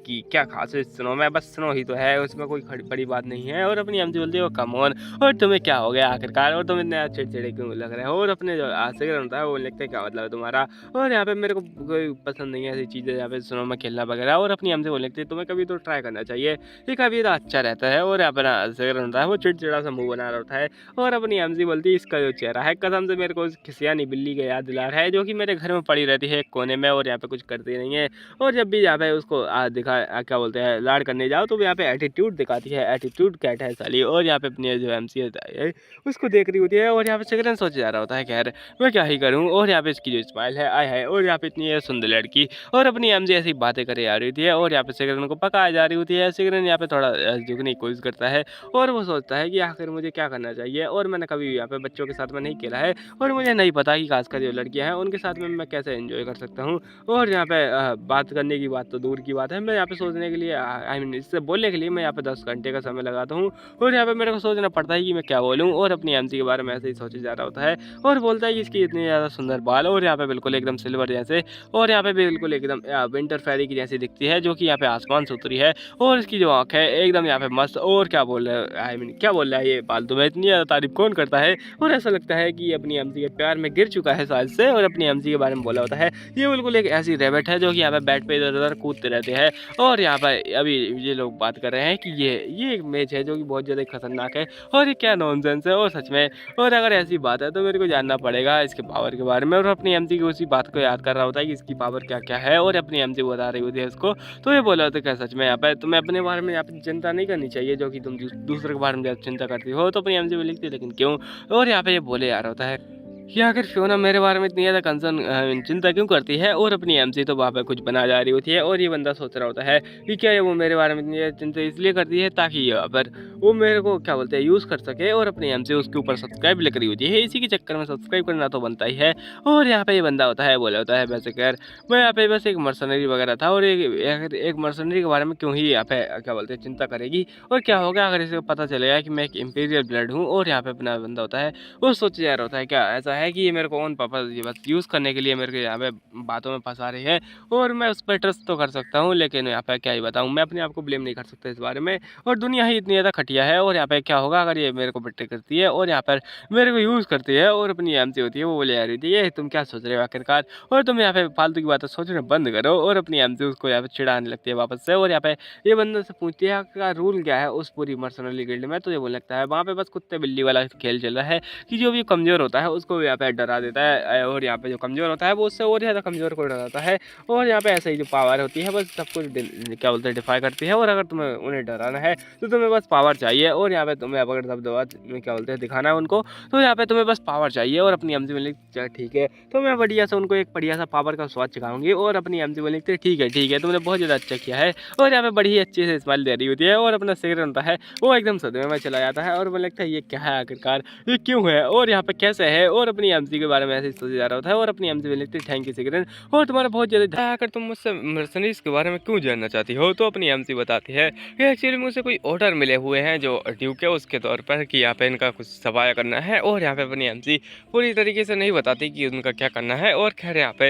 कि क्या खास है स्नो में, बस स्नो ही तो है, उसमें कोई बड़ी बात नहीं है। और अपनी एमसी बोलती है, वो कम ऑन, और तुम्हें क्या हो गया आखिरकार, और तुम इतने चिड़चिड़े क्यों लग रहे हो। और अपने जो सिगरेट होता है वो लिखते हैं क्या मतलब है तुम्हारा, और यहाँ पे मेरे को कोई पसंद नहीं है ऐसी चीज़ें यहाँ पे स्नो में खेलना वगैरह। और अपनी एमसी बोल लिखते हैं, तुम्हें कभी तो ट्राई करना चाहिए, ये काफ़ी अच्छा रहता है। और यहाँ पर सिगरेट होता है वो चिड़चिड़ा सा मुँह बना रहा होता है। और अपनी एमसी बोलती है, इसका जो चेहरा है कसम से मेरे को खिसियानी बिल्ली का याद दिला रहा है, जो कि मेरे घर में पड़ी रहती है एक कोने में, और यहाँ पे कुछ करती नहीं है। और जब भी यहाँ पे उसको दिखा क्या बोलते हैं लाड करने जाओ तो यहाँ पे एटीट्यूड दिखाती है, एटीट्यूड कैट है साली। और यहाँ पे अपनी जो एमसी है उसको देख रही होती है, और यहाँ पे सिगरेट सोच जा रहा होता है, खैर मैं क्या ही करूँ। और यहाँ पे इसकी जो स्माइल है आय है, और यहाँ पे इतनी सुंदर लड़की, और अपनी एमसी ऐसी बातें करे जा रही होती है, और यहाँ पे सिगरेट को पकाया जा रही होती है। सिगरेट यहाँ पे थोड़ा झुकने की कोशिश करता है, और वो सोचता है कि आखिर मुझे क्या करना चाहिए, और मैंने कभी यहाँ पे बच्चों के साथ में नहीं खेला है, और मुझे नहीं पता कि खासकर जो लड़कियाँ हैं उनके साथ में मैं कैसे एंजॉय कर सकता हूँ। और यहाँ पे बात करने की बात तो दूर की बात है, मैं यहाँ पे सोचने के लिए आई मीन इससे बोलने के लिए मैं यहाँ पे 10 घंटे घंटे का समय लगाता हूँ और यहाँ पे मेरे को सोचना पड़ता है कि मैं क्या बोलूँ, और अपनी एमसी के बारे में ऐसे ही सोचे जा रहा होता है और बोलता है कि इसकी इतनी ज़्यादा सुंदर बाल और यहाँ पे बिल्कुल एकदम सिल्वर जैसे, और यहाँ पे बिल्कुल एकदम विंटर फेरी की जैसी दिखती है, जो कि यहाँ पे आसमान से उतरी है, और इसकी जो आँख है एकदम यहाँ पे मस्त। और क्या बोल रहा है, आई मीन क्या बोल रहा है ये पालतू में, इतनी ज़्यादा तारीफ कौन करता है। और ऐसा लगता है कि अपनी एमसी के प्यार में गिर चुका है शायद से, और अपनी एमसी के बारे में बोला होता है। ये बिल्कुल एक ऐसी रैबिट है जो कि यहाँ पे बेड पे इधर उधर कूदते रहते हैं, और यहाँ पर अभी ये लोग बात कर रहे हैं कि ये एक मैच है जो कि बहुत ज़्यादा खतरनाक है, और ये क्या नॉनसेंस है। और सच में, और अगर ऐसी बात है तो मेरे को जानना पड़ेगा इसके पावर के बारे में। और अपनी एमसी की उसी बात को याद कर रहा होता है कि इसकी पावर क्या क्या है, और अपनी एमसी बता रही होती है उसको। तो ये बोला होता है क्या सच में यहाँ पे तुम्हें अपने बारे में यहाँ पे चिंता नहीं करनी चाहिए, जो कि तुम दूसरे के बारे में ज़्यादा चिंता करती हो, तो अपनी एमसी में लिखती है लेकिन क्यों। और यहाँ पे ये बोले आ रहा होता है कि आखिर फियोना मेरे बारे में इतनी ज़्यादा कंसर्न चिंता क्यों करती है, और अपनी एमसी तो वहाँ पे कुछ बना जा रही होती है। और ये बंदा सोच रहा होता है कि क्या ये वो मेरे बारे में इतनी ज़्यादा चिंता इसलिए करती है ताकि यहाँ पर वो मेरे को क्या बोलते हैं यूज़ कर सके, और अपनी एमसी उसके ऊपर सब्सक्राइब लिख रही होती है। इसी के चक्कर में सब्सक्राइब करना तो बनता ही है। और यहाँ पे ये बंदा होता है, बोला होता है वैसे खैर मैं यहाँ पे बस एक मर्सनरी वगैरह था, और एक मर्सनरी के बारे में क्यों ही यहाँ पे क्या बोलते हैं चिंता करेगी, और क्या होगा अगर इसे पता चलेगा कि मैं एक इंपीरियल ब्लड हूँ। और यहाँ पे अपना बंदा होता है वो सोचे जा रहा होता है क्या ऐसा है कि ये मेरे को ऑन पर्पस ये बस यूज़ करने के लिए मेरे को यहाँ पे बातों में फंसा रही है, और मैं उस पर ट्रस्ट तो कर सकता हूँ, लेकिन यहाँ पे क्या ही बताऊँ, मैं अपने आप को ब्लेम नहीं कर सकता इस बारे में। और दुनिया ही इतनी ज़्यादा घटिया है। और यहाँ पे क्या होगा अगर ये मेरे को बिट्रे करती है और यहाँ पर मेरे को यूज़ करती है, और अपनी एमसी होती है वो बोले आ रही थी ये तुम क्या सोच रहे हो आखिरकार, और तुम यहाँ पे फालतू की बातें सोचना बंद करो। और अपनी एमसी उसको यहाँ पे चिढ़ाने लगती है वापस से। और यहाँ पे ये बंदे से पूछती है का रूल क्या है उस पूरी मर्सनरी गिल्ड में, तो ये बोलने लगता है वहाँ पे बस कुत्ते बिल्ली वाला खेल चल रहा है कि जो भी कमज़ोर होता है उसको यहाँ पे डरा देता है, और यहाँ पे जो कमज़ोर होता है वो उससे और ज़्यादा कमज़ोर को डराता है। और यहाँ पे ऐसे ही जो पावर होती है बस सब कुछ क्या बोलते हैं डिफाई करती है। और अगर तुम्हें उन्हें डराना है तो तुम्हें बस पावर चाहिए, और यहाँ पे तुम्हें अगर दबदबा क्या बोलते हैं दिखाना है उनको, तो यहाँ पे तुम्हें बस पावर चाहिए। और अपनी एमसी बोली चल ठीक है, तो मैं बढ़िया से उनको एक बढ़िया सा पावर का स्वाद चखाऊंगी। और अपनी एमसी बोली ठीक है तुमने बहुत ज़्यादा अच्छा किया है। और यहाँ पे बड़ी ही अच्छे से स्माइल दे रही होती है, और अपना सिगरेट होता है वो एकदम सदमे में चला जाता है, और बोले लगता है ये क्या है आखिरकार, ये क्यों है, और यहाँ पे कैसे है। और अपनी एमसी के बारे में ऐसे ही सोचा जा रहा होता है, और अपनी एमसी लिखती है थैंक यू सिगरेट, और तुम्हारा बहुत ज़्यादा अगर तुम मुझसे मर्सनरीज के बारे में क्यों जानना चाहती हो, तो अपनी एमसी बताती है कि एक्चुअली मुझे कोई ऑर्डर मिले हुए हैं जो ड्यूक है उसके तौर पर कि यहाँ पे इनका कुछ सफाया करना है। और यहाँ पे अपनी एमसी पूरी तरीके से नहीं बताती कि उनका क्या करना है। और खैर यहाँ पे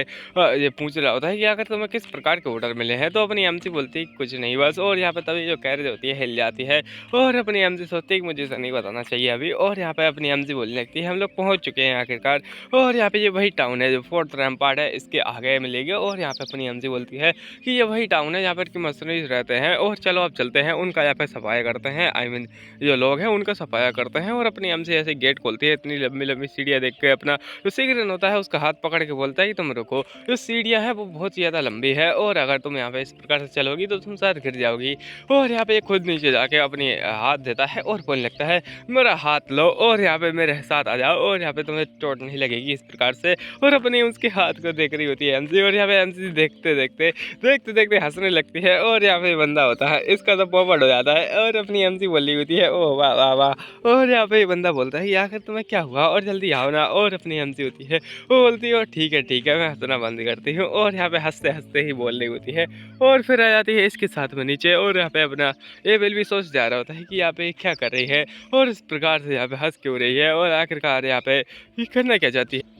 ये पूछ रहा होता है कि अगर तुम्हें किस प्रकार के ऑर्डर मिले हैं, तो अपनी एमसी बोलती है कुछ नहीं बस। और यहाँ पे तभी जो कैरेज होती है हिल जाती है, और अपनी एमसी सोचती है कि मुझे इसे नहीं बताना चाहिए अभी। और यहाँ पे अपनी एमसी बोलने लगती है हम लोग पहुँच चुके हैं आखिरकार, और यहाँ पे ये वही टाउन है जो फोर्थ रैम्पार्ट है इसके आगे मिलेगी। और यहाँ पे अपनी एमसी बोलती है कि ये वही टाउन है जहाँ पर कि मर्सनरीज रहते हैं, और चलो अब चलते हैं उनका यहाँ पे सफाया करते हैं, आई मीन जो लोग हैं उनका सफाया करते हैं। और अपनी एमसी ऐसे गेट खोलती है, इतनी लंबी लंबी सीढ़ियाँ देख के अपना जो सिगरेट होता है उसका हाथ पकड़ के बोलता है कि तुम रुको, जो सीढ़ियाँ है वो बहुत ज़्यादा लंबी है, और अगर तुम यहाँ पे इस प्रकार से चलोगी तो तुम शायद गिर जाओगी। और यहाँ पे खुद नीचे जाके अपनी हाथ देता है और बोलने लगता है मेरा हाथ लो, और यहाँ पे मेरे साथ आ जाओ, और यहाँ पे तुम्हें चोट नहीं लगेगी इस प्रकार से। और अपनी उसके हाथ को देख रही होती है एमसी, और यहाँ पे एमसी देखते देखते हंसने लगती है। और यहाँ पे बंदा होता है इसका तो पॉपट हो जाता है, और अपनी एमसी बोली होती है ओह वाह वाह वाह। और यहाँ पे बंदा बोलता है आखिर तुम्हें क्या हुआ, और जल्दी आओ ना। और अपनी एमसी होती है वो बोलती है ठीक है मैं हंसना बंद करती हूँ, और यहाँ पे हंसते हंसते ही बोल रही होती है, और फिर आ जाती है इसके साथ में नीचे। और यहाँ पे अपना एबेल भी सोच जा रहा होता है कि यहाँ पे क्या कर रही है, और इस प्रकार से यहाँ पे हंस क्यों रही है, और आखिरकार यहाँ पे ये करना क्या चाहती है।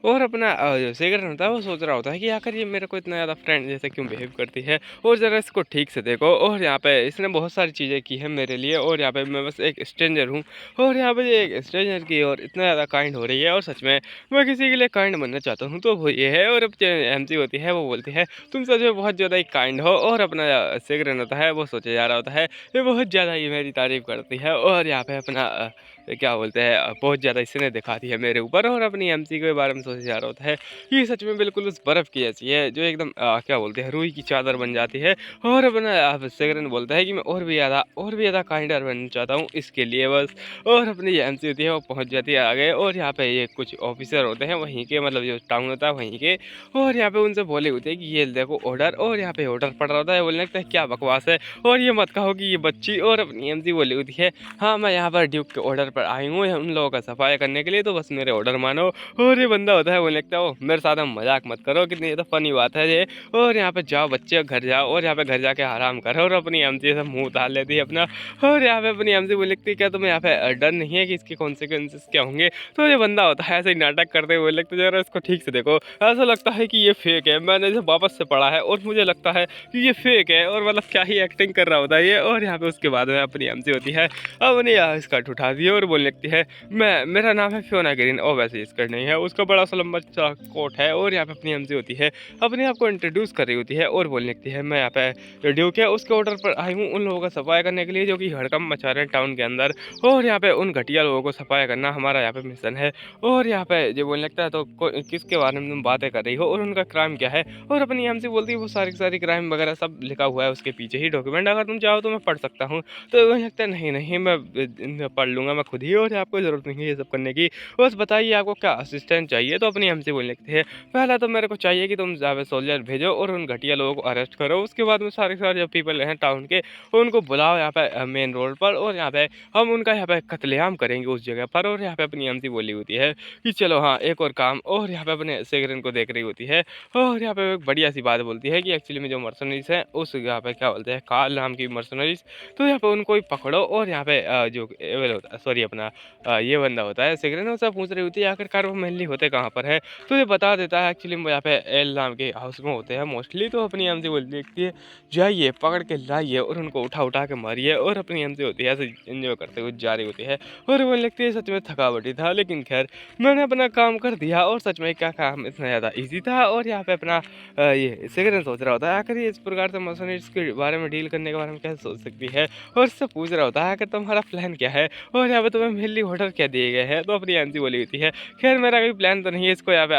और अपना जो सेकंड होता है वो सोच रहा होता है कि आखिर ये मेरे को इतना ज़्यादा फ्रेंड जैसे क्यों बिहेव करती है, और ज़रा इसको ठीक से देखो। और यहाँ पे इसने बहुत सारी चीज़ें की हैं मेरे लिए, और यहाँ पे मैं बस एक स्ट्रेंजर हूँ, और यहाँ पे ये एक स्ट्रेंजर की और इतना ज़्यादा काइंड हो रही है, और सच में मैं किसी के लिए काइंड बनना चाहता हूँ तो वो ये है। और अब जो एमसी होती है वो बोलती है तुम सच में बहुत ज़्यादा ही काइंड हो। और अपना सेकंड होता है वो सोचे जा रहा होता है ये बहुत ज़्यादा ही मेरी तारीफ़ करती है, और यहाँ पे अपना क्या बोलते हैं बहुत ज़्यादा इसने दिखा दी है मेरे ऊपर। और अपनी एमसी के बारे में सोचे जा रहा होता है ये सच में बिल्कुल उस बर्फ़ की जैसी है जो एकदम क्या बोलते हैं रुई की चादर बन जाती है। और अपना सेकंड बोलता है कि मैं और भी ज़्यादा काइंडर बनना चाहता हूँ इसके लिए बस। और अपनी एमसी होती है वो पहुँच जाती है आगे, और यहाँ पे ये कुछ ऑफिसर होते हैं वहीं के, मतलब जो टाउन होता है वहीं के, और यहाँ पे उनसे बोले होते हैं कि ये देखो ऑर्डर। और यहाँ पे ऑर्डर पड़ रहा होता है, बोलने लगता है क्या बकवास है, और ये मत कहो कि ये बच्ची। और अपनी एमसी बोली होती है हाँ मैं यहाँ पर ड्यूक के ऑर्डर पर आई हूँ उन लोगों का सफाया करने के लिए, तो बस मेरे ऑर्डर मानो। और ये बंदा होता होता है वो लिखता है, ओ मेरे साथ हम मजाक मत करो, कितनी ये तो फनी बात है ये। और यहाँ पे जाओ बच्चे घर जाओ और यहाँ पे घर जाके आराम करो। और अपनी एमसी से मुंह उतार लेती है अपना। और यहाँ पे अपनी एमसी वो लिखती है, क्या तुम्हें यहाँ पे डर नहीं है कि इसके कॉन्सिक्वेंसेस क्या होंगे। तो ये बंदा होता है ऐसे ही नाटक करते हुए लगता है, जरा इसको ठीक से देखो, ऐसा लगता है कि ये फेक है। मैंने इसे वापस से पढ़ा है और मुझे लगता है कि ये फेक है, और मतलब क्या ही एक्टिंग कर रहा होता है ये। और यहाँ पे उसके बाद में अपनी एमसी होती है, अब उन्हें स्कर्ट उठा दी और बोलने लगती है, मेरा नाम है फियोना ग्रीन। और वैसे स्कर्ट नहीं है, उसका बड़ा सा लंबा सा कोट है। और यहाँ पे अपनी एमसी होती है, अपने आप को इंट्रोड्यूस कर रही होती है और बोलने लगती है, मैं यहाँ पे ड्यूक है उसके ऑर्डर पर आई हूँ उन लोगों का सफाई करने के लिए जो कि हड़कंप मचा रहे हैं टाउन के अंदर। और यहाँ पे उन घटिया लोगों को सफाई करना हमारा यहाँ पे मिशन है। और यहाँ पे जो बोलने लगता है, तो किसके बारे में तुम बातें कर रही हो और उनका क्राइम क्या है। और अपनी एमसी बोलती है, वो सारी सारी क्राइम वगैरह सब लिखा हुआ है उसके पीछे ही डॉक्यूमेंट, अगर तुम चाहो तो मैं पढ़ सकता हूँ। तो मुझे लगता है नहीं नहीं, मैं पढ़ लूँगा मैं खुद ही, और आपको ज़रूरत नहीं है ये सब करने की। बस बताइए आपको क्या असिस्टेंट चाहिए। तो अपनी एमसी बोलने लगती है, पहला तो मेरे को चाहिए कि तुम यहाँ पे सोल्जर भेजो और उन घटिया लोगों को अरेस्ट करो। उसके बाद में सारे सारे जो पीपल हैं टाउन के, उनको बुलाओ यहाँ पे मेन रोड पर, और यहाँ पे हम उनका यहाँ पे कत्लेआम करेंगे उस जगह पर। और यहाँ पे अपनी एमसी बोली होती है कि चलो हाँ एक और काम। और यहाँ पे अपने सेगरन को देख रही होती है, और यहाँ पे एक बढ़िया सी बात बोलती है कि एक्चुअली में जो मर्सनरीज हैं उस यहाँ पे क्या बोलते हैं, काल नाम की मर्सनरीज, तो यहाँ पे उनको ही पकड़ो। और यहाँ पे जो एवल होता है, सॉरी अपना ये बंदा होता है सेगरन, उससे पूछ रही होती है आखिरकार वो मेनली होते कहाँ पर है। तो ये बता देता है एक्चुअली वो यहाँ पे एल नाम के हाउस में होते हैं मोस्टली। तो अपनी एमसी बोल देखती है, जाइए पकड़ के लाइए और उनको उठा उठा के मारिए। और अपनी एमसी होती है ऐसे एंजॉय करते हुए जा रही होती है, और वो लगती है सच में थकावटी था, लेकिन खैर मैंने अपना काम कर दिया। और सच में क्या काम इतना ज़्यादा ईजी था। और यहाँ पे अपना ये सेकंड सोच रहा होता है, आखिर ये इस प्रकार से मर्सनरीज के बारे में डील करने के बारे में कैसे सोच सकती है। और उससे पूछ रहा होता है आखिर तुम्हारा प्लान क्या है, और यहाँ पे तुम्हें मेनली ऑर्डर क्या दिए गए हैं। तो अपनी एमसी बोली होती है, खैर मेरा कोई प्लान तो नहीं है इसको यहाँ पे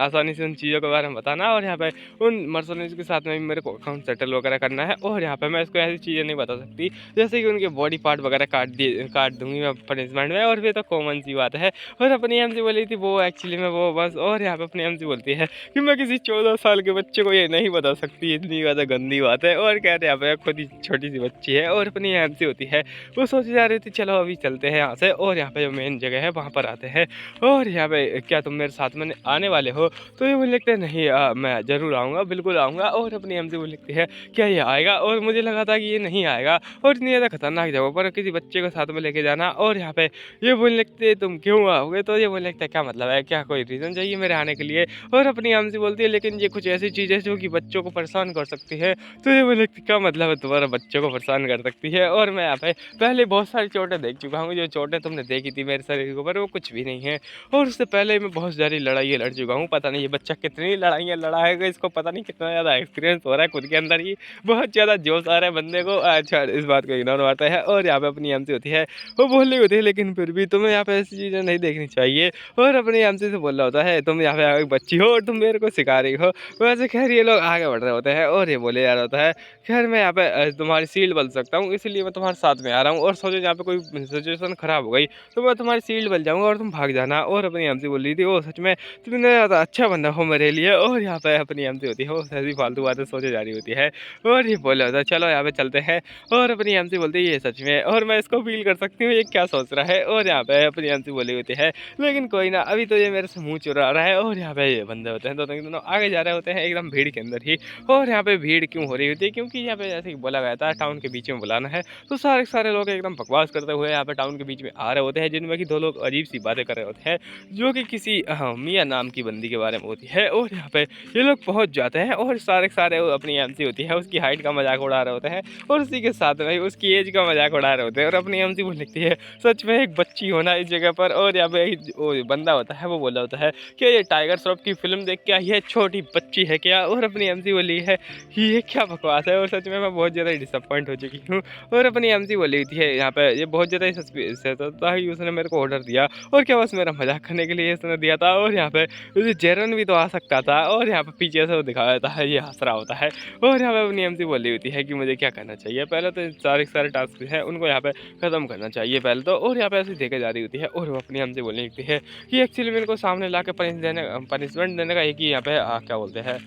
आसानी से उन चीज़ों के बारे में बताना, और यहाँ पे उन मर्सनरीज के साथ में भी मेरे को अकाउंट सेटल वगैरह करना है। और यहाँ पे मैं इसको ऐसी चीज़ें नहीं बता सकती जैसे कि उनके बॉडी पार्ट वगैरह काट दूंगी मैं पनिशमेंट में, और फिर तो कॉमन सी बात है। और अपनी एमसी बोली थी वो एक्चुअली में वो बस। और यहाँ पे अपनी एमसी बोलती है कि मैं किसी 14 साल के बच्चे को ये नहीं बता सकती, इतनी ज़्यादा गंदी बात है। और कहते यहाँ पे खुद ही छोटी सी बच्ची है। और अपनी एमसी होती है, वो सोची जा रही थी चलो अभी चलते हैं यहाँ से, और यहाँ पे जो मेन जगह है वहाँ पर आते हैं। और यहाँ पे क्या तुम मेरे साथ में आने वाले हो। तो ये बोले लगते हैं नहीं मैं ज़रूर आऊँगा, बिल्कुल आऊँगा। और अपनी एमसी बोल लिखती है, क्या ये आएगा। और मुझे लगा था कि ये नहीं आएगा, और इतनी ज़्यादा खतरनाक जगह पर किसी बच्चे को साथ में लेके जाना। और यहाँ पे ये बोलने लगते तुम क्यों आओगे। तो ये बोलने लगता है क्या मतलब है, क्या कोई रीज़न चाहिए मेरे आने के लिए। और अपनी एमसी बोलती है लेकिन ये कुछ ऐसी चीज़ है जो कि बच्चों को परेशान कर सकती है। तो ये बोले लगती क्या मतलब है तुम्हारा बच्चों को परेशान कर सकती है। और मैं यहाँ पे पहले बहुत सारी चोटें देख चुका हूँ, जो चोटें तुमने देखी थी मेरे शरीर के ऊपर वो कुछ भी नहीं है। और उससे पहले मैं बहुत सारी लड़ाइयाँ लड़ चुका हूँ, पता नहीं ये बच्चा कितनी लड़ाइयाँ लड़ा है, इसको पता नहीं कितना ज़्यादा एक्सपीरियंस हो रहा है खुद के अंदर ही, बहुत ज़्यादा जोश आ रहा है बंदे को। अच्छा इस बात को इग्नोर मारता है। और यहाँ पे अपनी एमसी होती है, वो बोल रही होती है लेकिन फिर भी तुम्हें यहाँ पे ऐसी चीज़ें नहीं देखनी चाहिए। और अपनी एमसी से बोल रहा होता है तुम यहाँ पे एक बच्ची हो और तुम मेरे को सिखा रही हो। वैसे खैर ये लोग आगे बढ़ रहे होते हैं, और ये बोले जा रहा होता है खैर मैं यहाँ पे तुम्हारी शील्ड बन सकता हूँ, इसलिए मैं तुम्हारे साथ में आ रहा हूँ। और सोचो यहाँ पे कोई सिचुएशन खराब हो गई तो मैं तुम्हारी शील्ड बन जाऊँगा और तुम भाग जाना। और अपनी एमसी बोल रही थी ओ सच में तुमने ज़्यादा अच्छा बंदा हो मेरे लिए। और यहाँ पे अपनी एमसी होती है, वो ऐसी फालतू बातें सोचे जा रही होती है। और ये बोला होता है चलो यहाँ पे चलते हैं। और अपनी एमसी बोलती है ये सच में, और मैं इसको फील कर सकती हूँ ये क्या सोच रहा है। और यहाँ पे अपनी एमसी बोली होती है लेकिन कोई ना, अभी तो ये मेरे से मुँह चुरा रहा है। और यहाँ पे ये बंदे होते हैं दोनों के दोनों आगे जा रहे होते हैं एकदम भीड़ के अंदर ही। और यहाँ पे भीड़ क्यों हो रही होती है, क्योंकि यहाँ पे जैसे कि बोला गया था टाउन के बीच में बुलाना है। तो सारे सारे लोग एकदम बकवास करते हुए यहाँ पे टाउन के बीच में आ रहे होते हैं, जिनमें कि दो लोग अजीब सी बातें कर रहे होते हैं जो कि किसी मियाँ नाम की बंदी के बारे में होती है। और यहाँ पे ये लोग पहुँच जाते हैं, और सारे सारे अपनी एमसी होती है उसकी हाइट का मजाक उड़ा रहे होते हैं, और उसी के साथ में उसकी एज का मजाक उड़ा रहे होते हैं। और अपनी एमसी बोल लिखती है सच में एक बच्ची होना इस जगह पर। और यहाँ पे वो बंदा होता है वो बोला होता है कि ये टाइगर श्रॉफ की फिल्म देख के आई है, छोटी बच्ची है क्या। और अपनी एमसी बोली है ये क्या बकवास है। और सच में मैं बहुत ज़्यादा डिसअपॉइंट हो चुकी हूँ। और अपनी एमसी बोली हुई थी यहाँ पे ये बहुत ज़्यादा सस्पिशियस था कि उसने मेरे को ऑर्डर दिया, और क्या बस मेरा मजाक करने के लिए उसने दिया था। और यहाँ पे जेरन भी तो आ सकता था, और यहाँ पे पीछे से वो दिखा देता है ये हंस रहा होता है। और यहाँ पे अपनी एमसी बोली होती है कि मुझे क्या करना चाहिए, पहले तो सारे सारे टास्क हैं उनको यहाँ पे ख़त्म करना चाहिए पहले तो। और यहाँ पे ऐसे देखे जा रही होती है, और वो अपनी एमसी बोलने लगती है कि एक्चुअली मेरे को सामने ला के पनिशमेंट देने का एक ही यहाँ पे क्या बोलते हैं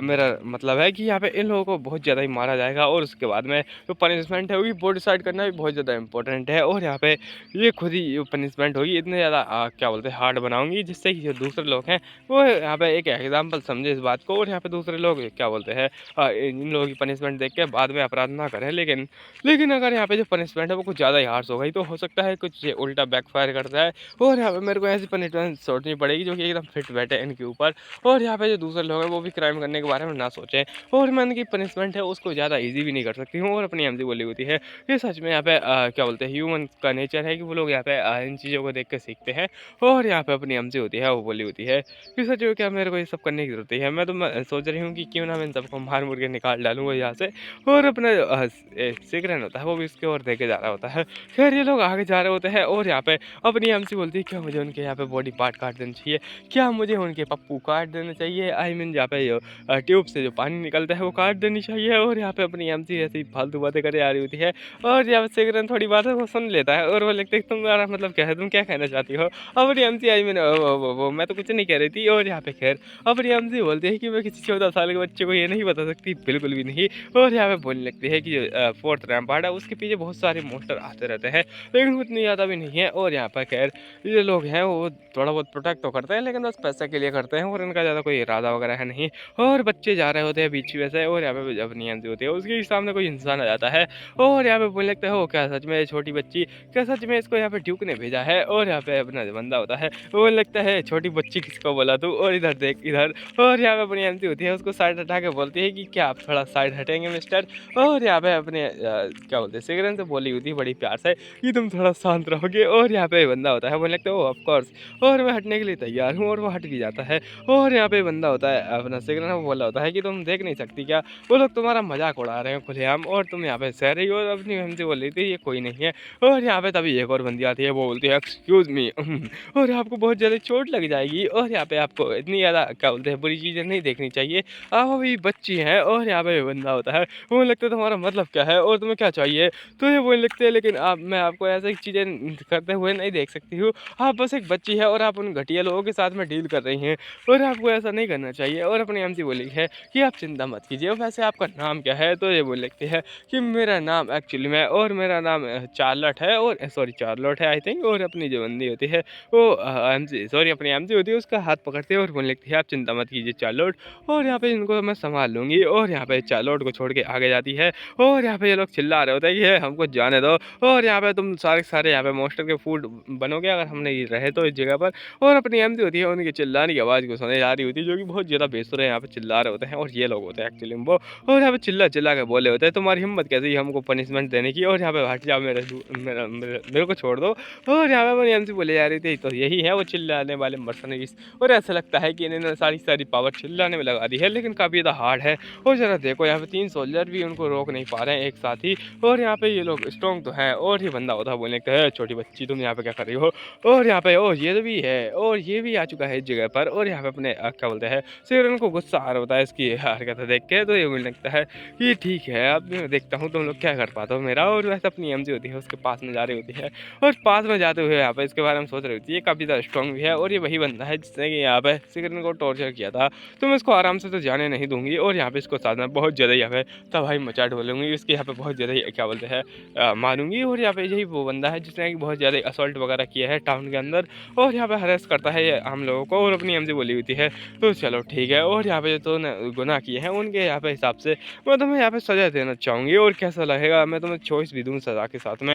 मेरा मतलब है कि यहाँ पे इन लोगों को बहुत ज़्यादा ही मारा जाएगा और उसके बाद में जो पनिशमेंट है वो डिसाइड करना भी बहुत ज़्यादा इंपॉर्टेंट है। और यहाँ पे ये खुद ही जो पनिशमेंट होगी इतने ज़्यादा क्या बोलते हैं हार्ड बनाऊँगी, जिससे कि जो दूसरे लोग हैं वो यहाँ पे एक एग्जाम्पल समझे इस बात को, और यहाँ पे दूसरे लोग क्या बोलते हैं इन लोगों की पनिशमेंट देख के बाद में अपराध ना करें। लेकिन अगर यहाँ पे जो पनिशमेंट है वो कुछ ज़्यादा ही हार्श हो गई तो हो सकता है कुछ ये उल्टा बैकफायर करता है। और यहाँ पे मेरे को ऐसी पनिशमेंट सोचनी पड़ेगी जो कि एकदम फिट बैठे इनके ऊपर, और यहाँ पे जो दूसरे लोग हैं वो भी क्राइम करने के बारे में ना सोचें। और मैं इनकी पनिशमेंट है उसको ज़्यादा ईजी भी नहीं कर सकती हूँ और अपनी एमजी बोली होती है। ये सच में यहाँ पे क्या बोलते हैं ह्यूमन का नेचर है कि वो लोग यहाँ पे इन चीज़ों को देख के सीखते हैं। और यहाँ पे अपनी एमजी होती है वो बोली होती है कि सच में क्या मेरे को ये सब करने की जरूरत है। मैं सोच रही हूँ कि क्यों ना मैं इन सबको मार मुर के निकाल डालूंगा यहाँ से, और अपना सिगरेट होता है वो भी उसके ओर देके जा रहा होता है। खैर ये लोग आगे जा रहे होते हैं और यहाँ पे अपनी एमसी बोलती है क्या मुझे उनके यहाँ पे बॉडी पार्ट काट देना चाहिए, क्या मुझे उनके पप्पू काट देना चाहिए, आई मीन यहाँ पे ट्यूब से जो पानी निकलता है वो काट देनी चाहिए। और यहाँ पे अपनी एमसी ऐसी ही फालतू बातें करे आ रही होती है, और यहाँ पे सिगरेट थोड़ी बातें वो सुन लेता है और वो लिखते है तुम्हारा मतलब क्या है, तुम क्या कहना चाहती हो। अपनी एमसी आई मीन वो मैं तो कुछ नहीं कह रही थी। और यहाँ पे खैर अपनी एमसी बोलती है कि मैं किसी 14 साल के बच्चे को ये नहीं बता सकती, बिल्कुल भी नहीं। और यहाँ पे बोलने लगती है कि जो फोर्थ रैम्पार्ट है उसके पीछे बहुत सारे मोस्टर आते रहते हैं, लेकिन उतनी ज़्यादा भी नहीं है। और यहाँ पर खैर ये लोग हैं वो थोड़ा बहुत प्रोटेक्ट तो करते हैं, लेकिन बस पैसे के लिए करते हैं और इनका ज़्यादा कोई इरादा वगैरह है नहीं। और बच्चे जा रहे होते हैं बीच में से, और यहाँ पे जब नियंत्रित होती है उसके सामने कोई इंसान आ जाता है और यहाँ पे बोलने लगता है, हो क्या सच में छोटी बच्ची, क्या सच में इसको यहाँ पे ड्यूक ने भेजा है। और यहाँ पे अपना जो बंदा होता है वो बोलने लगता है छोटी बच्ची किसको बोला तू, और इधर देख इधर। और यहाँ पे अपनी एमसी होती है उसको साइड हटा के बोलती है कि क्या आप थोड़ा साइड हटेंगे मिस्टर। और यहाँ पे अपने क्या बोलते हैं सिगरेट से बोली होती है बड़ी प्यार से कि तुम थोड़ा शांत रहोगे। और यहाँ पे बंदा होता है बोलने लगता है ओ ऑफ कोर्स, और मैं हटने के लिए तैयार हूँ, और वो हट भी जाता है। और यहाँ पे बंदा होता है अपना सिगरेट वो बोला होता है कि तुम देख नहीं सकती क्या, वो लोग तुम्हारा मजाक उड़ा रहे हैं खुलेआम, और तुम यहाँ पे सह रही हो। और अपनी हमसे बोल रही थी ये कोई नहीं है। और यहाँ पे तभी एक और बंदी आती है वो बोलती है एक्सक्यूज मी, और आपको बहुत ज़्यादा चोट लग जाएगी, और यहाँ पे आपको इतनी ज़्यादा क्या बोलते हैं बुरी चीज़ें नहीं देखनी चाहिए, आप अभी बच्ची हैं। और यहाँ पे बंदा होता है वो लगता है तुम्हारा मतलब क्या है और तुम्हें क्या चाहिए, तो ये बोलने लगते हैं लेकिन आप मैं आपको ऐसी चीज़ें करते हुए नहीं देख सकती हूँ, आप बस एक बच्ची है और आप उन घटिया लोगों के साथ में डील कर रही हैं, और आपको ऐसा नहीं करना चाहिए। और अपनी एमसी बोली है कि आप चिंता मत कीजिए, वैसे आपका नाम क्या है, तो ये बोल लगती है कि मेरा नाम एक्चुअली में, और मेरा नाम चार्लट है, और सॉरी चार्लोट है आई थिंक। और अपनी जो बंदी होती है वो एमसी सॉरी अपनी एमसी होती है उसका हाथ पकड़ती है और बोलने लगती है आप चिंता मत कीजिए चार्लोट, और यहाँ पे इनको मैं संभाल लूँगी। और यहाँ पे चार्लोट को छोड़ के आगे जाती है, और यहाँ पे ये लोग चिल्ला रहे होते हैं कि "हे, हमको जाने दो, और यहाँ पे तुम सारे के सारे यहाँ पे मॉन्स्टर के फूड बनोगे अगर हम नहीं रहे तो इस जगह पर। और अपनी एमसी होती है उनकी चिल्लाने की आवाज़ को सुने जा रही होती है जो कि बहुत ज़्यादा बेसुर है, यहाँ पे चिल्ला रहे होते हैं, और ये लोग होते हैं एक्चुअली में वो। और यहाँ पे चिल्ला चिल्ला के बोले होते हैं तुम्हारी हिम्मत कैसे ही हमको पनिशमेंट देने की, और यहाँ पे हट जाओ मेरे को छोड़ दो। और यहाँ पे अपनी एमसी बोले जा रही थी तो यही है वो चिल्लाने वाले मर्सनरीज, और ऐसा लगता है कि इन्होंने सारी सारी पावर चिल्लाने में लगा दी है, लेकिन काफ़ी ज़्यादा हार्ड है। और ज़रा देखो यहाँ पे 3 सोल्जर भी उनको रोक नहीं पा रहे हैं एक साथ ही, और यहाँ पे ये लोग स्ट्रॉन्ग तो हैं। और ये बंदा होता है बोलने का है छोटी बच्ची तुम यहाँ पे क्या कर रही हो, और यहाँ पे ओ ये भी है और ये भी आ चुका है इस जगह पर। और यहाँ पे अपने क्या बोलते हैं सिरन को गुस्सा आ रहा होता है इसकी हरकत देख के, तो ये मुझे लगता है कि ठीक है अब मैं देखता हूँ तुम लोग क्या कर पाते हो मेरा। और वैसे अपनी एमजी होती है उसके पास में जा रही होती है, और पास में जाते हुए यहाँ पे इसके बारे में सोच रही होती है, ये काफ़ी ज़्यादा स्ट्रॉन्ग भी है, और ये वही बंदा है जिसने कि यहाँ पे सिरन को टॉर्चर किया था, तो मैं इसको आराम से तो जाने नहीं दूंगी। और यहाँ पे इसको साथ में बहुत ज़्यादा यहाँ पे तबाही मचा ढोलूंगी, इसके यहाँ पे बहुत ज़्यादा क्या बोलते हैं मारूंगी। और यहाँ पे यही वो बंदा है जिसने कि बहुत ज़्यादा असॉल्ट वगैरह किया है टाउन के अंदर, और यहाँ पे हरेस करता है ये आम लोगों को, और अपनी एमजी बोली होती है तो चलो ठीक है। और यहाँ पे जो तो गुनाह किए हैं उनके यहाँ पे हिसाब से मैं तुम्हें यहाँ पे सजा देना चाहूँगी, और कैसा लगेगा मैं तुम्हें चॉइस भी दूँ सजा के साथ में।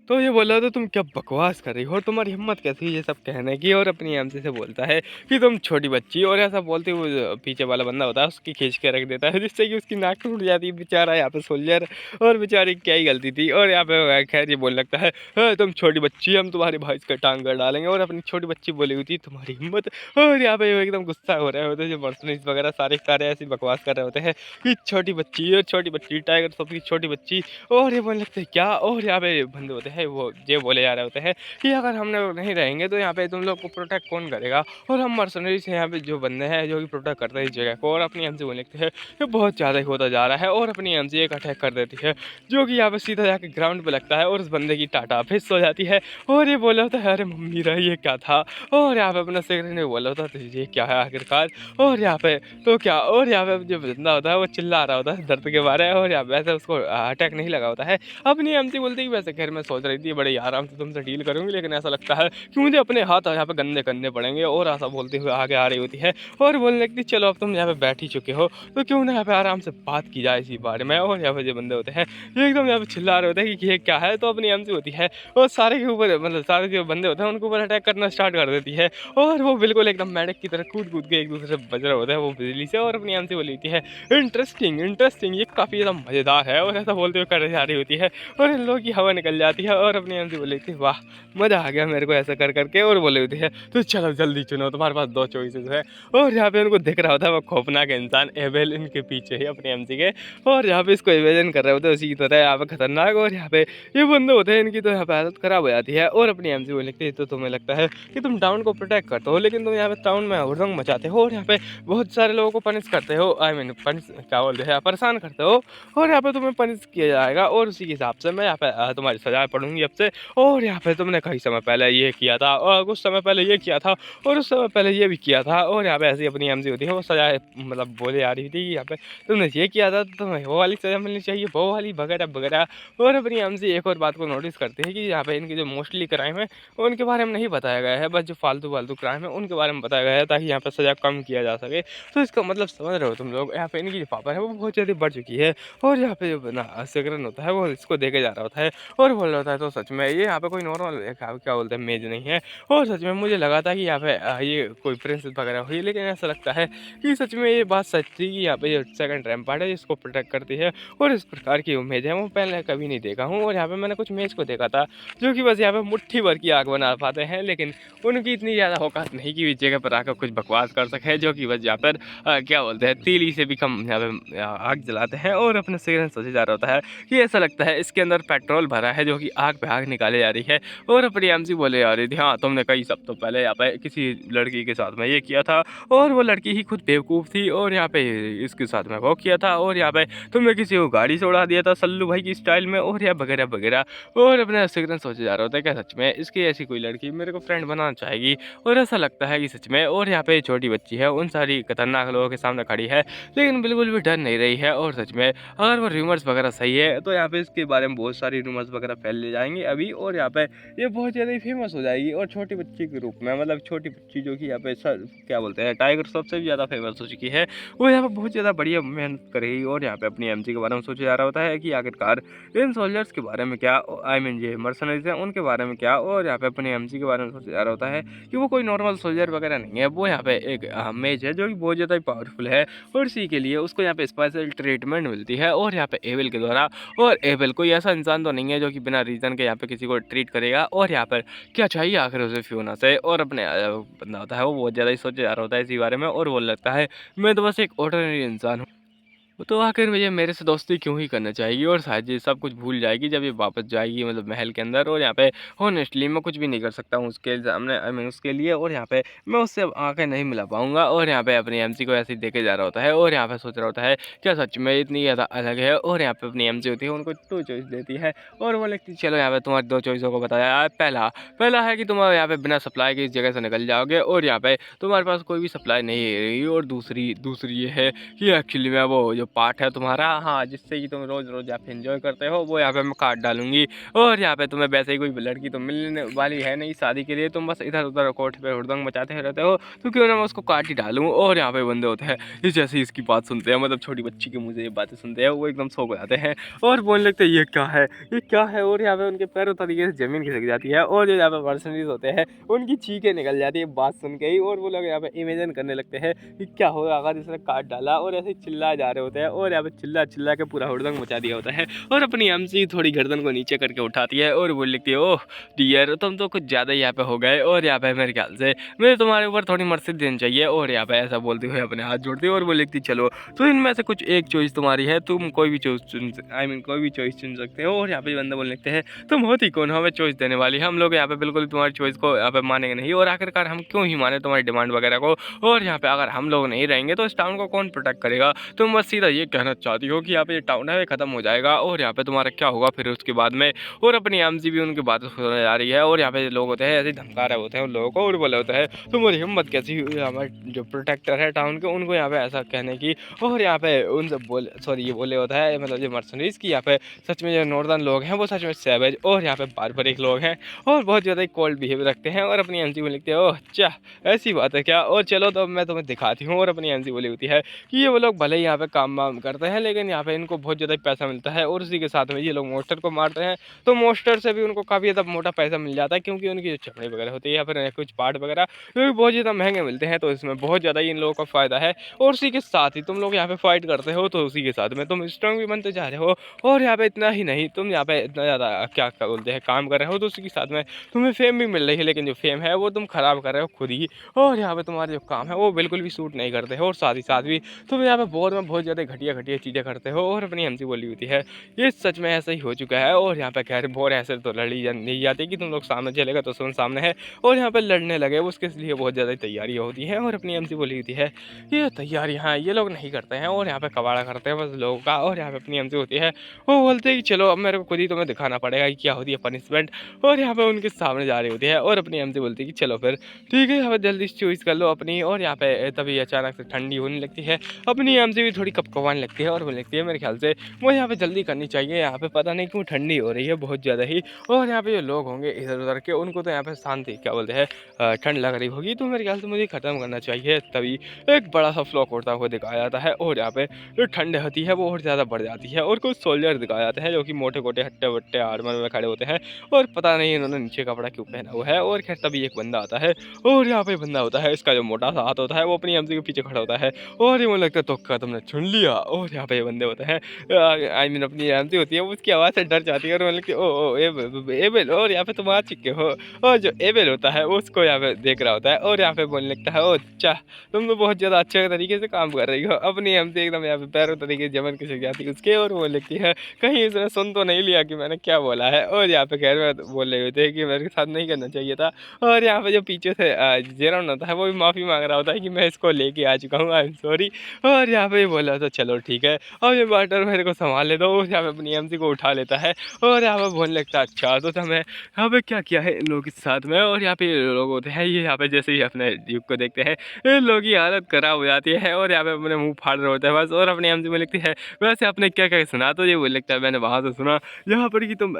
तो ये बोला तो तुम क्या बकवास कर रही हो, तुम्हारी हिम्मत कैसी है ये सब कहने की। और अपनी एमसी से बोलता है कि तुम छोटी बच्ची, और ऐसा बोलते हुए जो पीछे वाला बंदा होता है उसकी खींच के रख देता है, जिससे कि उसकी नाक टूट जाती है बेचारा यहाँ पे सोल्जर, और बेचारी क्या ही गलती थी। और यहाँ पे खैर ये बोलने लगता है तुम छोटी बच्ची हम तुम्हारे भाई का टांग कर डालेंगे", और अपनी छोटी बच्ची बोली हुई थी तुम्हारी हिम्मत। और यहाँ पे वो एकदम गुस्सा हो रहे होते हैं जो मर्सनरीज वगैरह सारे सारे ऐसी बकवास कर रहे होते हैं कि छोटी बच्ची और छोटी बच्ची टाइगर सबकी छोटी बच्ची, और ये बोलने लगते हैं क्या। और यहाँ पे बंदे होते हैं हैं वो ये बोले जा रहे होते हैं कि अगर हम लोग नहीं रहेंगे तो यहाँ पे तुम लोग को प्रोटेक्ट कौन करेगा। और हम मर्सनरी से यहाँ पे जो बंदे हैं जो कि प्रोटेक्ट करते हैं इस जगह को, और अपनी एमसी बोल लिखते हैं कि बहुत ज़्यादा ही होता जा रहा है, और अपनी एमसी एक अटैक कर देती है जो कि यहाँ पे सीधा जाके ग्राउंड पे लगता है और उस बंदे की टाटा फिस हो जाती है। और ये बोला होता है अरे मम्मी रही ये क्या था, और यहाँ पे अपना सेक्रेटरी ने बोला होता है तो ये क्या है आखिरकार। और यहाँ पे तो क्या, और यहाँ पे जो बंदा होता है वो चिल्ला रहा होता है दर्द के बारे में, और यहाँ पे वैसे उसको अटैक नहीं लगा होता है। अपनी एमसी बोलती है कि वैसे खैर मैं सोच रही थी बड़े आराम से तुमसे डील करूंगी, लेकिन ऐसा लगता है कि मुझे अपने हाथ यहाँ पे गंदे करने पड़ेंगे। और ऐसा बोलते हुए आगे आ रही होती है और बोलने लगती है चलो अब तुम यहाँ पे बैठ ही चुके हो तो क्यों ना यहाँ पे आराम से बात की जाए इसी बारे में। और यहाँ पे जो बंदे होते हैं ये एकदम यहाँ पे चिल्ला रहे होते हैं कि ये क्या है। तो अपनी एमसी होती है और सारे के ऊपर मतलब सारे जो बंदे होते हैं उनके ऊपर अटैक करना स्टार्ट कर देती है, और वो बिल्कुल एकदम मेढक की तरह कूद कूद के एक दूसरे से बज रहे होते हैं वो बिजली से। और अपनी एमसी बोली होती है इंटरेस्टिंग इंटरेस्टिंग, ये काफ़ी ज़्यादा मज़ेदार है, और ऐसा बोलते हुए कर जा रही होती है और इन लोगों की हवा निकल जाती है। और अपनी एमसी बोली थी वाह मज़ा आ गया मेरे को ऐसा कर करके, और बोले होती है तो चलो जल्दी चुनो तुम्हारे पास दो चॉइसेस है। और यहाँ पे उनको दिख रहा होता है वो खौफनाक इंसान एबेल इनके पीछे ही अपनी एमसी के, और यहाँ पे इसको इमेजिन कर रहे होते हैं उसी की तरह यहाँ पे खतरनाक। और यहाँ पे ये बंदे होते हैं इनकी तो यहाँ पे हालत खराब हो जाती है। और अपनी एमसी बोली लिखती है तो तुम्हें लगता है कि तुम टाउन को प्रोटेक्ट करते हो, लेकिन तुम यहाँ पे टाउन में हुड़दंग मचाते हो और यहाँ पे बहुत सारे लोगों को पनिश करते हो, आई मीन पनिश क्या बोलते हैं परेशान करते हो, और यहाँ पे तुम्हें पनिश किया जाएगा। और उसी के हिसाब से मैं यहाँ पे तुम्हारी सजा पढ़ूंगी अब से। और यहाँ पे तुमने कई समय पहले ये किया था और कुछ समय पहले ये किया था और उस समय पहले ये भी किया था। और यहाँ पे ऐसी अपनी एमसी होती है वो सजा मतलब बोले आ रही थी कि यहाँ पे तुमने ये किया था तो तुम्हें वो वाली सजा मिलनी चाहिए, वो वाली वगैरह वगैरह। और अपनी एमसी एक और बात को नोटिस करते हैं कि यहाँ पे इनके जो मोस्टली क्राइम है उनके बारे में नहीं बताया गया है, बस जो फालतू फालतू क्राइम है उनके बारे में बताया गया है ताकि यहाँ पे सजा कम किया जा सके। तो इसका मतलब समझ रहे हो तुम लोग, यहाँ पे इनकी जो पावर है वो बहुत ज़्यादा बढ़ चुकी है। और यहाँ पे जो ना सेकरन होता है वो इसको देखे जा रहा होता है और बोल रहा होता है तो सच में ये यहाँ पे कोई नॉर्मल क्या बोलते हैं मेज नहीं है। और सच में मुझे लगा था कि यहाँ पे ये कोई प्रिंसेस वगैरह हुई, लेकिन ऐसा लगता है कि सच में ये बात सच थी कि यहाँ पे जो सेकंड रैम्पार्ट है जिसको प्रोटेक्ट करती है और इस प्रकार की मेज है वो पहले कभी नहीं देखा हूँ। और यहाँ पे मैंने कुछ मेज को देखा था जो कि बस यहाँ पे मुट्ठी भर की आग बना पाते हैं, लेकिन उनकी इतनी ज़्यादा औकात नहीं कि इस जगह पर आकर कुछ बकवास कर सके, जो कि बस यहाँ पर क्या बोलते हैं तीली से भी कम यहाँ पे आग जलाते हैं। और अपने सिगरेट सोचे जा रहा होता है कि ऐसा लगता है इसके अंदर पेट्रोल भरा है जो कि आग पे आग निकाले जा रही है। और अपनी एमसी बोले जा रही थी हाँ तुमने कई सब तो पहले यहाँ पे किसी लड़की के साथ में ये किया था और वो लड़की ही खुद बेवकूफ़ थी, और यहाँ पे इसके साथ में वो किया था, और यहाँ पे तुमने किसी को गाड़ी से उड़ा दिया था सल्लू भाई की स्टाइल में, और यहाँ वगैरह वगैरह। और अपने सिगरेट सोचे जा रहा होता है क्या सच में इसकी ऐसी कोई लड़की मेरे को फ्रेंड बनाना चाहेगी। और ऐसा लगता है कि सच में, और यहाँ पे छोटी बच्ची है उन सारी खतरनाक लोगों के सामने खड़ी है लेकिन बिल्कुल भी डर नहीं रही है। और सच में अगर वो रूमर्स वगैरह सही है तो यहाँ पे इसके बारे में बहुत सारी रूमर्स वगैरह फैल जाएंगे अभी, और यहाँ पे ये बहुत ज़्यादा ही फेमस हो जाएगी। और छोटी बच्ची के रूप में मतलब छोटी बच्ची जो कि यहाँ पे सर क्या बोलते हैं टाइगर सबसे भी ज़्यादा फेमस हो चुकी है, वो यहाँ पे बहुत ज़्यादा बढ़िया मेहनत करेगी। और यहाँ पे अपनी एमसी के बारे में सोचा जा रहा होता है कि आखिरकार इन सोल्जर्स के बारे में क्या, आई मीन ये मर्सनरीज हैं उनके बारे में क्या। और यहाँ पे अपनी एमसी के बारे में सोचा जा रहा होता है कि वो कोई नॉर्मल सोल्जर वगैरह नहीं है, वो यहाँ पे एक मेज है जो कि बहुत ज़्यादा ही पावरफुल है, और इसी के लिए उसको यहाँ पे स्पेशल ट्रीटमेंट मिलती है और यहाँ पे एबेल के द्वारा। और एबेल कोई ऐसा इंसान तो नहीं है जो कि बिना रीज़न के यहाँ पे किसी को ट्रीट करेगा, और यहाँ पर क्या चाहिए आखिर उसे फ्यूना से। और अपने बंदा होता है वो बहुत ज़्यादा ही सोचे जा रहा होता है इसी बारे में, और बोल लगता है मैं तो बस एक ऑर्डिनरी इंसान हूँ, तो आखिर मुझे मेरे से दोस्ती क्यों ही करना चाहेगी, और शायद ये सब कुछ भूल जाएगी जब ये वापस जाएगी मतलब महल के अंदर। और यहाँ पे हॉनेस्टली मैं कुछ भी नहीं कर सकता हूँ उसके सामने, आई मीन उसके लिए, और यहाँ पे मैं उससे अब आंखें नहीं मिला पाऊंगा। और यहाँ पे अपनी एमसी को ऐसे ही देखे जा रहा होता है, और यहाँ पे सोच रहा होता है क्या सच में इतनी ज़्यादा अलग है। और यहाँ पे अपनी एमसी होती है उनको 2 चॉइस देती है, और वो लगती चलो यहाँ पे तुम्हारी 2 चॉइसों को बताया जाए। पहला है कि तुम यहाँ पे बिना सप्लाई के इस जगह से निकल जाओगे, और यहाँ पे तुम्हारे पास कोई भी सप्लाई नहीं रहेगी। और दूसरी ये है कि एक्चुअली में वो जो पार्ट है तुम्हारा हाँ जिससे कि तुम रोज़ रोज़ यहाँ पे एंजॉय करते हो वो यहाँ पे मैं काट डालूंगी। और यहाँ पे तुम्हें वैसे ही कोई लड़की तो मिलने वाली है नहीं शादी के लिए, तुम बस इधर उधर कोर्ट पे हुड़दंग मचाते रहते हो, तो क्यों ना मैं उसको काट ही डालूँ। और यहाँ पे बंदे होते हैं ये जैसे इसकी बात सुनते हैं मतलब छोटी बच्ची की मुझे ये बातें सुनते हैं वो एकदम शौक हो जाते हैं और बोलने लगते हैं ये क्या है ये क्या है। और यहाँ पे उनके पैरों तरीके से ज़मीन खिसक जाती है, और जो यहाँ पे पर्सनलीज होते हैं उनकी चीखें निकल जाती है बात सुन के ही, और वो लोग यहाँ पे इमेजिन करने लगते हैं कि क्या होगा अगर इसने काट डाला, और ऐसे चिल्ला जा रहे होते होते हैं और यहाँ पे चिल्ला चिल्ला के पूरा हुड़दंग मचा दिया होता है। और अपनी एमसी थोड़ी गर्दन को नीचे करके उठाती है और बोल लिखती है, ओह डियर तुम तो कुछ ज़्यादा यहाँ पे हो गए, और यहाँ पे मेरे ख्याल से मुझे तुम्हारे ऊपर थोड़ी मर्सी देनी चाहिए। और यहाँ पे ऐसा बोलते हुए अपने हाथ जोड़ती है और बोल लिखती, चलो तो इनमें से कुछ एक चॉइस तुम्हारी है, तुम कोई भी चॉइस चुन कोई भी चॉइस चुन सकते हो। और यहाँ पे बंदा बोल लिखते हैं, तुम होती कौन हो हमें चॉइस देने वाली, हम लोग यहाँ पे बिल्कुल तुम्हारी चॉइस को यहाँ पे मानेंगे नहीं, और आखिरकार हम क्यों ही माने तुम्हारी डिमांड वगैरह को। और यहाँ पे अगर हम लोग नहीं रहेंगे तो इस टाउन को कौन प्रोटेक्ट करेगा। तुम बस सीधा ये कहना चाहती हो कि यहाँ पे ये टाउन है खत्म हो जाएगा, और यहाँ पे तुम्हारा क्या होगा फिर उसके बाद में। और अपनी एमजी भी उनकी बातें सुनने जा रही है, और यहाँ पे लोग होते हैं ऐसे धमका रहे होते हैं उन लोगों को, और बोले होता है तुम्हारी हिम्मत कैसी हुई हमारे जो प्रोटेक्टर है टाउन के उनको यहाँ पे ऐसा कहने की। और यहाँ पे उन सब ये बोले होता है मतलब जो मर्सनरीज की यहाँ पे सच में जो नॉर्दर्न लोग हैं वो सच में सैवेज और यहाँ पे बारबरिक लोग हैं, और बहुत ज़्यादा कोल्ड बिहेव रखते हैं। और अपनी एमसी में लिखते हैं, ओह अच्छा ऐसी बात है क्या, और चलो तो मैं तुम्हें दिखाती हूँ। और अपनी एमसी बोली होती है कि ये वो लोग भले ही यहाँ पे काम वाम करते हैं लेकिन यहाँ पे इनको बहुत ज़्यादा पैसा मिलता है, और उसी के साथ में ये लोग मोस्टर को मारते हैं तो मोस्टर से भी उनको काफ़ी ज़्यादा मोटा पैसा मिल जाता है, क्योंकि उनकी जो चमड़ी वगैरह होती है या फिर कुछ पार्ट वगैरह जो भी बहुत ज़्यादा महंगे मिलते हैं, तो इसमें बहुत ज़्यादा इन लोगों का फ़ायदा है। और उसी के साथ ही तुम लोग यहाँ पे फाइट करते हो तो उसी के साथ में तुम स्ट्रॉन्ग भी बनते जा रहे हो, और यहाँ पे इतना ही नहीं तुम यहाँ पे इतना ज़्यादा क्या बोलते हैं काम कर रहे हो, तो उसी के साथ में तुम्हें फेम भी मिल रही है, लेकिन जो फेम है वो तुम खराब कर रहे हो खुद ही। और यहाँ पे तुम्हारे जो काम है वो बिल्कुल भी सूट नहीं करते हो, और साथ ही साथ भी तुम यहाँ पे बहुत ज़्यादा घटिया घटिया चीज़ें करते हो। और अपनी एमसी बोली होती है, ये सच में ऐसा ही हो चुका है, और यहाँ पे खैर बहुत ऐसे तो लड़ी नहीं जाती कि तुम लोग सामने चलेगा तो सामने है और यहाँ पे लड़ने लगे, उसके लिए बहुत ज़्यादा तैयारी होती है। और अपनी एमसी बोली होती है, ये तैयारी हाँ ये लोग नहीं करते हैं, और यहाँ पे कबाड़ा करते हैं बस लोगों का। और यहाँ पे अपनी एमसी होती है, वो बोलते हैं कि चलो अब मेरे को खुद ही तुम्हें दिखाना पड़ेगा कि क्या होती है पनिशमेंट। और यहाँ पे उनके सामने जा रही होती है, और अपनी एमसी बोलती है कि चलो फिर ठीक है यहाँ पे जल्दी चॉइस कर लो अपनी। और यहाँ पे तभी अचानक से ठंडी होने लगती है, अपनी एमसी भी थोड़ी कपकपाने लगती है, और बोलने लगती है मेरे ख्याल से मुझे यहाँ पे जल्दी करनी चाहिए, यहाँ पे पता नहीं क्यों ठंडी हो रही है बहुत ज़्यादा ही। और यहाँ पे जो लोग होंगे इधर उधर के उनको तो यहाँ पे शांति क्या बोलते हैं ठंड लग रही होगी, तो मेरे ख्याल से मुझे ख़त्म करना चाहिए। तभी एक बड़ा सा फ्लॉक उड़ता हुआ दिखाया जाता है, और यहाँ पे जो ठंड होती है वो और ज़्यादा बढ़ जाती है, और कुछ सोल्जर दिखाए जाते हैं जो कि मोटे मोटे हट्टे वट्टे आर्मर में खड़े होते हैं, और पता नहीं इन्होंने नीचे कपड़ा क्यों पहना हुआ है। और खैर तभी एक बंदा आता है, और यहाँ पे बंदा होता है इसका जो मोटा सा हाथ होता है वो अपनी एमसी के पीछे खड़ा होता है, और ये मुझे लगता है तुक्का तुमने चुन लिया। और यहाँ पे ये बंदे होते हैं आई मीन अपनी एमसी होती है उसकी आवाज़ से डर जाती है, और मतलब कि ओ एबेल, और यहाँ पे तुम आ चुके हो। और जो एबेल होता है उसको यहाँ पे देख रहा होता है, और यहाँ पे बोलने लगता है, ओ अच्छा तुम तो बहुत ज़्यादा अच्छे तरीके से काम कर रही हो। अपनी एमसी एकदम यहाँ पे पैरों तरीके से जमन के सीख जाती है उसके, और वो लिखती है कहीं इसने सुन तो नहीं लिया कि मैंने क्या बोला है। और यहाँ पे खैर बोल रहे होते हैं कि मेरे साथ नहीं करना चाहिए था। और यहाँ पे जो पीछे से जेरन होता है वो भी माफ़ी मांग रहा होता है कि मैं इसको लेके आ चुका हूँ, आई एम सॉरी। और यहाँ पे बोला था चलो ठीक है अब ये वाटर मेरे को संभाल लेता हूँ, यहाँ पे अपनी एमसी को उठा लेता है, और यहाँ पे बोलने लगता है अच्छा तो हमें यहाँ पे क्या किया है इन लोगों के साथ में। और यहाँ पे लोग होते हैं ये यहाँ पे जैसे ही अपने ड्यूक को देखते हैं इन लोगों की हालत खराब हो जाती है, और यहाँ पे अपने मुंह फाड़ रहे होते हैं बस। और अपनी एमसी में लिखती है वैसे आपने क्या क्या सुना, तो ये बोल लगता है मैंने वहाँ से सुना यहाँ पर कि तुम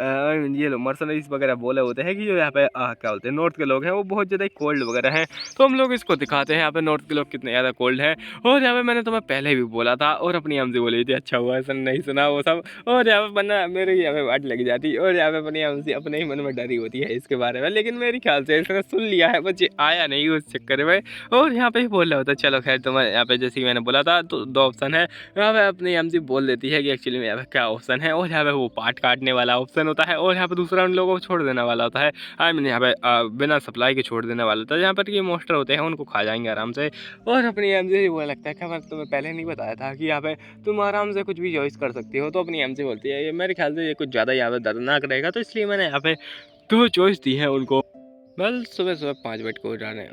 ये लोग मर्सनरीज वगैरह बोले होते हैं कि जो यहाँ पे क्या बोलते हैं नॉर्थ के लोग हैं वो बहुत ज़्यादा कोल्ड वगैरह हैं, तो हम लोग इसको दिखाते हैं यहाँ पे नॉर्थ के लोग कितने ज़्यादा कोल्ड हैं। और यहाँ पे मैंने तुम्हें पहले भी बोला था, और अपनी एमसी बोली थी अच्छा हुआ ऐसा नहीं सुना वो सब। और यहाँ पे बना मेरे यहाँ पे वाट लग जाती, और यहाँ पे अपनी एमसी अपने ही मन में डरी होती है इसके बारे में, लेकिन मेरे ख्याल से इसने सुन लिया है बच्चे आया नहीं उस चक्कर में। और यहाँ पे ही बोल रहा होता चलो खैर तुम्हें यहाँ पे जैसे ही मैंने बोला था तो दो ऑप्शन है, यहाँ पे अपनी एमसी बोल देती है कि एक्चुअली में यहाँ पे क्या ऑप्शन है, और यहाँ पे वो पार्ट काटने वाला ऑप्शन होता है, और यहाँ पे दूसरा उन लोगों को छोड़ देने वाला होता है, आई मीन यहाँ पे बिना सप्लाई के छोड़ देने वाला होता है, यहाँ पर ये मोस्टर होते हैं उनको खा जाएंगे आराम से। और अपनी एमसी वो लगता है कि मैं तुम्हें पहले नहीं बताया था कि यहाँ पे तुम आराम से कुछ भी चॉइस कर सकती हो, तो अपनी एमसी बोलती है ये मेरे ख्याल से ये कुछ ज़्यादा यहाँ पे दर्दनाक रहेगा, तो इसलिए मैंने यहाँ पे दो चॉइस दी है उनको। बल सुबह सुबह 5 बजे को उठाने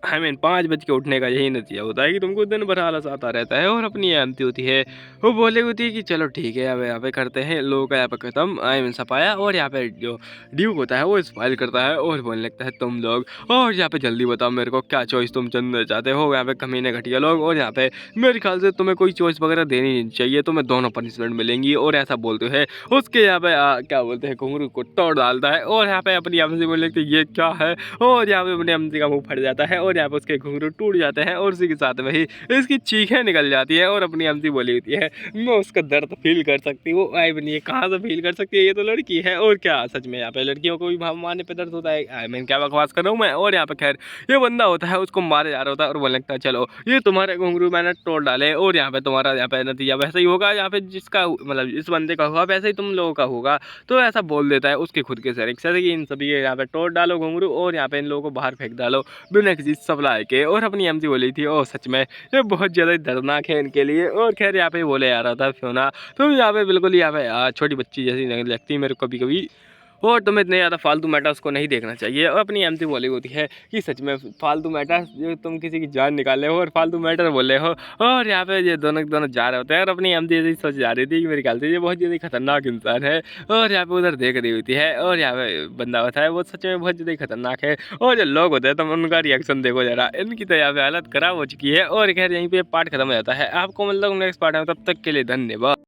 आई मीन 5 बज के उठने का यही नतीजा होता है कि तुमको दिन भर आलस आता रहता है। और अपनी एमती होती है वो बोले होती है कि चलो ठीक है अब यहाँ पे करते हैं लोगों का यहाँ पे ख़त्म आई मीन सफाया। और यहाँ पे जो ड्यूक होता है वो स्माइल करता है और बोलने लगता है तुम लोग और यहाँ पे जल्दी बताओ मेरे को क्या चॉइस तुम चुनना चाहते हो यहाँ पे कमीने घटिया लोग। और यहाँ पे मेरे ख्याल से तुम्हें कोई चॉइस वगैरह देनी नहीं चाहिए, तुम्हें दोनों पनिशमेंट मिलेंगी। और ऐसा बोलते हैं उसके यहाँ पे क्या बोलते हैं घुंघरू को तोड़ डालता है। और यहाँ पे अपनी एमसी बोलने लगती है ये क्या है और यहाँ पे अपने अम्मी का मुँह फट जाता है और यहाँ पे उसके घुंघरू टूट जाते हैं और उसी के साथ में ही इसकी चीखें निकल जाती है और अपनी अम्मी बोली होती है मैं उसका दर्द फील कर सकती हूँ। आई बनी कहाँ से फील कर सकती है, ये तो लड़की है। और क्या सच में यहाँ पे लड़कियों को भी भाव मारने पे दर्द होता है? आई मीन क्या बकवास कर रहा हूँ मैं। और यहाँ पे खैर ये बंदा होता है उसको मारे जा रहा होता है और बोलने लगता है चलो ये तुम्हारे घुंघरू मैंने तोड़ डाले और यहाँ पे तुम्हारा यहाँ पे नतीजा वैसा ही होगा, यहाँ पे जिसका मतलब इस बंदे का हुआ वैसे ही तुम लोगों का होगा। तो ऐसा बोल देता है उसके खुद के सरीखे से कि इन सभी यहाँ पे तोड़ डालो घुंघरू और यहाँ पे इन लोगों को बाहर फेंक डालो बिना किसी सप्लाई के। और अपनी एमजी बोली थी ओ सच में ये बहुत ज़्यादा दर्दनाक है इनके लिए। और खैर यहाँ पे बोले आ रहा था फियोना तो यहाँ पे बिल्कुल यहाँ पे छोटी बच्ची जैसी नहीं लगती है मेरे को कभी कभी। और तुम्हें इतने ज़्यादा फालतू मैटर्स को नहीं देखना चाहिए। और अपनी एमसी बोली होती है कि सच में फालतू मैटर्स जो तुम किसी की जान निकाले हो और फालतू मैटर बोल रहे हो। और यहाँ पे ये दोनों के दोनों जा रहे होते हैं और अपनी एमसी ऐसी सोच जा रही थी कि मेरे ख्याल से ये बहुत ज़्यादा खतरनाक इंसान है। और यहाँ पे उधर देख रही होती है और यहाँ पे बंदा होता है वो सच में बहुत ज़्यादा खतरनाक है। और जो लोग होते हैं तुम उनका रिएक्शन देखो जरा, इनकी तो यहाँ पे हालत खराब हो चुकी है। और खैर यहीं पे पार्ट खत्म हो जाता है। आपको मतलब नेक्स्ट पार्ट में, तब तक के लिए धन्यवाद।